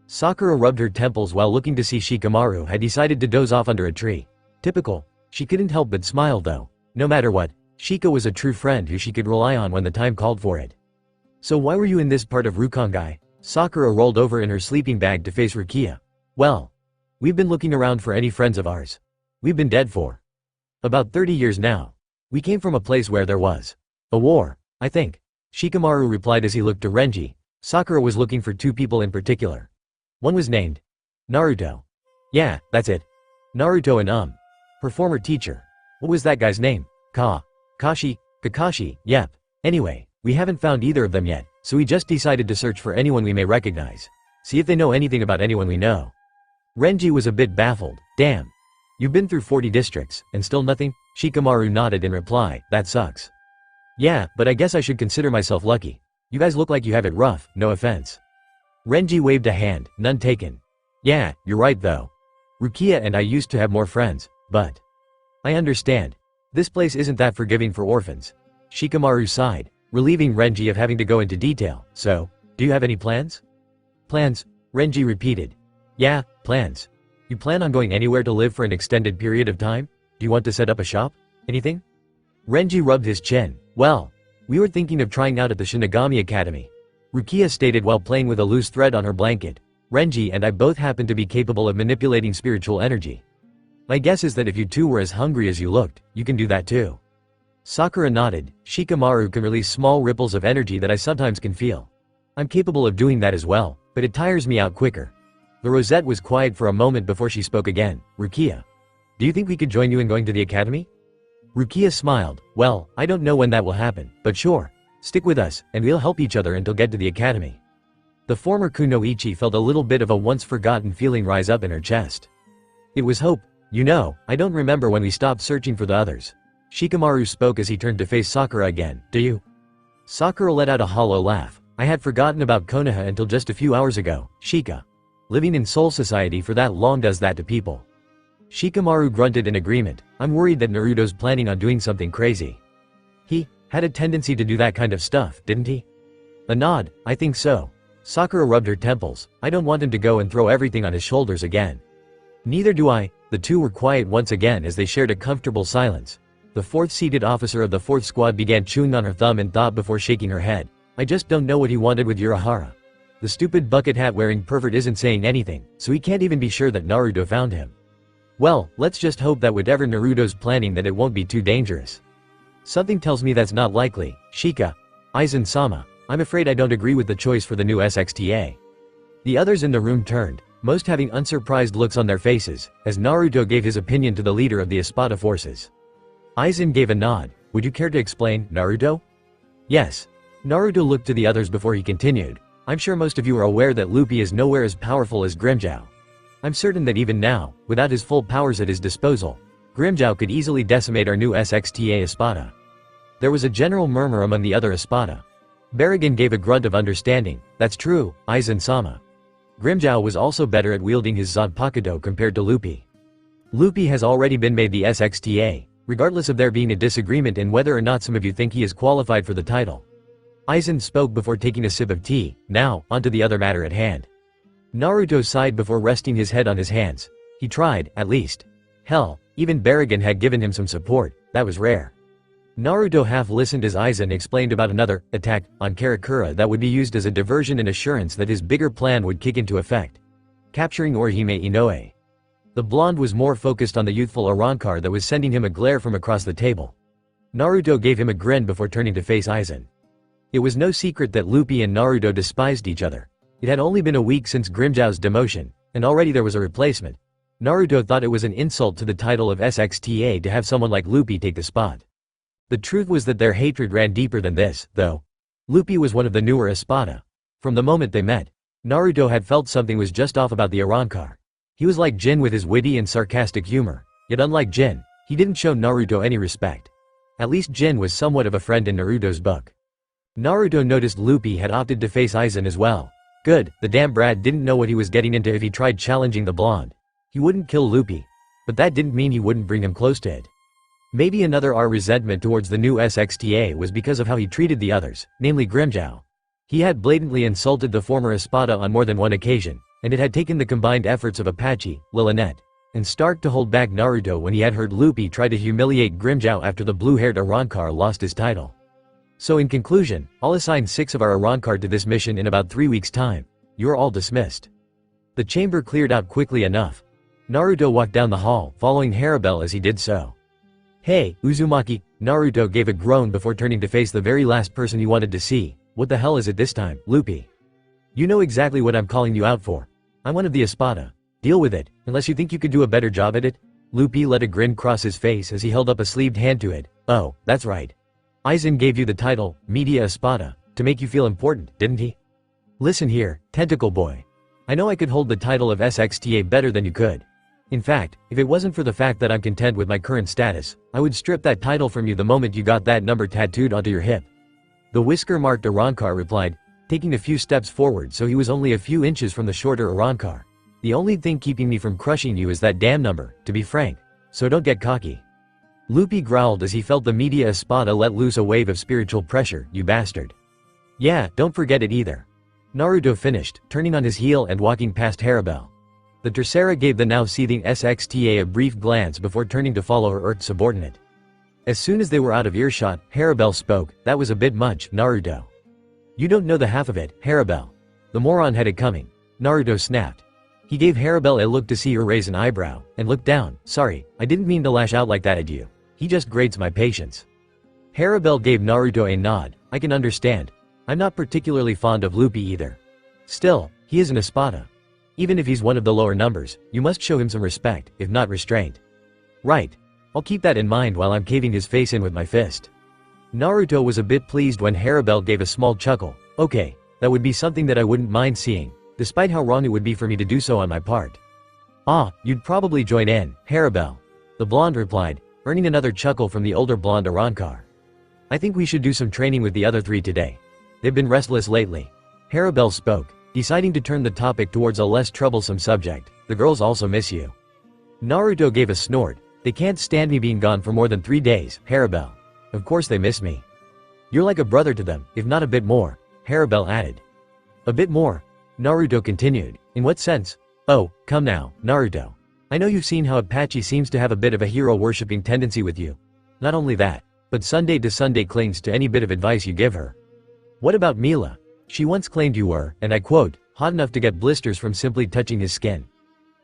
Sakura rubbed her temples while looking to see Shikamaru had decided to doze off under a tree. Typical. She couldn't help but smile though. No matter what, Shika was a true friend who she could rely on when the time called for it. "So why were you in this part of Rukongai?" Sakura rolled over in her sleeping bag to face Rukia. "Well, we've been looking around for any friends of ours. We've been dead for about 30 years now. We came from a place where there was a war, I think," Shikamaru replied as he looked to Renji. Sakura was looking for two people in particular. One was named Naruto. "Yeah, that's it. Naruto and her former teacher. What was that guy's name? Kakashi, yep. Anyway, we haven't found either of them yet, so we just decided to search for anyone we may recognize. See if they know anything about anyone we know." Renji was a bit baffled. "Damn. You've been through 40 districts, and still nothing?" Shikamaru nodded in reply. "That sucks." "Yeah, but I guess I should consider myself lucky. You guys look like you have it rough, no offense." Renji waved a hand. "None taken." "Yeah, you're right though. Rukia and I used to have more friends, but I understand. This place isn't that forgiving for orphans." Shikamaru sighed, relieving Renji of having to go into detail. "So, do you have any plans?" "Plans?" Renji repeated. "Yeah, plans. You plan on going anywhere to live for an extended period of time? Do you want to set up a shop? Anything?" Renji rubbed his chin. "Well, we were thinking of trying out at the Shinigami Academy," Rukia stated while playing with a loose thread on her blanket. "Renji and I both happen to be capable of manipulating spiritual energy. My guess is that if you two were as hungry as you looked, you can do that too." Sakura nodded. "Shikamaru can release small ripples of energy that I sometimes can feel. I'm capable of doing that as well, but it tires me out quicker." The rosette was quiet for a moment before she spoke again. "Rukia, do you think we could join you in going to the academy?" Rukia smiled. "Well, I don't know when that will happen, but sure. Stick with us, and we'll help each other until get to the academy." The former kunoichi felt a little bit of a once-forgotten feeling rise up in her chest. It was hope. I don't remember when we stopped searching for the others." Shikamaru spoke as he turned to face Sakura again. "Do you?" Sakura let out a hollow laugh. "I had forgotten about Konoha until just a few hours ago, Shika. Living in Soul Society for that long does that to people." Shikamaru grunted in agreement. "I'm worried that Naruto's planning on doing something crazy. He had a tendency to do that kind of stuff, didn't he?" A nod. "I think so." Sakura rubbed her temples. "I don't want him to go and throw everything on his shoulders again." "Neither do I." The two were quiet once again as they shared a comfortable silence. The fourth-seated officer of the 4th squad began chewing on her thumb in thought before shaking her head. "I just don't know what he wanted with Urahara. The stupid bucket hat wearing pervert isn't saying anything, so he can't even be sure that Naruto found him. Well, let's just hope that whatever Naruto's planning that it won't be too dangerous." "Something tells me that's not likely, Shika. Aizen-sama, I'm afraid I don't agree with the choice for the new SXTA." The others in the room turned, most having unsurprised looks on their faces, as Naruto gave his opinion to the leader of the Espada forces. Aizen gave a nod. "Would you care to explain, Naruto?" "Yes." Naruto looked to the others before he continued. "I'm sure most of you are aware that Luffy is nowhere as powerful as Grimmjow. I'm certain that even now, without his full powers at his disposal, Grimmjow could easily decimate our new SXTA Espada. There was a general murmur among the other Espada. Berrigan gave a grunt of understanding. That's true, Aizen-sama. Grimmjow was also better at wielding his Zanpakuto compared to Luffy. Luffy has already been made the SXTA, regardless of there being a disagreement in whether or not some of you think he is qualified for the title. Aizen spoke before taking a sip of tea. Now, onto the other matter at hand. Naruto sighed before resting his head on his hands. He tried, at least. Hell, even Berrigan had given him some support. That was rare. Naruto half-listened as Aizen explained about another attack on Karakura that would be used as a diversion and assurance that his bigger plan would kick into effect. Capturing Orihime Inoue. The blonde was more focused on the youthful Arrancar that was sending him a glare from across the table. Naruto gave him a grin before turning to face Aizen. It was no secret that Luffy and Naruto despised each other. It had only been a week since Grimmjow's demotion, and already there was a replacement. Naruto thought it was an insult to the title of SXTA to have someone like Luffy take the spot. The truth was that their hatred ran deeper than this, though. Luffy was one of the newer Espada. From the moment they met, Naruto had felt something was just off about the Arrancar. He was like Jin with his witty and sarcastic humor, yet unlike Jin, he didn't show Naruto any respect. At least Jin was somewhat of a friend in Naruto's book. Naruto noticed Luffy had opted to face Aizen as well. Good, the damn brat didn't know what he was getting into if he tried challenging the blonde. He wouldn't kill Luffy, but that didn't mean he wouldn't bring him close to it. Maybe another resentment towards the new SXTA was because of how he treated the others, namely Grimmjow. He had blatantly insulted the former Espada on more than one occasion, and it had taken the combined efforts of Apache, Lillinette, and Stark to hold back Naruto when he had heard Luffy try to humiliate Grimmjow after the blue-haired Arrancar lost his title. So in conclusion, I'll assign 6 of our Arrancar to this mission in about 3 weeks' time. You're all dismissed. The chamber cleared out quickly enough. Naruto walked down the hall, following Harabel as he did so. Hey, Uzumaki, Naruto gave a groan before turning to face the very last person he wanted to see. What the hell is it this time, Luffy? You know exactly what I'm calling you out for. I'm one of the Espada. Deal with it, unless you think you could do a better job at it. Luffy let a grin cross his face as he held up a sleeved hand to it. Oh, that's right. Aizen gave you the title, Media Espada, to make you feel important, didn't he? Listen here, Tentacle Boy. I know I could hold the title of SXTA better than you could. In fact, if it wasn't for the fact that I'm content with my current status, I would strip that title from you the moment you got that number tattooed onto your hip. The whisker-marked Arrancar replied, taking a few steps forward so he was only a few inches from the shorter Arrancar. The only thing keeping me from crushing you is that damn number, to be frank. So don't get cocky. Luffy growled as he felt the Media Espada let loose a wave of spiritual pressure. You bastard. Yeah, don't forget it either. Naruto finished, turning on his heel and walking past Harabel. The Tercera gave the now seething SXTA a brief glance before turning to follow her Earth subordinate. As soon as they were out of earshot, Harabel spoke. That was a bit much, Naruto. You don't know the half of it, Harabel. The moron had it coming. Naruto snapped. He gave Harabel a look to see her raise an eyebrow, and looked down. Sorry, I didn't mean to lash out like that at you. He just grates my patience. Harabel gave Naruto a nod. I can understand. I'm not particularly fond of Luffy either. Still, he is an Espada. Even if he's one of the lower numbers, you must show him some respect, if not restraint. Right. I'll keep that in mind while I'm caving his face in with my fist. Naruto was a bit pleased when Harabel gave a small chuckle. Okay, that would be something that I wouldn't mind seeing, despite how wrong it would be for me to do so on my part. Ah, you'd probably join in, Harabel. The blonde replied, earning another chuckle from the older blonde Arrancar. I think we should do some training with the other 3 today. They've been restless lately. Harabel spoke, deciding to turn the topic towards a less troublesome subject. The girls also miss you. Naruto gave a snort. They can't stand me being gone for more than 3 days, Harabel. Of course they miss me. You're like a brother to them, if not a bit more, Harabel added. A bit more? Naruto continued. In what sense? Oh, come now, Naruto. I know you've seen how Apache seems to have a bit of a hero-worshipping tendency with you. Not only that, but Sunday to Sunday clings to any bit of advice you give her. What about Mila? She once claimed you were, and I quote, hot enough to get blisters from simply touching his skin.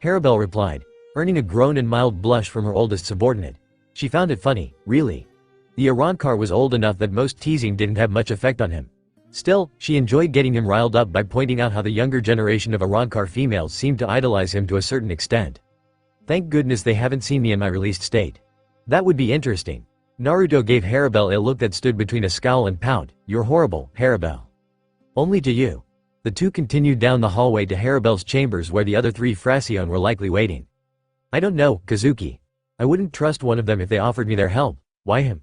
Harabel replied, earning a groan and mild blush from her oldest subordinate. She found it funny, really. The Arrancar was old enough that most teasing didn't have much effect on him. Still, she enjoyed getting him riled up by pointing out how the younger generation of Arrancar females seemed to idolize him to a certain extent. Thank goodness they haven't seen me in my released state. That would be interesting. Naruto gave Harabel a look that stood between a scowl and pout. You're horrible, Harabel. Only to you. The two continued down the hallway to Harabel's chambers where the other three Fraccione were likely waiting. I don't know, Kazuki. I wouldn't trust one of them if they offered me their help. Why him?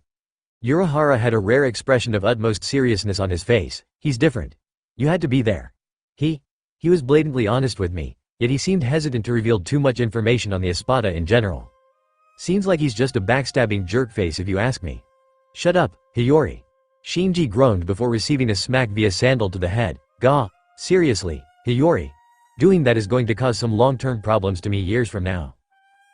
Urahara had a rare expression of utmost seriousness on his face. He's different. You had to be there. He was blatantly honest with me, yet he seemed hesitant to reveal too much information on the Espada in general. Seems like he's just a backstabbing jerkface if you ask me. Shut up, Hiyori. Shinji groaned before receiving a smack via sandal to the head. Gah, seriously, Hiyori. Doing that is going to cause some long-term problems to me years from now.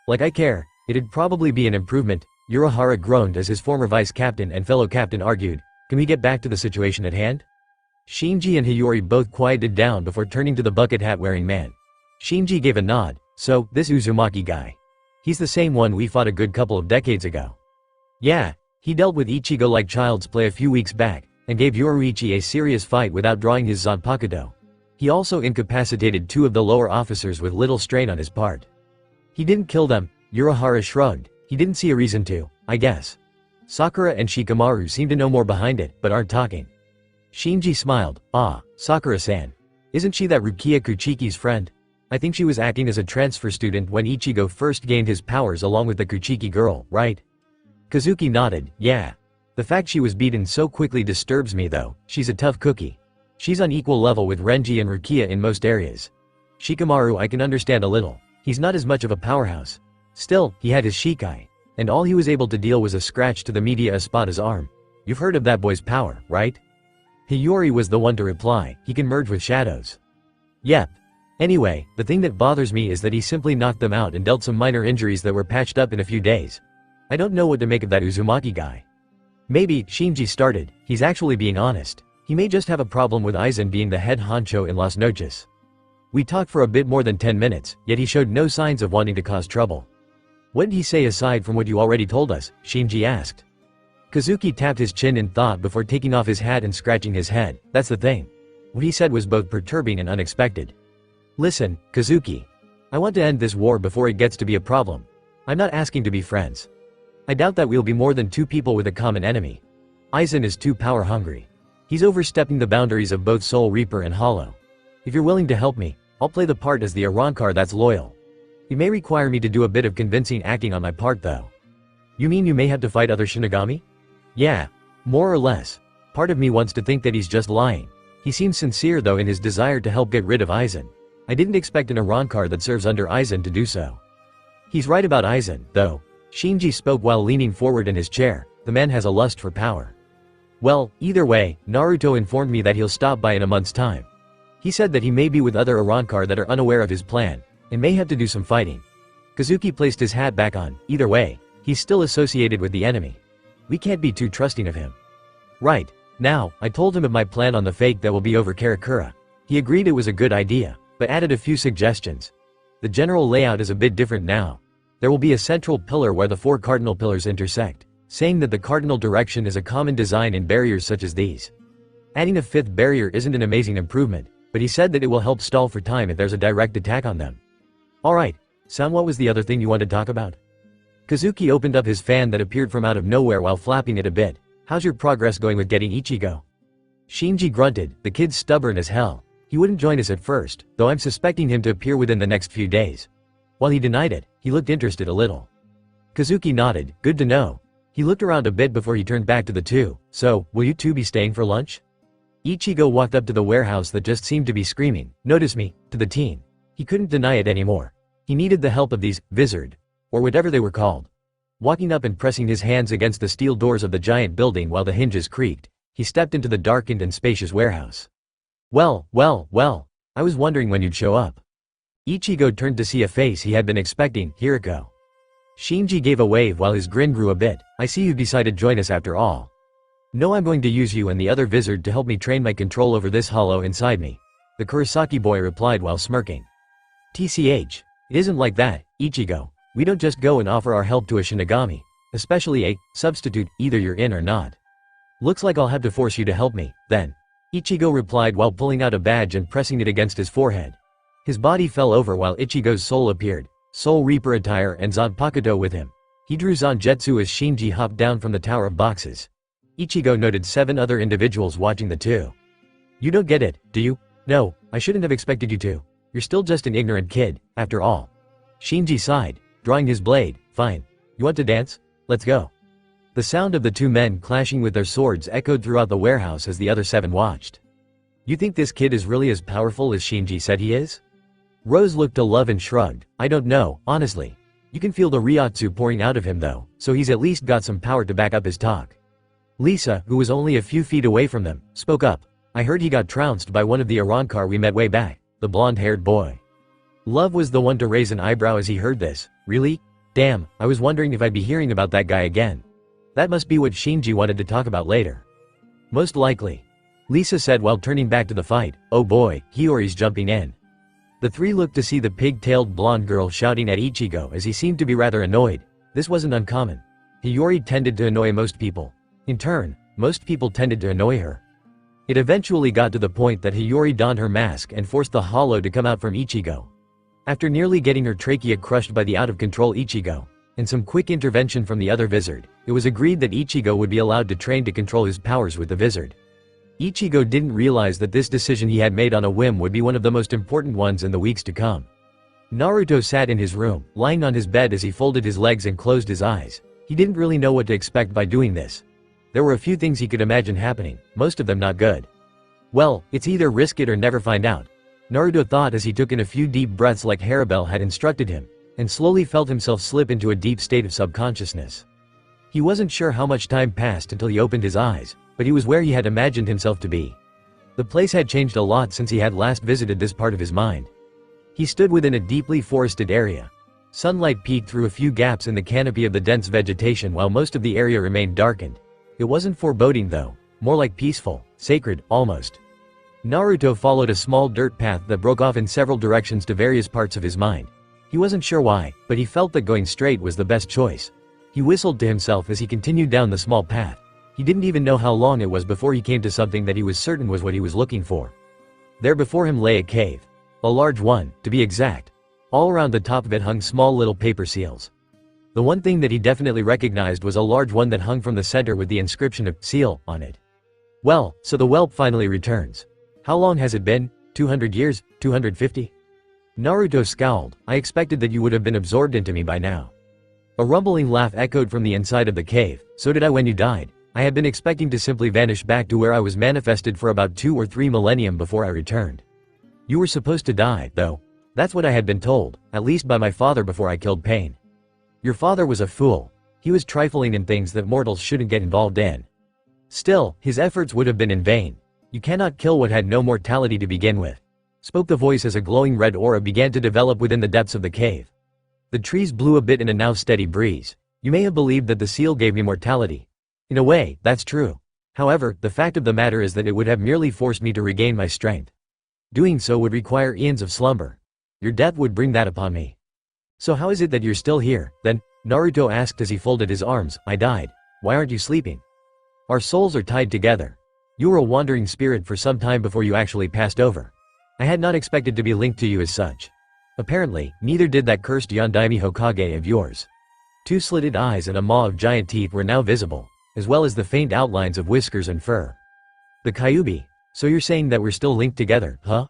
Like I care, it'd probably be an improvement, Urahara groaned as his former vice captain and fellow captain argued. Can we get back to the situation at hand? Shinji and Hiyori both quieted down before turning to the bucket hat wearing man. Shinji gave a nod. So, this Uzumaki guy. He's the same one we fought a good couple of decades ago. Yeah, he dealt with Ichigo like child's play a few weeks back, and gave Yoruichi a serious fight without drawing his Zanpakuto. He also incapacitated two of the lower officers with little strain on his part. He didn't kill them, Urahara shrugged. He didn't see a reason to, I guess. Sakura and Shikamaru seem to know more behind it, but aren't talking. Shinji smiled. Ah, Sakura-san. Isn't she that Rukia Kuchiki's friend? I think she was acting as a transfer student when Ichigo first gained his powers along with the Kuchiki girl, right? Kazuki nodded. Yeah. The fact she was beaten so quickly disturbs me though. She's a tough cookie. She's on equal level with Renji and Rukia in most areas. Shikamaru I can understand a little. He's not as much of a powerhouse. Still, he had his Shikai. And all he was able to deal was a scratch to the Media Espada's arm. You've heard of that boy's power, right? Hiyori was the one to reply. He can merge with shadows. Yep. Anyway, the thing that bothers me is that he simply knocked them out and dealt some minor injuries that were patched up in a few days. I don't know what to make of that Uzumaki guy. Maybe, Shinji started, he's actually being honest. He may just have a problem with Aizen being the head honcho in Las Noches. We talked for a bit more than 10 minutes, yet he showed no signs of wanting to cause trouble. What did he say aside from what you already told us? Shinji asked. Kazuki tapped his chin in thought before taking off his hat and scratching his head. That's the thing. What he said was both perturbing and unexpected. Listen, Kazuki. I want to end this war before it gets to be a problem. I'm not asking to be friends. I doubt that we'll be more than two people with a common enemy. Aizen is too power-hungry. He's overstepping the boundaries of both Soul Reaper and Hollow. If you're willing to help me, I'll play the part as the Arrancar that's loyal. You may require me to do a bit of convincing acting on my part though. You mean you may have to fight other Shinigami? Yeah, more or less. Part of me wants to think that he's just lying. He seems sincere though in his desire to help get rid of Aizen. I didn't expect an Arrancar that serves under Aizen to do so. He's right about Aizen, though. Shinji spoke while leaning forward in his chair. The man has a lust for power. Well, either way, Naruto informed me that he'll stop by in a month's time. He said that he may be with other Arrancar that are unaware of his plan, and may have to do some fighting. Kazuki placed his hat back on. Either way, he's still associated with the enemy. We can't be too trusting of him. Right. Now, I told him of my plan on the fake that will be over Karakura. He agreed it was a good idea, but added a few suggestions. The general layout is a bit different now. There will be a central pillar where the four cardinal pillars intersect, saying that the cardinal direction is a common design in barriers such as these. Adding a fifth barrier isn't an amazing improvement, but he said that it will help stall for time if there's a direct attack on them. Alright, San, what was the other thing you wanted to talk about? Kazuki opened up his fan that appeared from out of nowhere while flapping it a bit. How's your progress going with getting Ichigo? Shinji grunted. The kid's stubborn as hell. He wouldn't join us at first, though I'm suspecting him to appear within the next few days. While he denied it, he looked interested a little. Kazuki nodded. Good to know. He looked around a bit before he turned back to the two. So, will you two be staying for lunch? Ichigo walked up to the warehouse that just seemed to be screaming, "Notice me," to the teen. He couldn't deny it anymore. He needed the help of these Vizard, or whatever they were called. Walking up and pressing his hands against the steel doors of the giant building while the hinges creaked, he stepped into the darkened and spacious warehouse. Well, I was wondering when you'd show up. Ichigo turned to see a face he had been expecting. Hiriko. Shinji gave a wave while his grin grew a bit. I see you've decided to join us after all. No, I'm going to use you and the other Vizard to help me train my control over this hollow inside me. The Kurosaki boy replied while smirking. TCH. It isn't like that, Ichigo. We don't just go and offer our help to a Shinigami. Especially a substitute, either you're in or not. Looks like I'll have to force you to help me, then. Ichigo replied while pulling out a badge and pressing it against his forehead. His body fell over while Ichigo's soul appeared, Soul Reaper attire and Zanpakuto with him. He drew Zanjetsu as Shinji hopped down from the tower of boxes. Ichigo noted 7 other individuals watching the two. You don't get it, do you? No, I shouldn't have expected you to. You're still just an ignorant kid, after all. Shinji sighed, drawing his blade. Fine. You want to dance? Let's go. The sound of the two men clashing with their swords echoed throughout the warehouse as the other 7 watched. You think this kid is really as powerful as Shinji said he is? Rose looked to Love and shrugged. I don't know, honestly. You can feel the Ryotsu pouring out of him though, so he's at least got some power to back up his talk. Lisa, who was only a few feet away from them, spoke up. I heard he got trounced by one of the Arankar we met way back, the blonde-haired boy. Love was the one to raise an eyebrow as he heard this. Really? Damn, I was wondering if I'd be hearing about that guy again. That must be what Shinji wanted to talk about later. Most likely. Lisa said while turning back to the fight. Oh boy, Hiyori's jumping in. The 3 looked to see the pig-tailed blonde girl shouting at Ichigo as he seemed to be rather annoyed. This wasn't uncommon. Hiyori tended to annoy most people. In turn, most people tended to annoy her. It eventually got to the point that Hiyori donned her mask and forced the hollow to come out from Ichigo. After nearly getting her trachea crushed by the out-of-control Ichigo, and some quick intervention from the other wizard, it was agreed that Ichigo would be allowed to train to control his powers with the wizard. Ichigo didn't realize that this decision he had made on a whim would be one of the most important ones in the weeks to come. Naruto sat in his room, lying on his bed as he folded his legs and closed his eyes. He didn't really know what to expect by doing this. There were a few things he could imagine happening, most of them not good. Well, it's either risk it or never find out. Naruto thought as he took in a few deep breaths like Harabel had instructed him, and slowly felt himself slip into a deep state of subconsciousness. He wasn't sure how much time passed until he opened his eyes, but he was where he had imagined himself to be. The place had changed a lot since he had last visited this part of his mind. He stood within a deeply forested area. Sunlight peeked through a few gaps in the canopy of the dense vegetation while most of the area remained darkened. It wasn't foreboding though, more like peaceful, sacred, almost. Naruto followed a small dirt path that broke off in several directions to various parts of his mind. He wasn't sure why, but he felt that going straight was the best choice. He whistled to himself as he continued down the small path. He didn't even know how long it was before he came to something that he was certain was what he was looking for. There before him lay a cave. A large one, to be exact. All around the top of it hung small little paper seals. The one thing that he definitely recognized was a large one that hung from the center with the inscription of seal on it. Well, so the whelp finally returns. How long has it been? 200 years? 250? Naruto scowled. I expected that you would have been absorbed into me by now. A rumbling laugh echoed from the inside of the cave. So did I when you died. I had been expecting to simply vanish back to where I was manifested for about 2 or 3 millennium before I returned. You were supposed to die, though. That's what I had been told, at least by my father before I killed Pain. Your father was a fool. He was trifling in things that mortals shouldn't get involved in. Still, his efforts would have been in vain. You cannot kill what had no mortality to begin with. Spoke the voice as a glowing red aura began to develop within the depths of the cave. The trees blew a bit in a now steady breeze. You may have believed that the seal gave me mortality. In a way, that's true. However, the fact of the matter is that it would have merely forced me to regain my strength. Doing so would require eons of slumber. Your death would bring that upon me. So how is it that you're still here, then? Naruto asked as he folded his arms. I died. Why aren't you sleeping? Our souls are tied together. You were a wandering spirit for some time before you actually passed over. I had not expected to be linked to you as such. Apparently, neither did that cursed Yondaime Hokage of yours. 2 slitted eyes and a maw of giant teeth were now visible, as well as the faint outlines of whiskers and fur. The Kyuubi. So you're saying that we're still linked together, huh?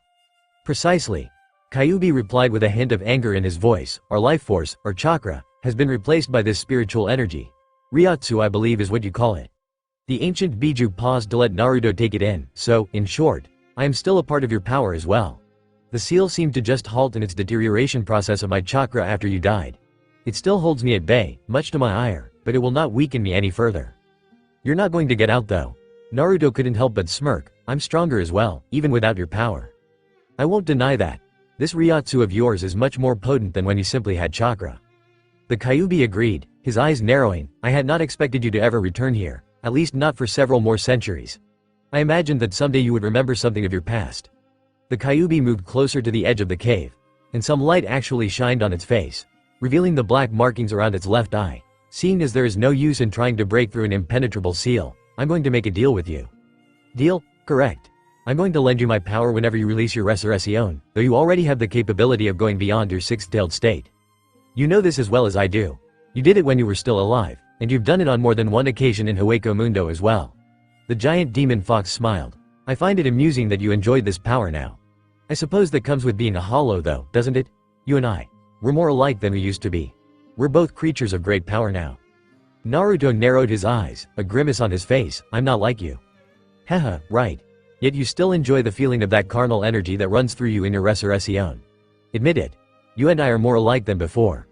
Precisely. Kyuubi replied with a hint of anger in his voice. Our life force, or chakra, has been replaced by this spiritual energy. Ryotsu I believe is what you call it. The ancient Biju paused to let Naruto take it in. So, in short, I am still a part of your power as well. The seal seemed to just halt in its deterioration process of my chakra after you died. It still holds me at bay, much to my ire, but it will not weaken me any further. You're not going to get out though. Naruto couldn't help but smirk. I'm stronger as well, even without your power. I won't deny that. This Ryotsu of yours is much more potent than when you simply had chakra. The Kyuubi agreed, his eyes narrowing. I had not expected you to ever return here, at least not for several more centuries. I imagined that someday you would remember something of your past. The Kyuubi moved closer to the edge of the cave, and some light actually shined on its face, revealing the black markings around its left eye. Seeing as there is no use in trying to break through an impenetrable seal, I'm going to make a deal with you. Deal? Correct. I'm going to lend you my power whenever you release your resurrection, though you already have the capability of going beyond your 6-tailed state. You know this as well as I do. You did it when you were still alive, and you've done it on more than one occasion in Hueco Mundo as well. The giant demon fox smiled. I find it amusing that you enjoyed this power now. I suppose that comes with being a hollow though, doesn't it? You and I. We're more alike than we used to be. We're both creatures of great power now. Naruto narrowed his eyes, a grimace on his face. I'm not like you. Haha, right. Yet you still enjoy the feeling of that carnal energy that runs through you in your resurrection. Admit it. You and I are more alike than before.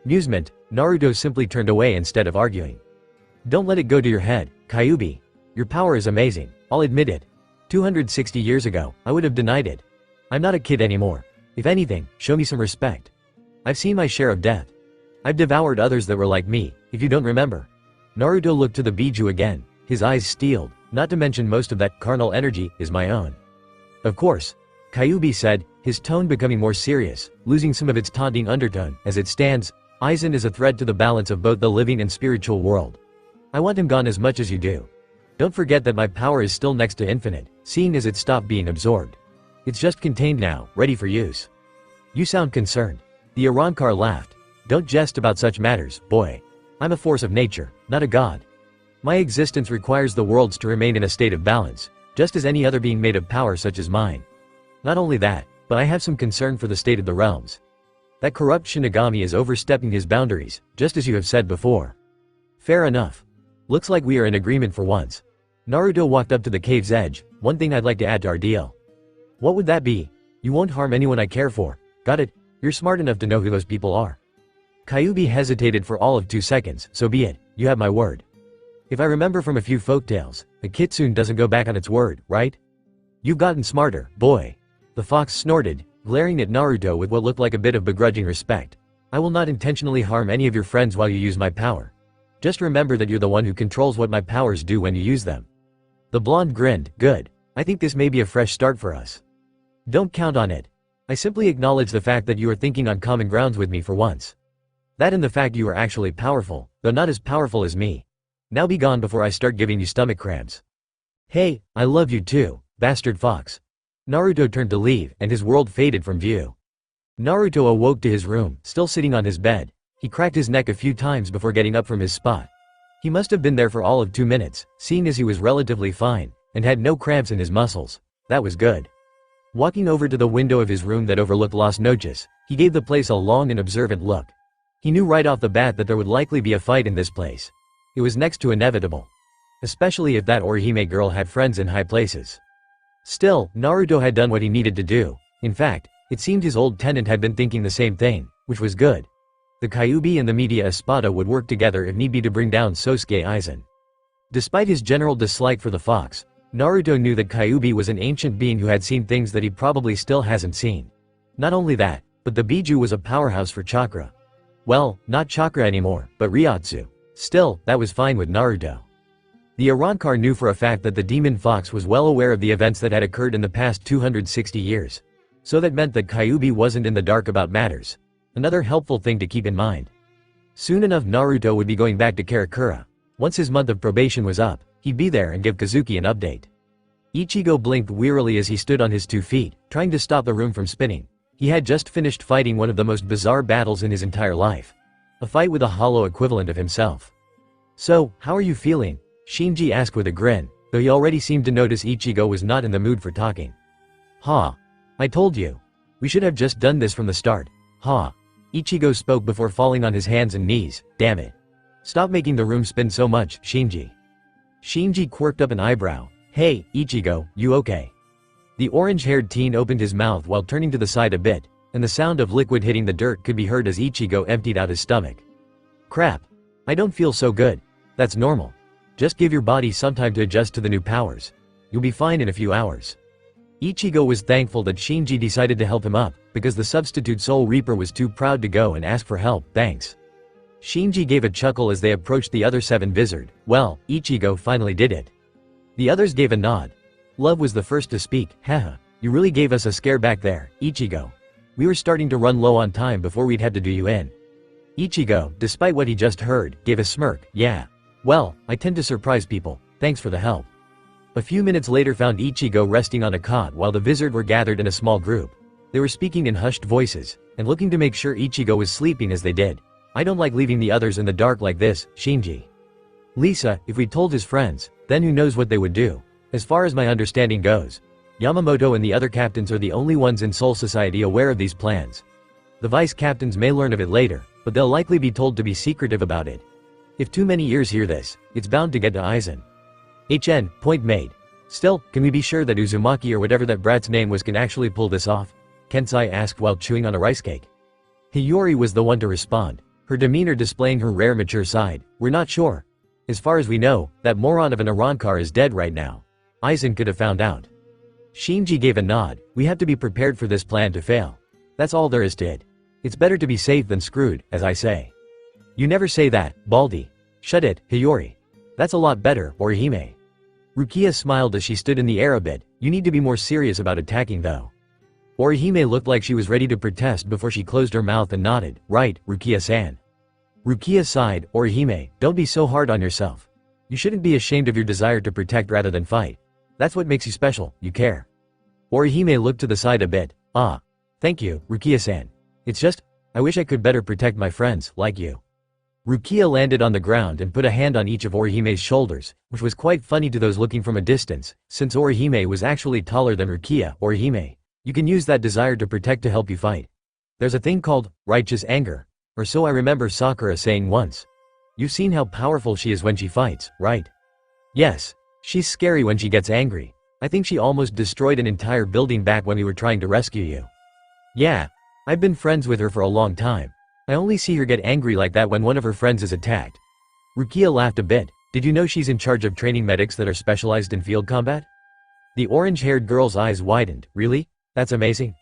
Amusement, Naruto simply turned away instead of arguing. Don't let it go to your head, Kyuubi. Your power is amazing, I'll admit it. 260 years ago, I would have denied it. I'm not a kid anymore. If anything, show me some respect. I've seen my share of death. I've devoured others that were like me, if you don't remember. Naruto looked to the Biju again, his eyes steeled, not to mention most of that carnal energy is my own. Of course, Kyuubi said, his tone becoming more serious, losing some of its taunting undertone. As it stands, Aizen is a threat to the balance of both the living and spiritual world. I want him gone as much as you do. Don't forget that my power is still next to infinite, seeing as it stopped being absorbed. It's just contained now, ready for use. You sound concerned. The Arrancar laughed. Don't jest about such matters, boy. I'm a force of nature, not a god. My existence requires the worlds to remain in a state of balance, just as any other being made of power such as mine. Not only that, but I have some concern for the state of the realms. That corrupt Shinigami is overstepping his boundaries, just as you have said before. Fair enough. Looks like we are in agreement for once. Naruto walked up to the cave's edge. One thing I'd like to add to our deal. What would that be? You won't harm anyone I care for. Got it? You're smart enough to know who those people are. Kyuubi hesitated for all of 2 seconds. So be it, you have my word. If I remember from a few folktales, a kitsune doesn't go back on its word, right? You've gotten smarter, boy. The fox snorted, glaring at Naruto with what looked like a bit of begrudging respect. I will not intentionally harm any of your friends while you use my power. Just remember that you're the one who controls what my powers do when you use them. The blonde grinned. Good. I think this may be a fresh start for us. Don't count on it. I simply acknowledge the fact that you are thinking on common grounds with me for once. That and the fact you are actually powerful, though not as powerful as me. Now be gone before I start giving you stomach cramps. Hey, I love you too, bastard fox. Naruto turned to leave, and his world faded from view. Naruto awoke to his room, still sitting on his bed. He cracked his neck a few times before getting up from his spot. He must have been there for all of 2 minutes, seeing as he was relatively fine, and had no cramps in his muscles. That was good. Walking over to the window of his room that overlooked Las Noches, he gave the place a long and observant look. He knew right off the bat that there would likely be a fight in this place. It was next to inevitable. Especially if that Orihime girl had friends in high places. Still, Naruto had done what he needed to do. In fact, it seemed his old tenant had been thinking the same thing, which was good. The Kyuubi and the Media Espada would work together if need be to bring down Sasuke Aizen. Despite his general dislike for the fox, Naruto knew that Kyuubi was an ancient being who had seen things that he probably still hasn't seen. Not only that, but the Biju was a powerhouse for chakra. Well, not chakra anymore, but Ryotsu. Still, that was fine with Naruto. The Arrancar knew for a fact that the demon fox was well aware of the events that had occurred in the past 260 years. So that meant that Kyuubi wasn't in the dark about matters. Another helpful thing to keep in mind. Soon enough Naruto would be going back to Karakura. Once his month of probation was up, he'd be there and give Kazuki an update. Ichigo blinked wearily as he stood on his 2 feet, trying to stop the room from spinning. He had just finished fighting one of the most bizarre battles in his entire life. A fight with a hollow equivalent of himself. So, how are you feeling? Shinji asked with a grin, though he already seemed to notice Ichigo was not in the mood for talking. Ha! I told you. We should have just done this from the start. Ha! Ichigo spoke before falling on his hands and knees. Damn it. Stop making the room spin so much, Shinji. Shinji quirked up an eyebrow. Hey, Ichigo, you okay? The orange-haired teen opened his mouth while turning to the side a bit, and the sound of liquid hitting the dirt could be heard as Ichigo emptied out his stomach. Crap. I don't feel so good. That's normal. Just give your body some time to adjust to the new powers. You'll be fine in a few hours. Ichigo was thankful that Shinji decided to help him up, because the substitute Soul Reaper was too proud to go and ask for help. Thanks. Shinji gave a chuckle as they approached the other 7 Vizard. Well, Ichigo finally did it. The others gave a nod. Love was the first to speak. Haha, you really gave us a scare back there, Ichigo. We were starting to run low on time before we'd had to do you in. Ichigo, despite what he just heard, gave a smirk. Yeah. Well, I tend to surprise people. Thanks for the help. A few minutes later found Ichigo resting on a cot while the Vizard were gathered in a small group. They were speaking in hushed voices, and looking to make sure Ichigo was sleeping as they did. I don't like leaving the others in the dark like this, Shinji. Lisa, if we told his friends, then who knows what they would do. As far as my understanding goes, Yamamoto and the other captains are the only ones in Soul Society aware of these plans. The vice captains may learn of it later, but they'll likely be told to be secretive about it. If too many ears hear this, it's bound to get to Aizen. Point made. Still, can we be sure that Uzumaki or whatever that brat's name was can actually pull this off? Kensai asked while chewing on a rice cake. Hiyori was the one to respond, her demeanor displaying her rare mature side. We're not sure. As far as we know, that moron of an Arankar is dead right now. Aizen could have found out. Shinji gave a nod. We have to be prepared for this plan to fail. That's all there is to it. It's better to be safe than screwed, as I say. You never say that, Baldy. Shut it, Hiyori. That's a lot better, Orihime. Rukia smiled as she stood in the air a bit. You need to be more serious about attacking though. Orihime looked like she was ready to protest before she closed her mouth and nodded. Right, Rukia-san. Rukia sighed. Orihime, don't be so hard on yourself. You shouldn't be ashamed of your desire to protect rather than fight. That's what makes you special, you care. Orihime looked to the side a bit. Ah. Thank you, Rukia-san. It's just, I wish I could better protect my friends, like you. Rukia landed on the ground and put a hand on each of Orihime's shoulders, which was quite funny to those looking from a distance, since Orihime was actually taller than Rukia. Orihime, you can use that desire to protect to help you fight. There's a thing called righteous anger, or so I remember Sakura saying once. You've seen how powerful she is when she fights, right? Yes. She's scary when she gets angry. I think she almost destroyed an entire building back when we were trying to rescue you. Yeah. I've been friends with her for a long time. I only see her get angry like that when one of her friends is attacked. Rukia laughed a bit. Did you know she's in charge of training medics that are specialized in field combat? The orange-haired girl's eyes widened. Really? That's amazing.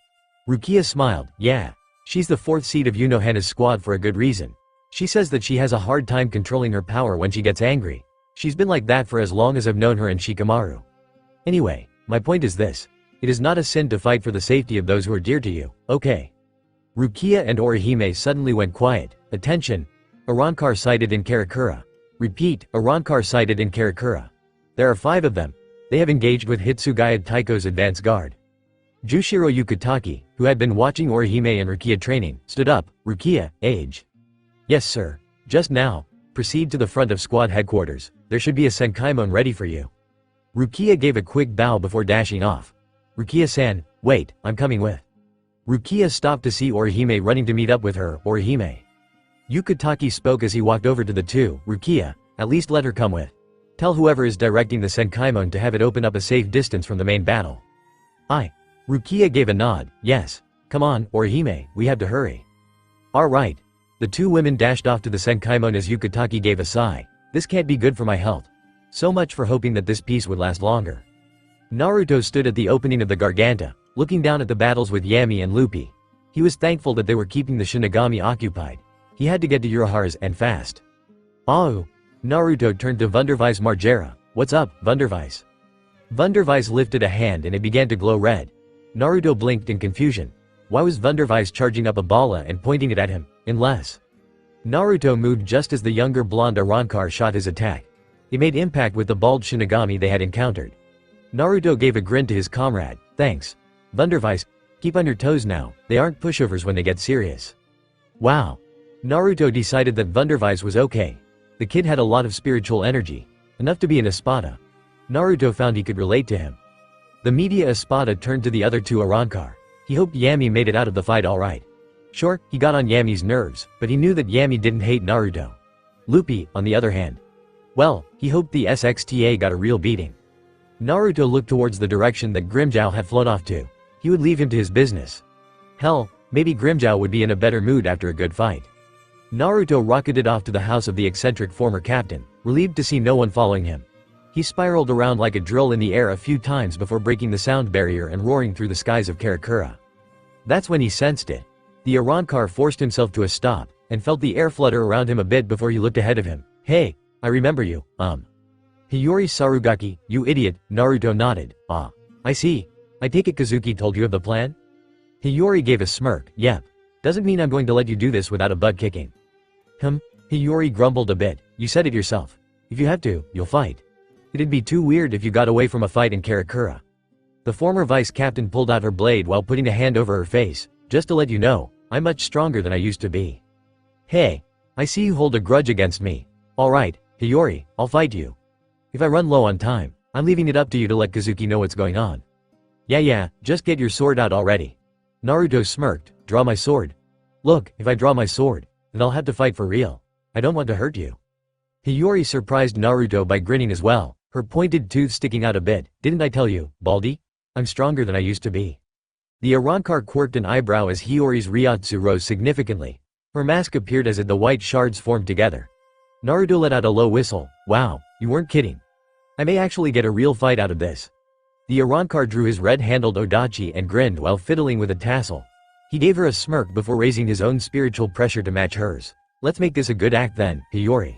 Rukia smiled. Yeah. She's the fourth seat of Unohana's squad for a good reason. She says that she has a hard time controlling her power when she gets angry. She's been like that for as long as I've known her and Shikamaru. Anyway, my point is this. It is not a sin to fight for the safety of those who are dear to you, okay? Rukia and Orihime suddenly went quiet. Attention! Arankar sighted in Karakura. Repeat, Arankar sighted in Karakura. There are 5 of them. They have engaged with Hitsugaya Taiko's advance guard. Jushiro Yukitaki, who had been watching Orihime and Rukia training, stood up. Rukia, age. Yes sir. Just now. Proceed to the front of squad headquarters. There should be a senkaimon ready for you. Rukia gave a quick bow before dashing off. Rukia-san, wait, I'm coming with. Rukia stopped to see Orihime running to meet up with her. Orihime. Yukitaki spoke as he walked over to the two. Rukia, at least let her come with. Tell whoever is directing the senkaimon to have it open up a safe distance from the main battle. Rukia gave a nod. Yes. Come on, Orihime, we have to hurry. Alright. The 2 women dashed off to the senkaimon as Yukitaki gave a sigh. This can't be good for my health. So much for hoping that this peace would last longer. Naruto stood at the opening of the Garganta, looking down at the battles with Yami and Luffy. He was thankful that they were keeping the Shinigami occupied. He had to get to Uraharas and fast. Oh! Naruto turned to Wunderweiss Margera. What's up, Wunderweiss? Wunderweiss lifted a hand and it began to glow red. Naruto blinked in confusion. Why was Wunderweiss charging up a bala and pointing it at him, unless? Naruto moved just as the younger blonde Arankar shot his attack. It made impact with the bald Shinigami they had encountered. Naruto gave a grin to his comrade. Thanks. Wunderweiss, keep on your toes now, they aren't pushovers when they get serious. Wow. Naruto decided that Wunderweiss was okay. The kid had a lot of spiritual energy. Enough to be an Espada. Naruto found he could relate to him. The media Espada turned to the other 2 Arankar. He hoped Yami made it out of the fight alright. Sure, he got on Yami's nerves, but he knew that Yami didn't hate Naruto. Luffy, on the other hand. Well, he hoped the SXTA got a real beating. Naruto looked towards the direction that Grimmjow had flown off to. He would leave him to his business. Hell, maybe Grimmjow would be in a better mood after a good fight. Naruto rocketed off to the house of the eccentric former captain, relieved to see no one following him. He spiraled around like a drill in the air a few times before breaking the sound barrier and roaring through the skies of Karakura. That's when he sensed it. The Arankar forced himself to a stop, and felt the air flutter around him a bit before he looked ahead of him. Hey, I remember you, Hiyori Sarugaki, you idiot, Naruto nodded. Ah. I see. I take it Kazuki told you of the plan? Hiyori gave a smirk. Yep. Doesn't mean I'm going to let you do this without a butt kicking. Hiyori grumbled a bit. You said it yourself. If you have to, you'll fight. It'd be too weird if you got away from a fight in Karakura. The former vice captain pulled out her blade while putting a hand over her face. Just to let you know, I'm much stronger than I used to be. Hey. I see you hold a grudge against me. Alright, Hiyori, I'll fight you. If I run low on time, I'm leaving it up to you to let Kazuki know what's going on. Yeah, just get your sword out already. Naruto smirked. Draw my sword. Look, if I draw my sword, then I'll have to fight for real. I don't want to hurt you. Hiyori surprised Naruto by grinning as well, her pointed tooth sticking out a bit. Didn't I tell you, Baldy? I'm stronger than I used to be. The Arrancar quirked an eyebrow as Hiyori's Ryotsu rose significantly. Her mask appeared as the white shards formed together. Naruto let out a low whistle. Wow, you weren't kidding. I may actually get a real fight out of this. The Arrancar drew his red-handled odachi and grinned while fiddling with a tassel. He gave her a smirk before raising his own spiritual pressure to match hers. Let's make this a good act then, Hiyori.